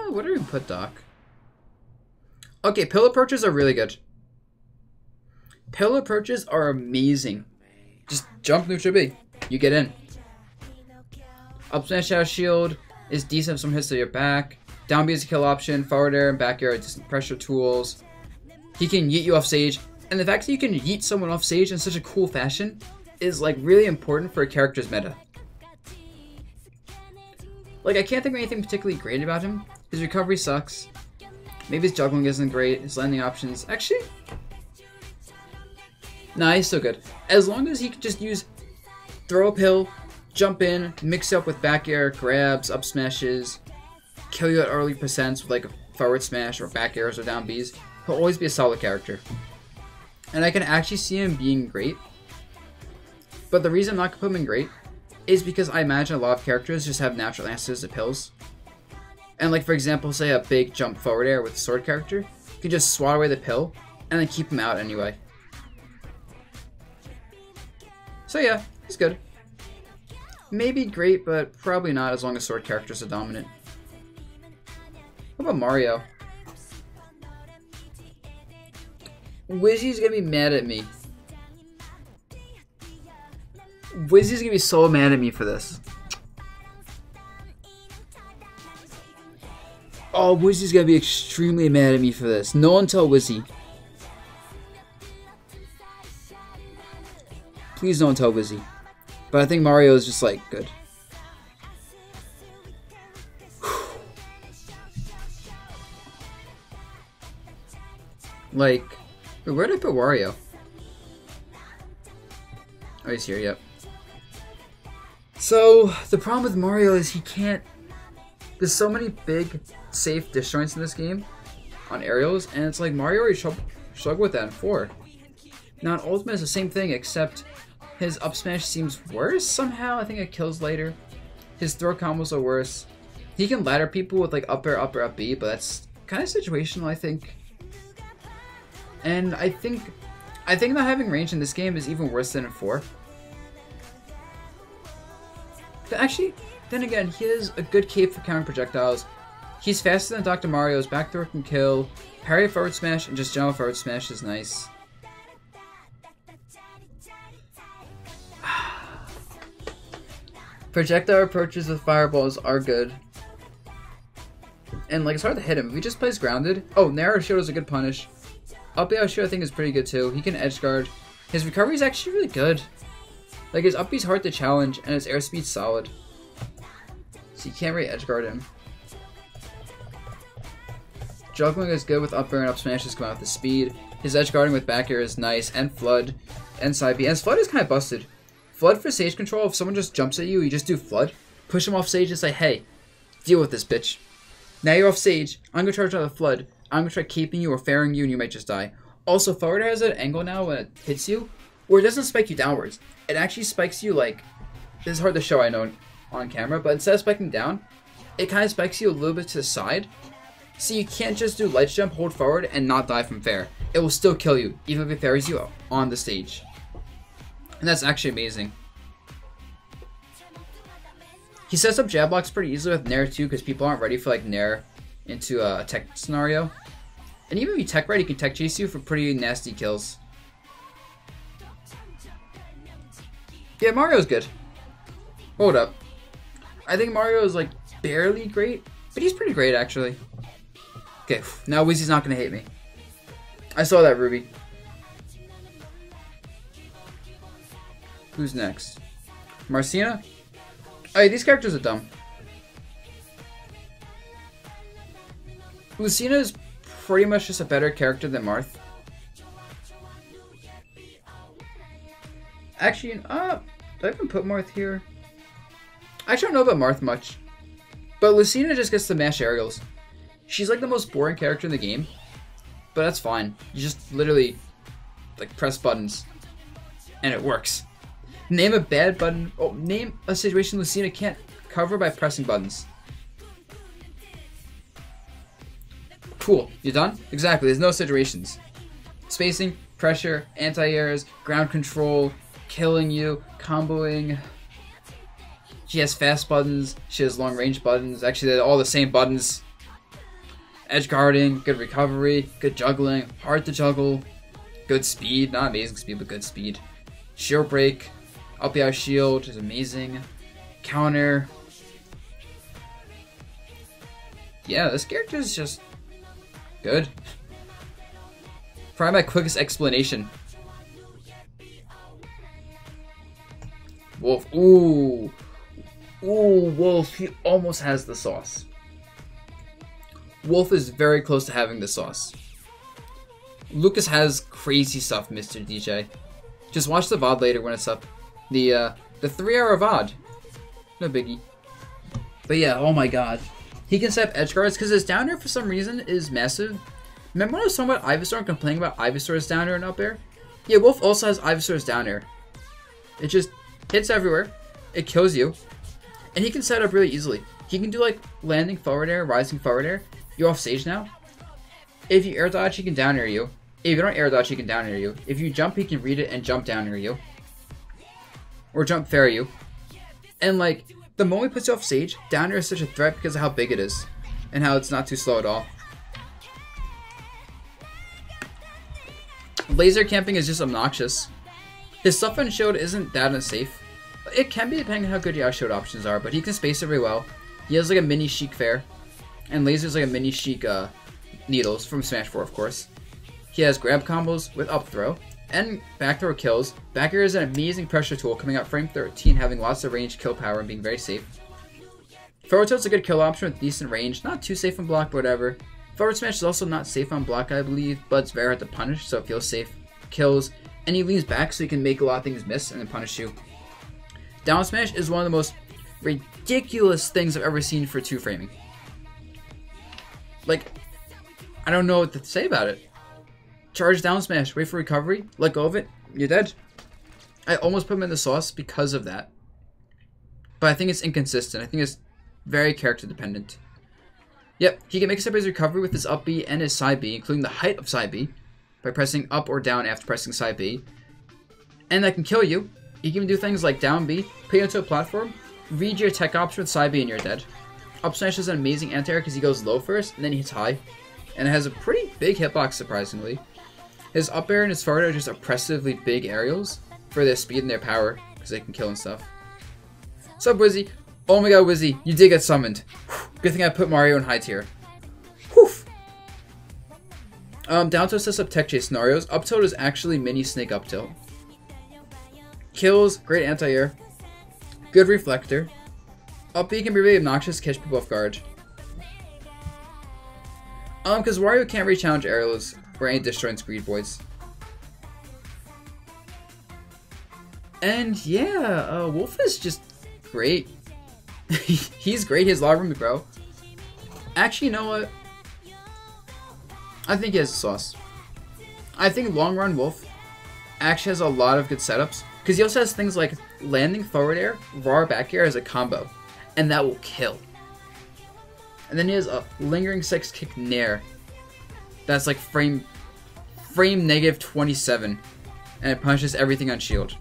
What do we put, Doc? Okay, pill approaches are really good. Pill approaches are amazing. Just jump neutral B. You get in. Up smash out shield is decent if someone hits to your back. Down B is a kill option. Forward air and back air are decent pressure tools. He can yeet you off stage. And the fact that you can yeet someone off stage in such a cool fashion is like really important for a character's meta. Like, I can't think of anything particularly great about him. His recovery sucks. Maybe his juggling isn't great. His landing options... Actually... Nah, he's still good. As long as he can just use... Throw a pill, jump in, mix up with back air, grabs, up smashes, kill you at early percents with like a forward smash or back airs or down Bs, he'll always be a solid character. And I can actually see him being great. But the reason I'm not going to put him in great is because I imagine a lot of characters just have natural answers to pills. And like, for example, say a big jump forward air with a sword character, you can just swat away the pill and then keep him out anyway. So yeah, he's good. Maybe great, but probably not as long as sword characters are dominant. What about Mario? Wizzy's gonna be mad at me. Wizzy's gonna be so mad at me for this. Oh, Wizzy's gonna be extremely mad at me for this. No one tell Wizzy. Please don't tell Wizzy. But I think Mario is just like, good. Like, wait, where did I put Wario? Oh, he's here, yep. So, the problem with Mario is he can't... There's so many big, safe disjoints in this game on aerials, and it's like Mario already struggled with that in 4. Now, in Ultimate, it's the same thing, except his up smash seems worse somehow. I think it kills later. His throw combos are worse. He can ladder people with like up air, up B, but that's kind of situational, I think. And I think not having range in this game is even worse than in 4. But actually, then again, he has a good cape for countering projectiles. He's faster than Dr. Mario's, back throw can kill, parry forward smash, and just general forward smash is nice. Projectile approaches with fireballs are good. And like, it's hard to hit him. If he just plays grounded. Oh, narrow shield is a good punish. Up B shield I think is pretty good too. He can edge guard. His recovery is actually really good. Like, his up B's hard to challenge and his airspeed's solid. So you can't really edge guard him. Juggling is good with up air and up smashes come out with the speed. His edge guarding with back air is nice, and Flood, and side B. And his Flood is kind of busted. Flood for stage control, if someone just jumps at you, you just do Flood. Push him off stage and say, hey, deal with this, bitch. Now you're off stage, I'm going to charge out the Flood. I'm going to try keeping you or fairing you and you might just die. Also, forward air has an angle now when it hits you, where it doesn't spike you downwards. It actually spikes you like, this is hard to show I know on camera, but instead of spiking down, it kind of spikes you a little bit to the side. So you can't just do ledge jump, hold forward, and not die from fair. It will still kill you, even if it fairies you on the stage. And that's actually amazing. He sets up jab blocks pretty easily with Nair too, because people aren't ready for like Nair into a tech scenario. And even if you tech right, he can tech chase you for pretty nasty kills. Yeah, Mario's good. Hold up. I think Mario is like barely great, but he's pretty great actually. Okay, now Wizzy's not going to hate me. I saw that, Ruby. Who's next? Marcina? Oh, yeah, these characters are dumb. Lucina is pretty much just a better character than Marth. Actually, do I even put Marth here? I don't know about Marth much. But Lucina just gets to mash aerials. She's like the most boring character in the game. But that's fine. You just literally like press buttons. And it works. Name a bad button. Oh, name a situation Lucina can't cover by pressing buttons. Cool. You done? Exactly. There's no situations. Spacing, pressure, anti-airs, ground control, killing you, comboing. She has fast buttons. She has long range buttons. Actually, they're all the same buttons. Edge guarding, good recovery, good juggling, hard to juggle, good speed. Not amazing speed, but good speed. Shield break, up the shield is amazing. Counter. Yeah, this character is just good. Probably my quickest explanation. Wolf. Ooh. Ooh, Wolf. He almost has the sauce. Wolf is very close to having the sauce. Lucas has crazy stuff, Mr. DJ. Just watch the VOD later when it's up. The 3-hour VOD. No biggie. But yeah, oh my god. He can set up edge guards because his down air for some reason is massive. Remember when I was talking about Ivysaur and complaining about Ivysaur's down air and up air? Yeah, Wolf also has Ivysaur's down air. It just hits everywhere. It kills you. And he can set up really easily. He can do like landing forward air, rising forward air. You're off stage now. If you air dodge, he can down air you. If you don't air dodge, he can down air you. If you jump, he can read it and jump down air you. Or jump fair you. And like, the moment he puts you off stage, down air is such a threat because of how big it is. And how it's not too slow at all. Laser camping is just obnoxious. His stuff on shield isn't that unsafe. It can be depending on how good your shield options are, but he can space it really well. He has like a mini Sheik fair. And laser's like a mini Sheik needles from Smash 4, of course. He has grab combos with up throw and back throw kills. Back air is an amazing pressure tool coming out frame 13, having lots of range, kill power, and being very safe. Forward tilt's a good kill option with decent range, not too safe on block, but whatever. Forward smash is also not safe on block, I believe, but it's very hard to punish, so it feels safe. Kills, and he leans back so he can make a lot of things miss and then punish you. Down smash is one of the most ridiculous things I've ever seen for 2-framing. Like, I don't know what to say about it. Charge down smash, wait for recovery, let go of it, you're dead. I almost put him in the sauce because of that. But I think it's inconsistent. I think it's very character dependent. Yep, he can make up his recovery with his up B and his side B, including the height of side B, by pressing up or down after pressing side B. And that can kill you. You can even do things like down B, put you onto a platform, read your tech option with side B and you're dead. Up smash is an amazing anti-air because he goes low first and then he hits high. And it has a pretty big hitbox, surprisingly. His up air and his forward air are just oppressively big aerials for their speed and their power because they can kill and stuff. What's up, Wizzy? Oh my god, Wizzy, you did get summoned. Good thing I put Mario in high tier. Whew. Down tilt sets up tech chase scenarios. Up tilt is actually mini snake up tilt. Kills, great anti-air. Good reflector. Up B can be really obnoxious, catch people off guard. Because Wario can't really challenge aerials or any destroying Screed Boys. And yeah, Wolf is just great. He's great, he has a lot of room to grow. Actually, you know what? I think he has the sauce. I think long run Wolf actually has a lot of good setups. Because he also has things like landing forward air, raw back air as a combo. And that will kill. And then he has a lingering 6 kick nair. That's like frame negative 27. And it punishes everything on shield.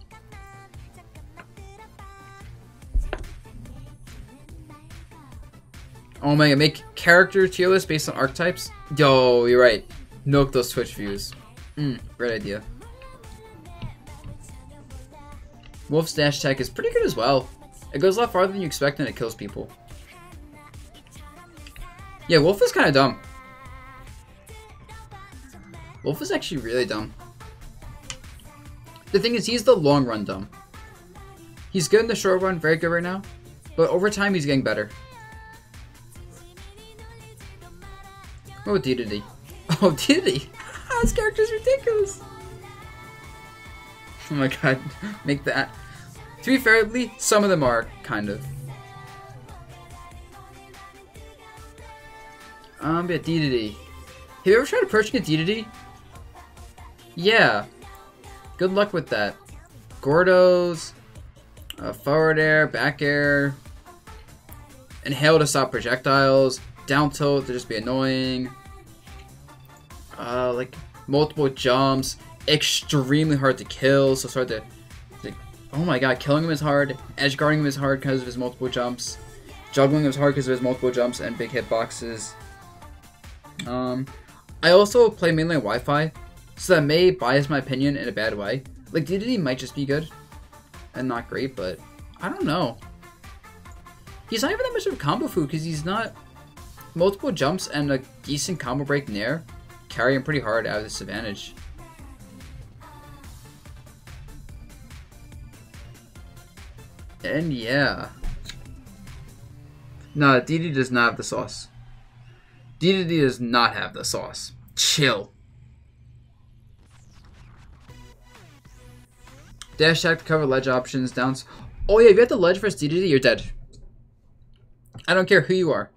Oh my god, make character tier list based on archetypes? Yo, you're right. Milk those Twitch views. Great idea. Wolf's dash attack is pretty good as well. It goes a lot farther than you expect and it kills people. Yeah, Wolf is kind of dumb. Wolf is actually really dumb. The thing is, he's the long run dumb. He's good in the short run, very good right now. But over time, he's getting better. Oh, Diddy. Oh, Diddy! This character's ridiculous! Oh my god, make that. To be fair, some of them are, kind of. Yeah, Diddy. Have you ever tried approaching a Diddy? Yeah. Good luck with that. Gordos, forward air, back air, inhale to stop projectiles, down tilt to just be annoying, like multiple jumps, extremely hard to kill, so it's hard to oh my god, killing him is hard, edge guarding him is hard because of his multiple jumps, juggling him is hard because of his multiple jumps and big hitboxes. I also play mainly on Wi-Fi, so that may bias my opinion in a bad way. Like, Diddy might just be good and not great, but I don't know. He's not even that much of a combo food because he's not multiple jumps and a decent combo break nair carry him pretty hard out of this advantage. And yeah. No, Diddy does not have the sauce. Diddy does not have the sauce. Chill. Dash attack to cover ledge options, downs. Oh yeah, if you have the ledge versus Diddy, you're dead. I don't care who you are.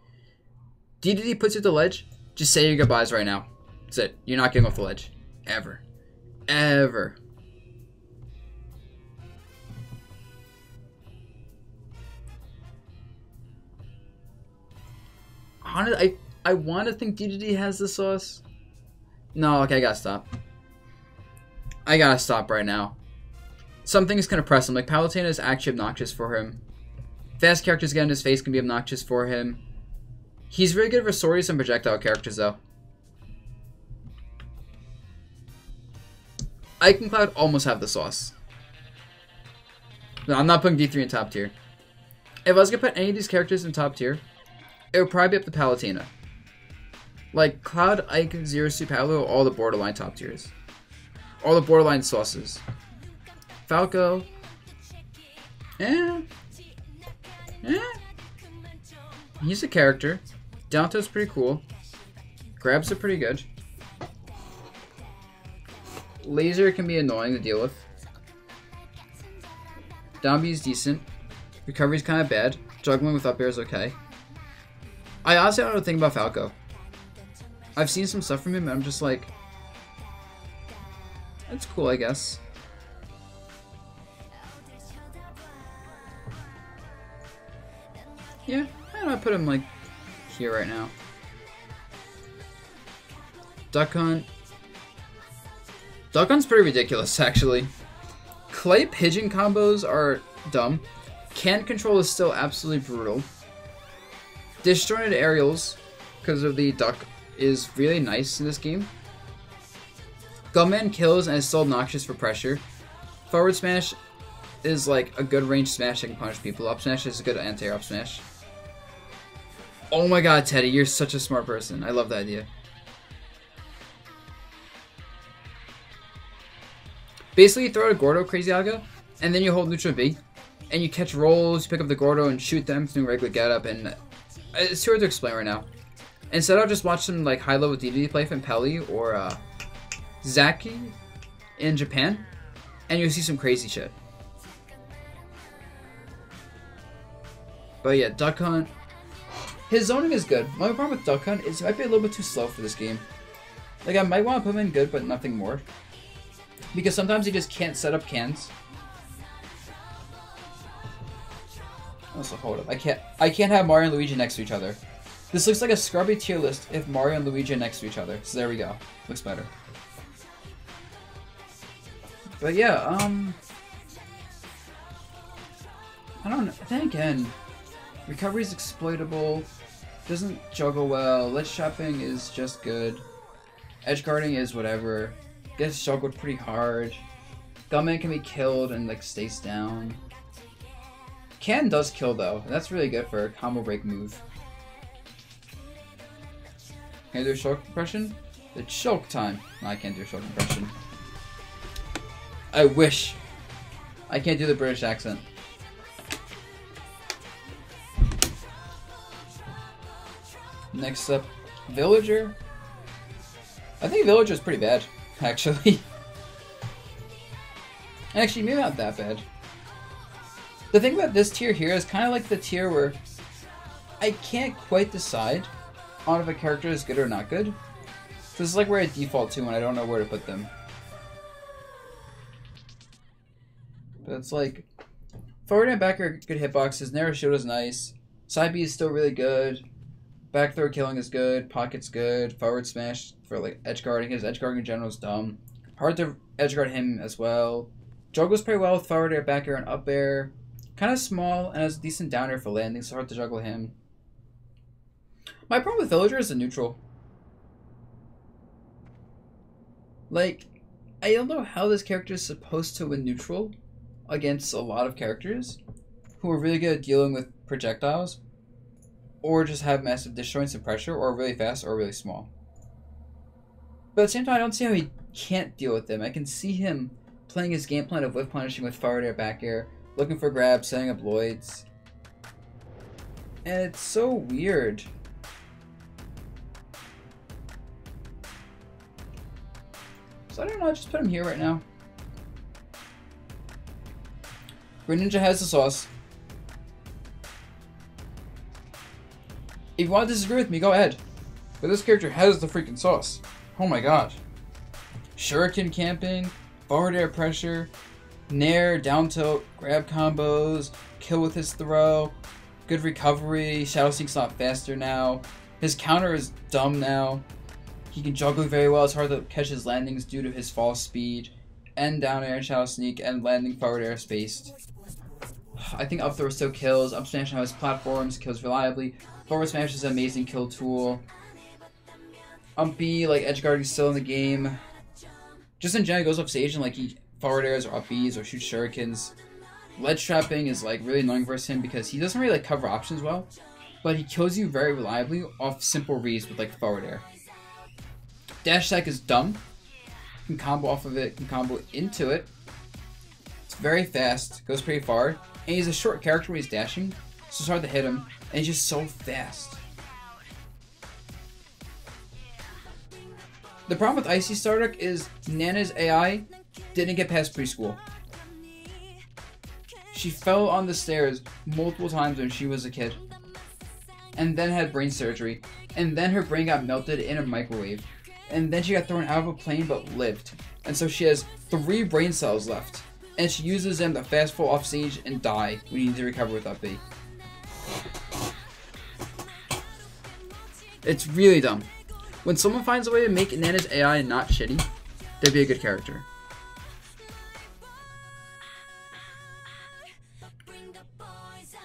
Diddy puts you at the ledge, just say your goodbyes right now. That's it. You're not getting off the ledge. Ever. Ever. Honestly, I want to think Diddy has the sauce. No, okay, I gotta stop. I gotta stop right now. Something's gonna press him. Like, Palutena is actually obnoxious for him. Fast characters get in his face can be obnoxious for him. He's really good for swordies and projectile characters, though. Iconcloud almost have the sauce. No, I'm not putting D3 in top tier. If I was gonna put any of these characters in top tier, it would probably be up to Palutena. Like, Cloud, Ike, Zero Suit, Palu, all the borderline top tiers. All the borderline sauces. Falco. He's a character. Down tilt's pretty cool. Grabs are pretty good. Laser can be annoying to deal with. Down B is decent. Recovery's kind of bad. Juggling with up air is okay. I honestly don't know what to think about Falco. I've seen some stuff from him and I'm just like, that's cool, I guess. Yeah, I don't know, I put him like here right now. Duck Hunt. Duck Hunt's pretty ridiculous, actually. Clay Pigeon combos are dumb. Can control is still absolutely brutal. Disjointed aerials, because of the duck, is really nice in this game. Gunman kills and is still obnoxious for pressure. Forward smash is like a good range smash that can punish people. Up smash is a good anti-air up smash. Oh my god, Teddy, you're such a smart person. I love that idea. Basically, you throw out a Gordo Crazy Aga, and then you hold neutral B. and you catch rolls, pick up the Gordo and shoot them through regular getup, and it's too hard to explain right now. Instead, I'll just watch some like high-level Diddy play from Pelly or Zaki in Japan, and you'll see some crazy shit. But yeah, Duck Hunt. His zoning is good. My problem with Duck Hunt is he might be a little bit too slow for this game. Like, I might want to put him in good, but nothing more. Because sometimes he just can't set up cans. Also, hold up. I can't have Mario and Luigi next to each other. This looks like a scrubby tier list if Mario and Luigi are next to each other. So there we go. Looks better. But yeah, I don't know. Then again, recovery is exploitable. Doesn't juggle well. Ledge trapping is just good. Edge guarding is whatever. Gets juggled pretty hard. Gunman can be killed and like stays down. Can does kill though, and that's really good for a combo break move. Can I do a Shulk impression? It's Shulk time. No, I can't do a Shulk impression. I wish. I can't do the British accent. Next up, Villager. I think Villager is pretty bad, actually. Actually, maybe not that bad. The thing about this tier here is kind of like the tier where I can't quite decide on if a character is good or not good. This is like where I default to when I don't know where to put them. But it's like, forward and back are good hitboxes, narrow shield is nice, side B is still really good, back throw killing is good, pocket's good, forward smash for like edge guarding, his edge guarding in general is dumb. Hard to edge guard him as well. Juggles pretty well with forward air, back air, and up air. Kind of small and has a decent down air for landing, so hard to juggle him. My problem with Villager is the neutral. Like, I don't know how this character is supposed to win neutral against a lot of characters who are really good at dealing with projectiles, or just have massive disjoints and pressure, or really fast, or really small. But at the same time, I don't see how he can't deal with them. I can see him playing his game plan of whiff punishing with forward air, back air, looking for grabs, setting up Lloyds. And it's so weird. So I don't know, I just put him here right now. Greninja has the sauce. If you want to disagree with me, go ahead. But this character has the freaking sauce. Oh my god. Shuriken camping, forward air pressure, nair, down tilt, grab combos, kill with his throw, good recovery, Shadow Sneak's not faster now, his counter is dumb now, he can juggle very well, it's hard to catch his landings due to his fall speed, and down air and Shadow Sneak, and landing forward air spaced. I think up throw still kills, up smash on his platforms, kills reliably, forward smash is an amazing kill tool, B, like edge guarding still in the game, just in general goes off stage and like he forward airs or up Bs or shoots shurikens. Ledge trapping is like really annoying versus him because he doesn't really like cover options well, but he kills you very reliably off simple reads with like forward air. Dash attack is dumb. You can combo off of it, can combo into it. It's very fast, goes pretty far, and he's a short character when he's dashing, so it's hard to hit him, and he's just so fast. The problem with Icy Starduck is Nana's AI didn't get past preschool. She fell on the stairs multiple times when she was a kid, and then had brain surgery, and then her brain got melted in a microwave, and then she got thrown out of a plane but lived, and so she has 3 brain cells left, and she uses them to fast fall off stage and die when you need to recover with up B. It's really dumb. When someone finds a way to make Nana's AI not shitty, they'd be a good character.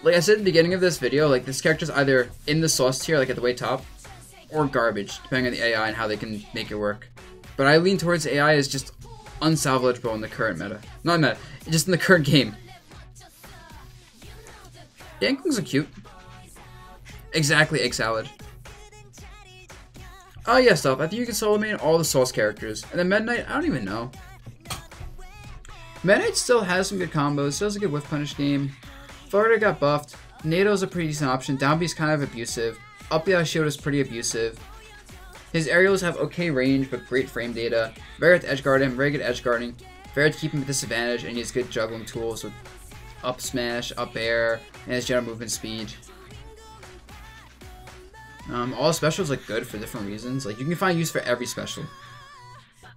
Like I said at the beginning of this video, like this character's either in the sauce tier, like at the way top, or garbage, depending on the AI and how they can make it work. But I lean towards AI as just unsalvageable in the current meta. Not meta, just in the current game. Yanklings are cute. Exactly, egg salad. Oh yeah, stuff. I think you can solo main all the sauce characters. And then Meta Knight, I don't even know. Meta Knight still has some good combos, still has a good whiff punish game. Florida got buffed. NATO's a pretty decent option. Down B's kind of abusive. Up B shield is pretty abusive. His aerials have okay range, but great frame data. Very hard to edgeguard him, very good edgeguarding. Very hard to keep him at disadvantage, and he has good juggling tools with up smash, up air, and his general movement speed. All specials look good for different reasons. Like, you can find use for every special.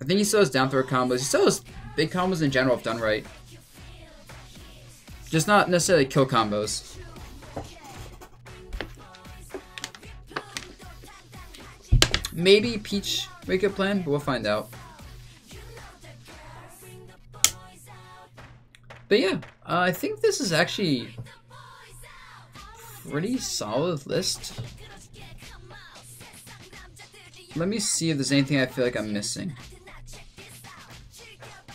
I think he still has down throw combos. He still has big combos in general if done right. Just not necessarily kill combos. Maybe Peach wake up plan, but we'll find out. But yeah, I think this is actually pretty solid list. Let me see if there's anything I feel like I'm missing.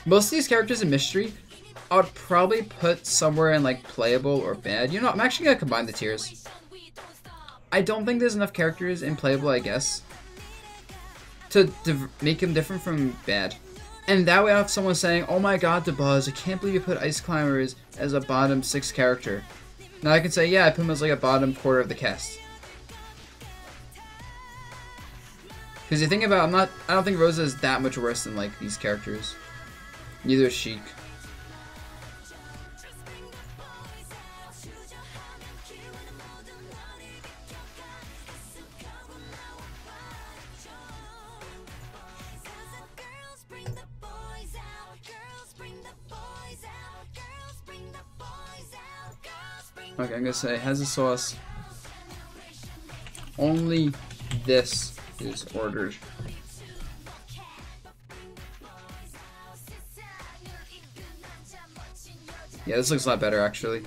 Most of these characters in Mystery, I would probably put somewhere in like playable or bad. You know, I'm actually gonna combine the tiers. I don't think there's enough characters in playable, I guess, to make them different from bad. And that way I have someone saying, oh my god, DeBuzz, I can't believe you put Ice Climbers as a bottom 6 character. Now I can say, yeah, I put him as like a bottom quarter of the cast. Because you think about, I don't think Rosa is that much worse than like these characters. Neither is Sheik. Okay, I'm gonna say has a sauce. Only this is ordered. Yeah, this looks a lot better actually.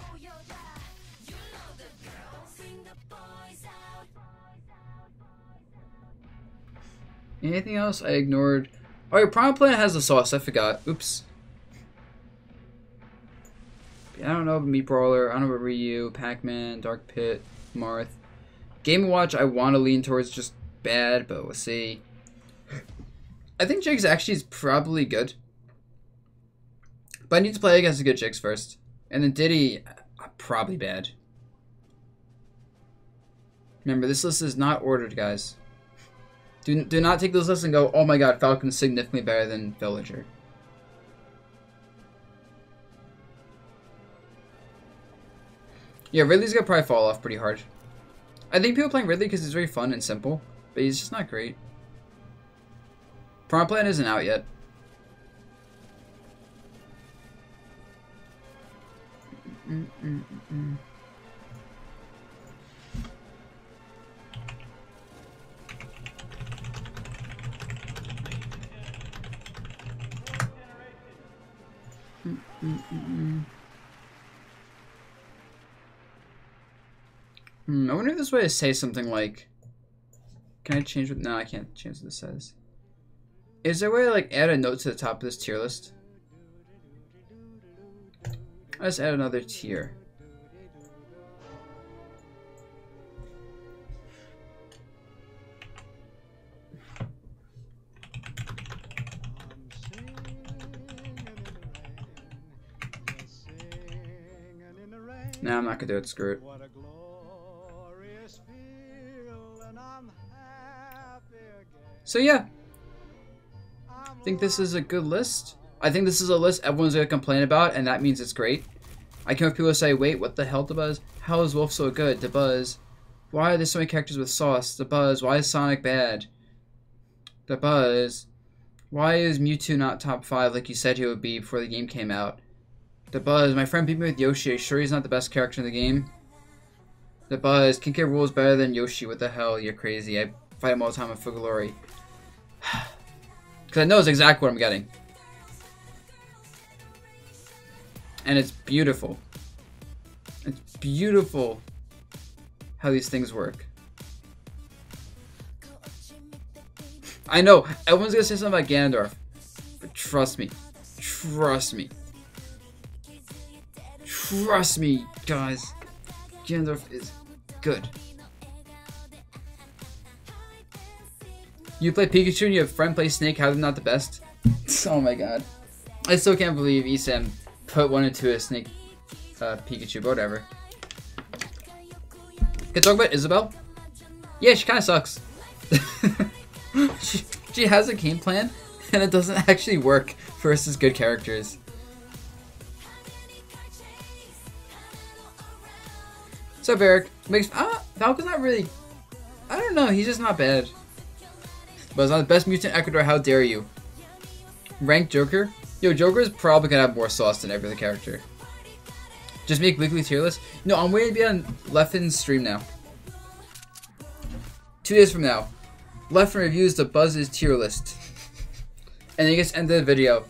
Anything else I ignored? Oh, your Prime Planet has the sauce, I forgot. Oops. I don't know about Mii Brawler, I don't know about Ryu, Pac-Man, Dark Pit, Marth. Game & Watch I want to lean towards just bad, but we'll see. I think Jigs actually is probably good. But I need to play against the good Jigs first. And then Diddy, probably bad. Remember, this list is not ordered, guys. Do not take this list and go, oh my god, Falcon's significantly better than Villager. Yeah, Ridley's gonna probably fall off pretty hard. I think people playing Ridley because he's very fun and simple, but he's just not great. Prom Plan isn't out yet. I wonder if this way to say something like, can I change what? No, I can't change what this says. Is there a way to like add a note to the top of this tier list? Let's add another tier. Nah, I'm not gonna do it. Screw it. So yeah, I think this is a good list. I think this is a list everyone's gonna complain about, and that means it's great. I can have people say, wait, what the hell, DeBuzz? How is Wolf so good? DeBuzz, why are there so many characters with sauce? DeBuzz, why is Sonic bad? DeBuzz, why is Mewtwo not top 5 like you said he would be before the game came out? DeBuzz, my friend beat me with Yoshi. Are you sure he's not the best character in the game? DeBuzz, King K. Rool is better than Yoshi. What the hell? You're crazy. I fight him all the time in Full Glory. Because I know exactly what I'm getting. And it's beautiful. It's beautiful how these things work. I know, everyone's gonna say something about Ganondorf. But trust me. Trust me. Trust me, guys. Ganondorf is good. You play Pikachu and your friend plays Snake, how they're not the best? Oh my god. I still can't believe Esam put 1 and 2 as Snake Pikachu, but whatever. Can I talk about Isabelle? Yeah, she kind of sucks. she has a game plan, and it doesn't actually work versus good characters. What's up, Eric? Falcon's not really... I don't know, he's just not bad. But it's not the best mutant Ecuador, how dare you. Ranked Joker? Yo, Joker is probably gonna have more sauce than every other character. Just make weekly tier list? No, I'm waiting to be on Leffin's stream now. 2 days from now. Leffen reviews the Buzz's tier list. And he gets to end the video.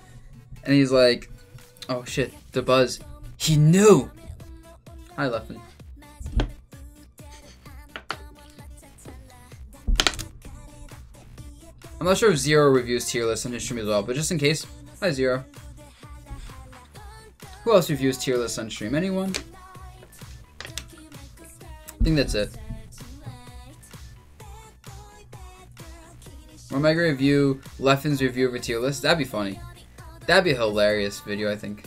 And he's like, oh shit, the Buzz. He knew! Hi, Leffen. I'm not sure if Zero reviews tier lists on his stream as well, but just in case, hi Zero. Who else reviews tier lists on stream? Anyone? I think that's it. Or am I gonna review Leffen's review of a tier list? That'd be funny. That'd be a hilarious video, I think.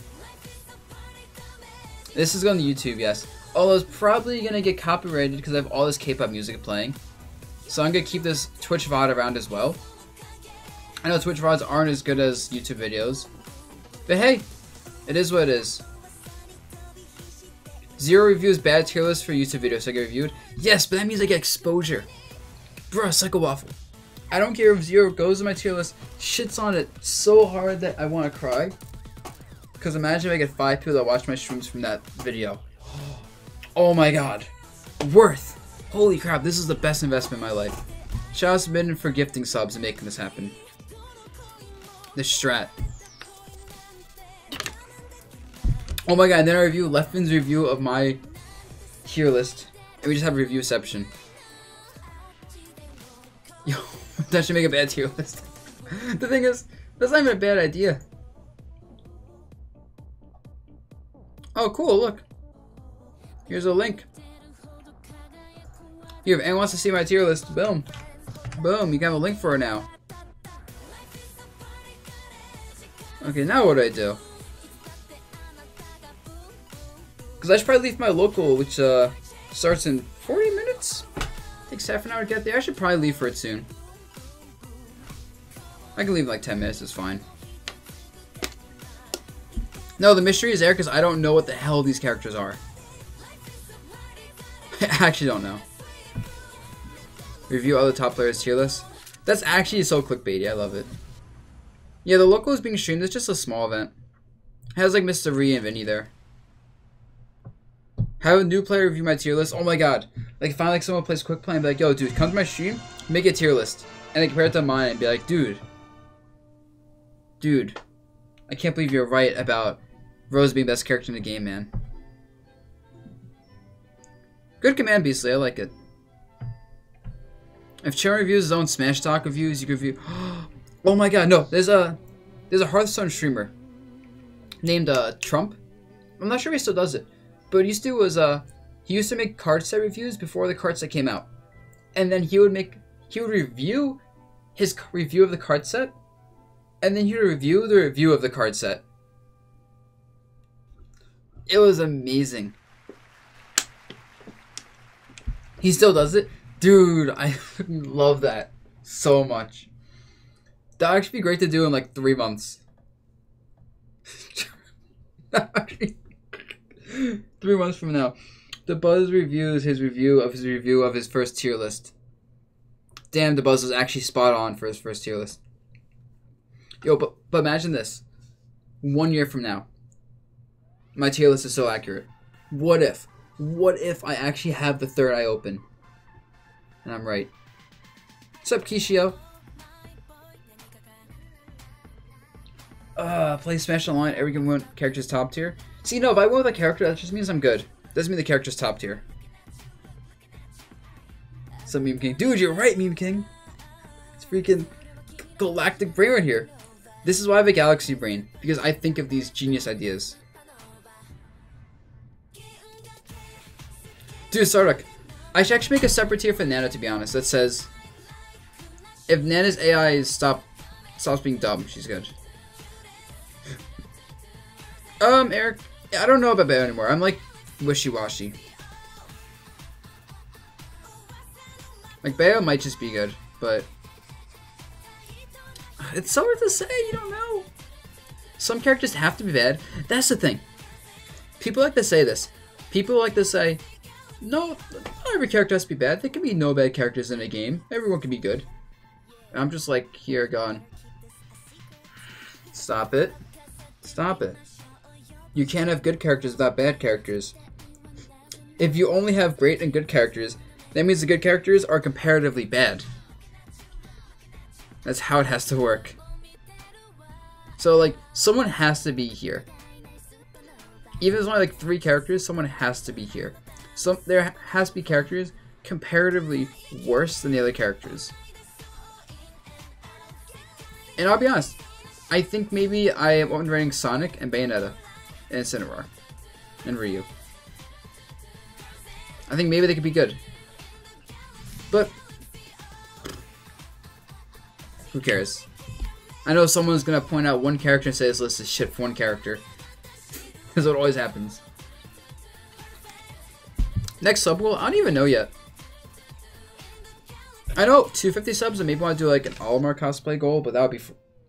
This is going to YouTube, yes. Although it's probably gonna get copyrighted because I have all this K-pop music playing. So I'm gonna keep this Twitch VOD around as well. I know Twitch VODs aren't as good as YouTube videos. But hey, it is what it is. Zero reviews bad tier list for YouTube videos so I get reviewed. Yes, but that means I get exposure. Bruh, Psycho Waffle. I don't care if Zero goes to my tier list, shits on it so hard that I want to cry. Because imagine if I get 5 people that watch my streams from that video. Oh my god. Worth. Holy crap, this is the best investment in my life. Shout out to Midden for gifting subs and making this happen. The strat. Oh my god, and then I review Leffen's review of my tier list. And we just have a review-ception. Yo, that should make a bad tier list. The thing is, that's not even a bad idea. Oh cool, look. Here's a link. Here, if anyone wants to see my tier list, boom. Boom, you can have a link for it now. Okay, now what do I do? Because I should probably leave my local, which starts in 40 minutes? Takes half an hour to get there. I should probably leave for it soon. I can leave in like 10 minutes, it's fine. No, the mystery is there because I don't know what the hell these characters are. I actually don't know. Review other top players tier list. That's actually so clickbaity, I love it. Yeah, the local is being streamed, it's just a small event. It has like Mr. Ryu and Vinny there. Have a new player review my tier list. Oh my god. Like find like someone plays quick play and be like, yo dude, come to my stream, make a tier list. And then compare it to mine and be like, dude, I can't believe you're right about Rose being best character in the game, man. Good command, Beastly, I like it. If Chrom reviews his own Smash Talk reviews, you can review. Oh my god, no, there's a Hearthstone streamer named Trump. I'm not sure if he still does it, but what he used to do was he used to make card set reviews before the card set came out, and then he would review his review of the card set, and then he would review the review of the card set. It was amazing. He still does it? Dude, I love that so much. That would actually be great to do in like 3 months. 3 months from now. The Buzz reviews his review of his first tier list. Damn, the Buzz was actually spot on for his first tier list. Yo, but imagine this. 1 year from now. My tier list is so accurate. What if I actually have the third eye open? And I'm right. What's up, Kishio? Play Smash Online, every one character's top tier. See, no, if I went with a character, that just means I'm good. Doesn't mean the character's top tier. Some Meme King. Dude, you're right, Meme King. It's freaking galactic brain right here. This is why I have a galaxy brain, because I think of these genius ideas. Dude, Sardak, I should actually make a separate tier for Nana, to be honest, that says, if Nana's AI stops being dumb, she's good. Eric, I don't know about Bayo anymore. I'm like wishy-washy. Like, Bayo might just be good, but it's so hard to say, you don't know. Some characters have to be bad. That's the thing. People like to say this. People like to say, no, not every character has to be bad. There can be no bad characters in a game. Everyone can be good. And I'm just like, here, gone. Stop it. Stop it. You can't have good characters without bad characters. If you only have great and good characters, that means the good characters are comparatively bad. That's how it has to work. So, like, someone has to be here. Even if there's only like 3 characters, someone has to be here. So there has to be characters comparatively worse than the other characters. And I'll be honest, I think maybe I am underrating Sonic and Bayonetta and Incineroar and Ryu. I think maybe they could be good. But who cares? I know someone's gonna point out one character and say this list is shit for one character. That's what always happens. Next sub goal, I don't even know yet. I know 250 subs, and maybe want to do like an Olimar cosplay goal, but that would be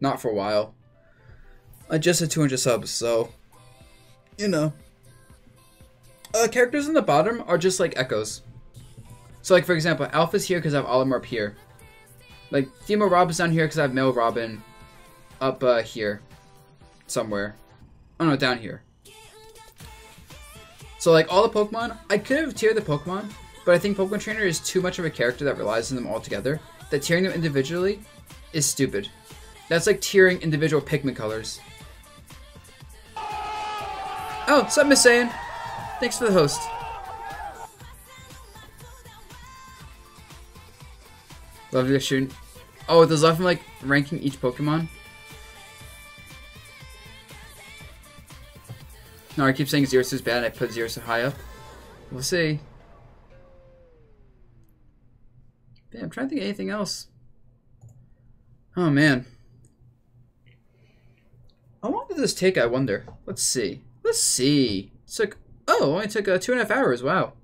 not for a while. I just hit 200 subs, so you know. Characters in the bottom are just like echoes. So like for example, Alpha's here because I have Olimar up here. Like female Robin's down here because I have male Robin up here somewhere. Oh no, down here. So like all the Pokemon, I could have tiered the Pokemon, but I think Pokemon Trainer is too much of a character that relies on them all together. That tiering them individually is stupid. That's like tiering individual Pikmin colors. Oh, what's up, Miss Saiyan? Thanks for the host. Love your shooting. Oh, does love from like ranking each Pokemon? No, I keep saying Xerxes is bad and I put Xerxes high up. We'll see. Yeah, I'm trying to think of anything else. Oh man. How long did this take, I wonder? Let's see. Let's see. It took, oh, it only took 2.5 hours. Wow.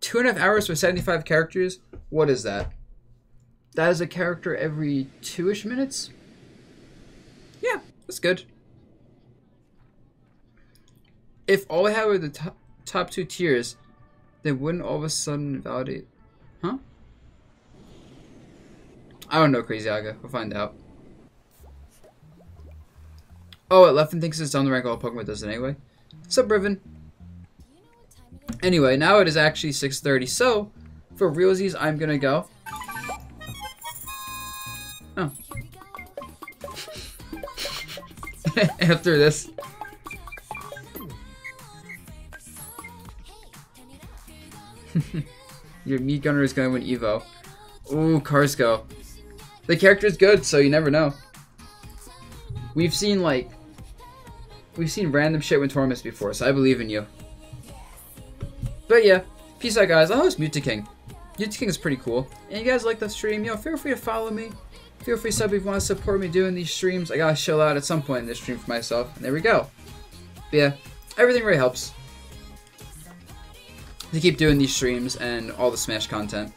2.5 hours for 75 characters? What is that? That is a character every 2-ish minutes? Yeah, that's good. If all I had were the top 2 tiers, they wouldn't all of a sudden validate. Huh? I don't know, Crazy Aga. We'll find out. Oh, it left and thinks it's done the rank all Pokemon does it anyway. Sup, Riven? Anyway, now it is actually 6:30, so for realsies, I'm gonna go. Oh. After this. Your Mii Gunner is gonna win Evo. Ooh, Karsco. The character is good, so you never know. We've seen random shit with tournaments before, so I believe in you. But yeah, peace out, guys. I'll host Mewtwo King. Mewtwo King is pretty cool. And you guys like the stream, you know, feel free to follow me. Feel free to sub if you want to support me doing these streams. I gotta chill out at some point in this stream for myself. And there we go. But yeah, everything really helps to keep doing these streams and all the Smash content.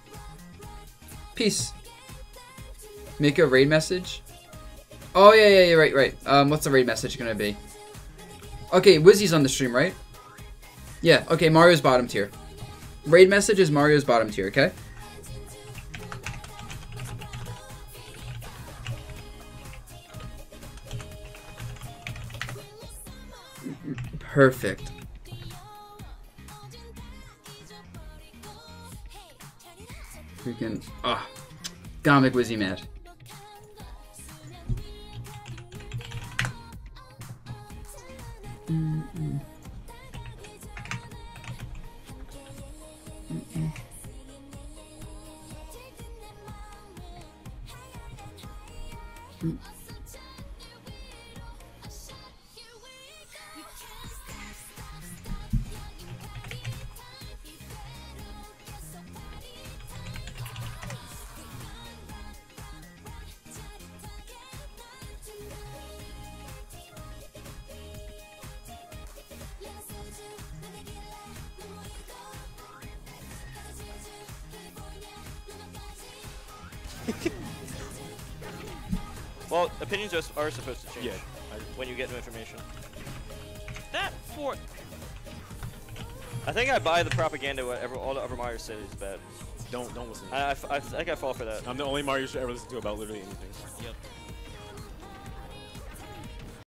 Peace. Make a raid message. Oh yeah, right. What's the raid message gonna be? Okay, Wizzy's on the stream, right? Yeah, okay, Mario's bottom tier. Raid message is Mario's bottom tier, okay? Perfect. Freaking, ah, gotta make Wizzy mad. Well, opinions are supposed to change. Yeah. When you get new information. That for. I think I buy the propaganda. Whatever all the other Mario said is bad. Don't listen. I think I fall for that. I'm the only Mario you should ever listen to about literally anything. Yep.